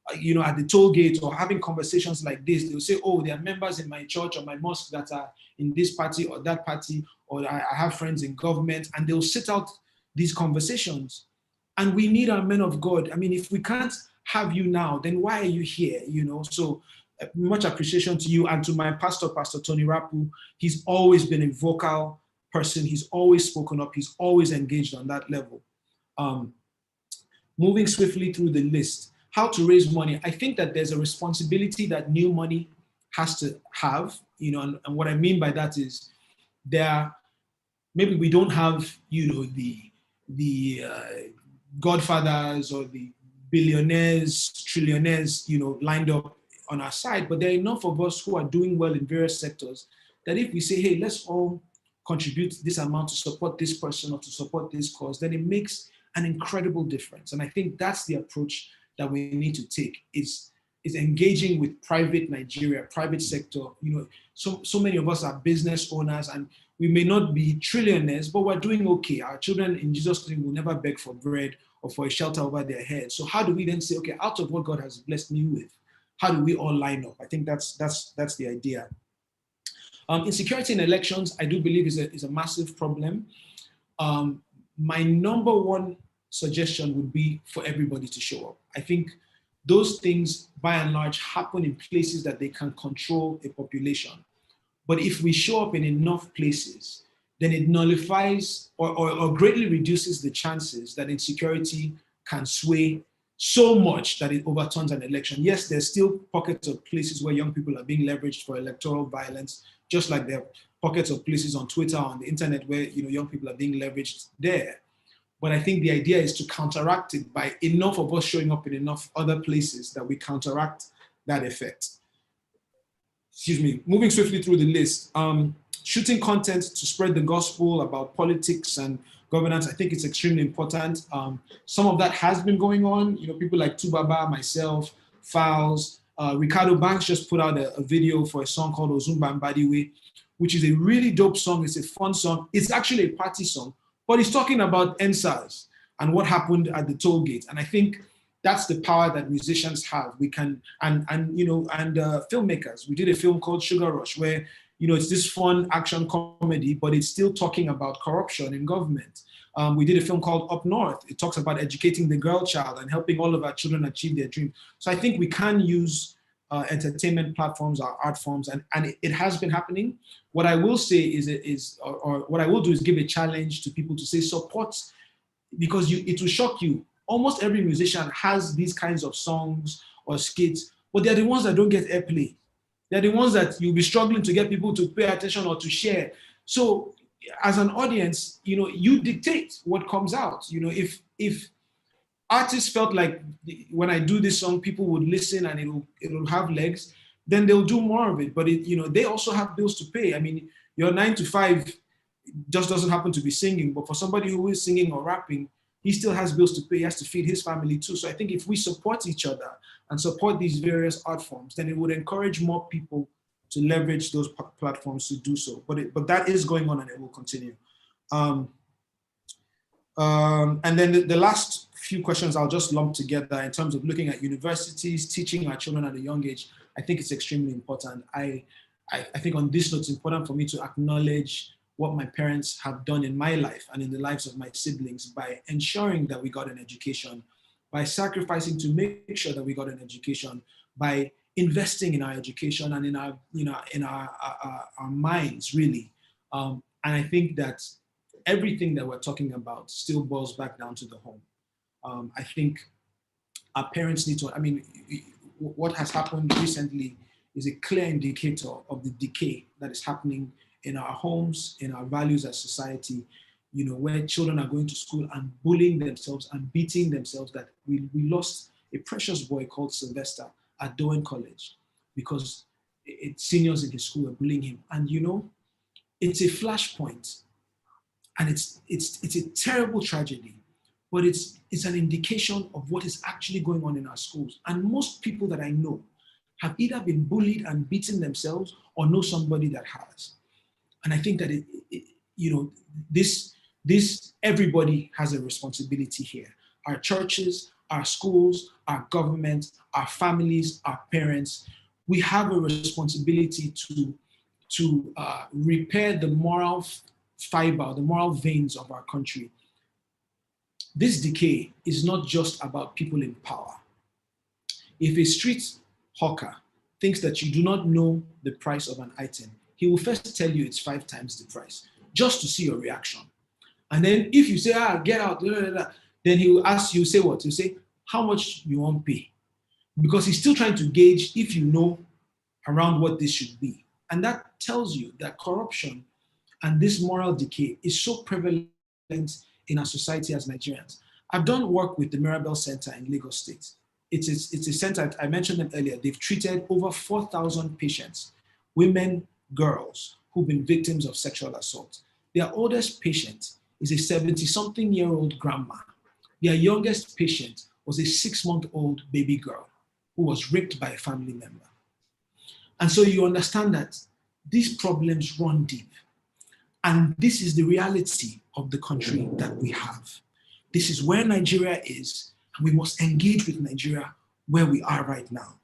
at the toll gate or having conversations like this. They'll say, oh, there are members in my church or my mosque that are in this party or that party, or I have friends in government, and they'll sit out these conversations. And we need our men of God. If we can't have you now, then why are you here? So much appreciation to you and to my pastor, Pastor Tony Rapu. He's always been a vocal person. He's always spoken up. He's always engaged on that level. Moving swiftly through the list, how to raise money. I think that there's a responsibility that new money has to have, and what I mean by that is maybe we don't have, the godfathers or the billionaires, trillionaires, lined up on our side, but there are enough of us who are doing well in various sectors that if we say, hey, let's all contribute this amount to support this person or to support this cause, then it makes an incredible difference. And I think that's the approach that we need to take, is engaging with private Nigeria, private sector. So many of us are business owners, and we may not be trillionaires, but we're doing okay. Our children in Jesus' name will never beg for bread or for a shelter over their heads. So how do we then say, okay, out of what God has blessed me with, how do we all line up? I think that's the idea. Insecurity in elections, I do believe is a massive problem. My number one suggestion would be for everybody to show up. I think those things, by and large, happen in places that they can control a population. But if we show up in enough places, then it nullifies or greatly reduces the chances that insecurity can sway so much that it overturns an election. Yes, there's still pockets of places where young people are being leveraged for electoral violence, just like there are pockets of places on Twitter, on the internet, where young people are being leveraged there. But I think the idea is to counteract it by enough of us showing up in enough other places that we counteract that effect. Excuse me. Moving swiftly through the list. Shooting content to spread the gospel about politics and governance, I think it's extremely important. Some of that has been going on. People like Tubaba, myself, Fowles, Ricardo Banks just put out a video for a song called Ozumba Mbadiwe, which is a really dope song. It's a fun song. It's actually a party song, but he's talking about NSAS and what happened at the toll gate. And I think that's the power that musicians have. We can, and filmmakers. We did a film called Sugar Rush, where it's this fun action comedy, but it's still talking about corruption in government. We did a film called Up North. It talks about educating the girl child and helping all of our children achieve their dream. So I think we can use entertainment platforms, our art forms, and it has been happening. What I will say is what I will do is give a challenge to people to say support, because it will shock you. Almost every musician has these kinds of songs or skits, but they're the ones that don't get airplay. They're the ones that you'll be struggling to get people to pay attention or to share. So as an audience, you dictate what comes out. If artists felt like when I do this song, people would listen and it'll have legs, then they'll do more of it. But they also have bills to pay. I mean, your 9 to 5 just doesn't happen to be singing, but for somebody who is singing or rapping, he still has bills to pay. He has to feed his family too. So I think if we support each other and support these various art forms, then it would encourage more people to leverage those platforms to do so. But that is going on and it will continue. And then the last few questions I'll just lump together in terms of looking at universities, teaching our children at a young age. I think it's extremely important. I think on this note, it's important for me to acknowledge what my parents have done in my life and in the lives of my siblings by ensuring that we got an education, by sacrificing to make sure that we got an education, by investing in our education and in our minds, really. And I think that everything that we're talking about still boils back down to the home. I think our parents need to, what has happened recently is a clear indicator of the decay that is happening in our homes, in our values as society, where children are going to school and bullying themselves and beating themselves. That we lost a precious boy called Sylvester at Dowen College because seniors in his school were bullying him. And it's a flashpoint, and it's a terrible tragedy, but it's an indication of what is actually going on in our schools. And most people that I know have either been bullied and beaten themselves or know somebody that has. And I think that this everybody has a responsibility here. Our churches, our schools, our government, our families, our parents, we have a responsibility to repair the moral fiber, the moral veins of our country. This decay is not just about people in power. If a street hawker thinks that you do not know the price of an item, he will first tell you it's 5 times the price, just to see your reaction. And then if you say, get out, then he will ask you, say what? He'll say, how much you want to pay? Because he's still trying to gauge if you know around what this should be. And that tells you that corruption and this moral decay is so prevalent in our society as Nigerians. I've done work with the Mirabel Center in Lagos State. It's a center, I mentioned them earlier, they've treated over 4,000 patients, women, girls, who've been victims of sexual assault. Their oldest patient is a 70-something-year-old grandma. Their youngest patient was a 6-month-old baby girl who was raped by a family member. And so you understand that these problems run deep. And this is the reality of the country that we have. This is where Nigeria is, and we must engage with Nigeria where we are right now.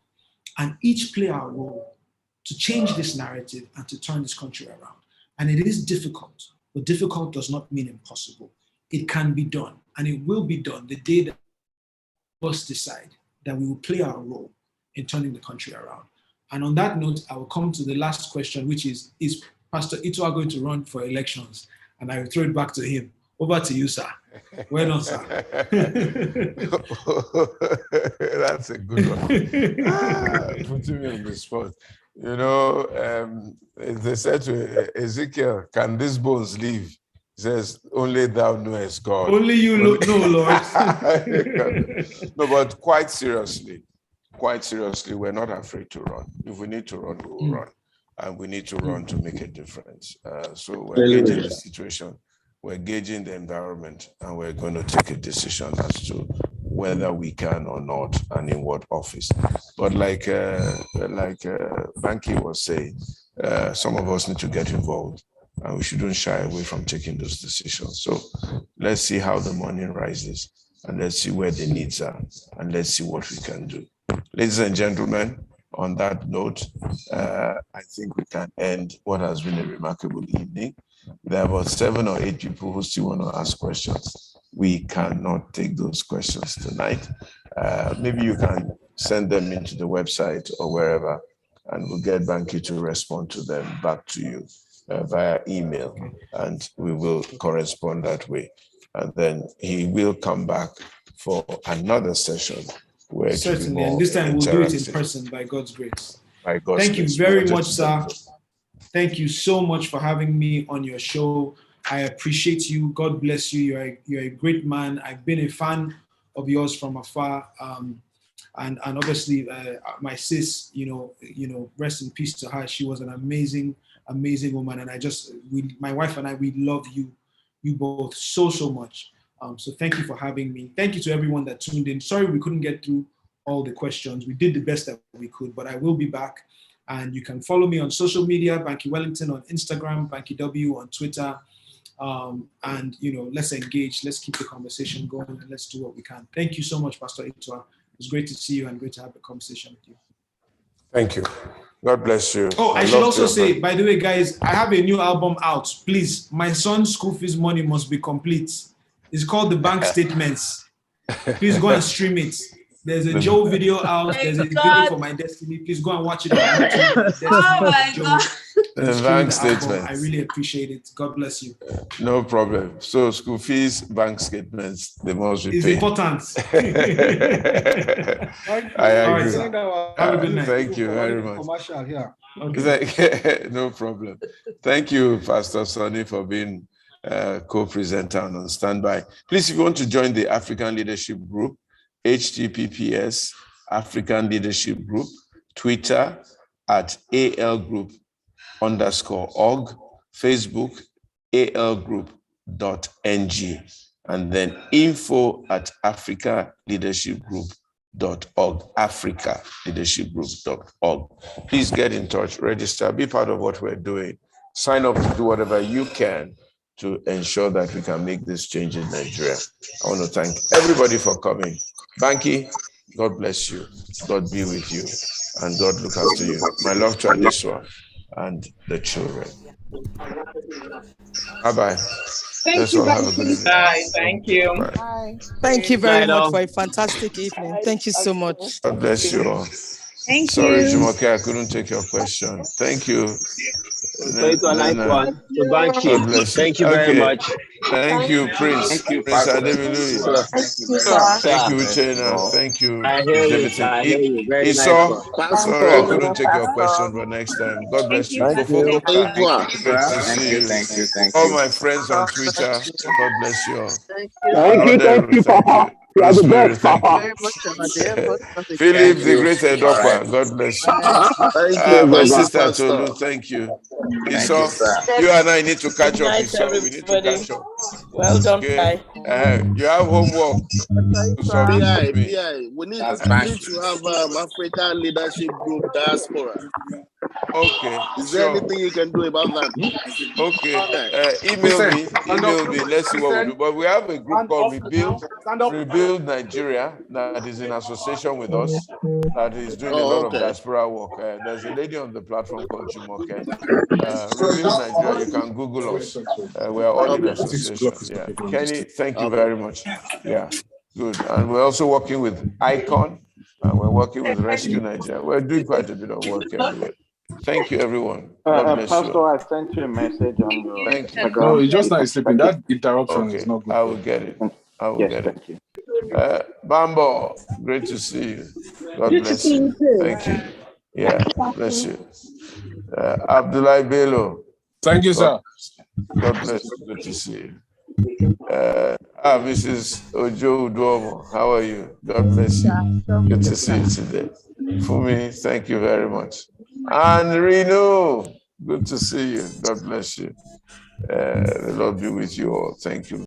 And each play our role to change this narrative and to turn this country around. And it is difficult, but difficult does not mean impossible. It can be done, and it will be done the day that we must decide that we will play our role in turning the country around. And on that note, I will come to the last question, which is Pastor Itwa going to run for elections? And I will throw it back to him. Over to you, sir. Well done, sir. That's a good one. Putting me on the spot. They said to Ezekiel, can these bones live? He says, only thou knowest, God. Only you know, Lord. No, but quite seriously, we're not afraid to run. If we need to run, we will run. And we need to run to make a difference. So we're gauging the situation, we're gauging the environment, and we're going to take a decision as to whether we can or not, and in what office. But like Banky was saying, some of us need to get involved, and we shouldn't shy away from taking those decisions. So let's see how the morning rises, and let's see where the needs are, and let's see what we can do. Ladies and gentlemen, on that note, I think we can end what has been a remarkable evening. There are about 7 or 8 people who still want to ask questions. We cannot take those questions tonight. Maybe you can send them into the website or wherever, and we'll get Banky to respond to them back to you via email, and we will correspond that way. And then he will come back for another session. Certainly, and this time we'll do it in person by God's grace. Thank you very much, sir. Thank you so much for having me on your show. I appreciate you. God bless you. You're a great man. I've been a fan of yours from afar. And obviously my sis, rest in peace to her. She was an amazing woman, and my wife and I, we love you both so much. So thank you for having me. Thank you to everyone that tuned in. Sorry we couldn't get through all the questions. We did the best that we could, but I will be back. And you can follow me on social media, Banky Wellington on Instagram, Banky W on Twitter. And let's engage, let's keep the conversation going, and let's do what we can. Thank you so much, Pastor Itwa. It was great to see you and great to have a conversation with you. Thank you. God bless you. Oh, I should also say, by the way, guys, I have a new album out. Please, my son's school fees money must be complete. It's called The Bank Statements. Please go and stream it. There's a Joe video out. There's a video for My Destiny. Please go and watch it on YouTube. Oh my God. The bank statements. I really appreciate it. God bless you. No problem. So school fees, bank statements, they must be paid. It's important. I agree. Have a good night. Thank you very much. Commercial here. Okay. No problem. Thank you, Pastor Sonny, for being co-presenter and on standby. Please, if you want to join the African Leadership Group, HTTPS African Leadership Group, Twitter @ALGroup_org, Facebook ALGroup.ng, and then info@africaleadershipgroup.org, africaleadershipgroup.org. Please get in touch, register, be part of what we're doing. Sign up to do whatever you can to ensure that we can make this change in Nigeria. I want to thank everybody for coming. Banky, God bless you. God be with you. And God look after you. My love to Adeswa and the children. Bye-bye. Thank you. Have a good evening. Bye. Thank you. Bye. Thank you very much for a fantastic evening. Thank you so much. God bless you all. Thank Sorry, you. Jumoke, I couldn't take your question. Thank you. Thank you very much. Thank you, Prince. Thank you, Prince Pastor. Ademilu. Thank you, Uchena. Thank you. I hear you. I hear you. Very nice. Sorry, I couldn't take your question, but next time. God bless you. Thank you. Great to see you. Thank you. All my friends on Twitter, God bless you all. Thank you, Papa. You are the best, Papa. Philip, the great Edokwa, God bless you. My sister Tolu, thank you. Esau, you and I need to catch up. Esau, we need to catch up. Well done, okay. You have homework. BI, we need to have African Leadership Group Diaspora. Okay. Is there anything you can do about that? Okay. Email me. Let's see what we do. But we have a group called Rebuild Nigeria that is in association with us, that is doing a lot of diaspora work. There's a lady on the platform called Jumoke. Rebuild Nigeria, you can Google us. We are all in association. Yeah. Kenny, thank you very much. Yeah, good. And we're also working with ICON, and we're working with Rescue Nigeria. We're doing quite a bit of work anyway. Thank you, everyone. God bless Pastor, you. I sent you a message on your. Thank you. No, it's just not sleeping. That interruption is not good. I will get it. Thank you. Bambo, great to see you. God bless you. Thank you. Yeah, bless you. Abdullah Bello. Thank you, sir. God bless you. Good to see you. Mrs. Ojo Udomo, how are you? God bless you. Good to see you today. Fumi, thank you very much. And Reno, good to see you. God bless you. The Lord be with you all. Thank you.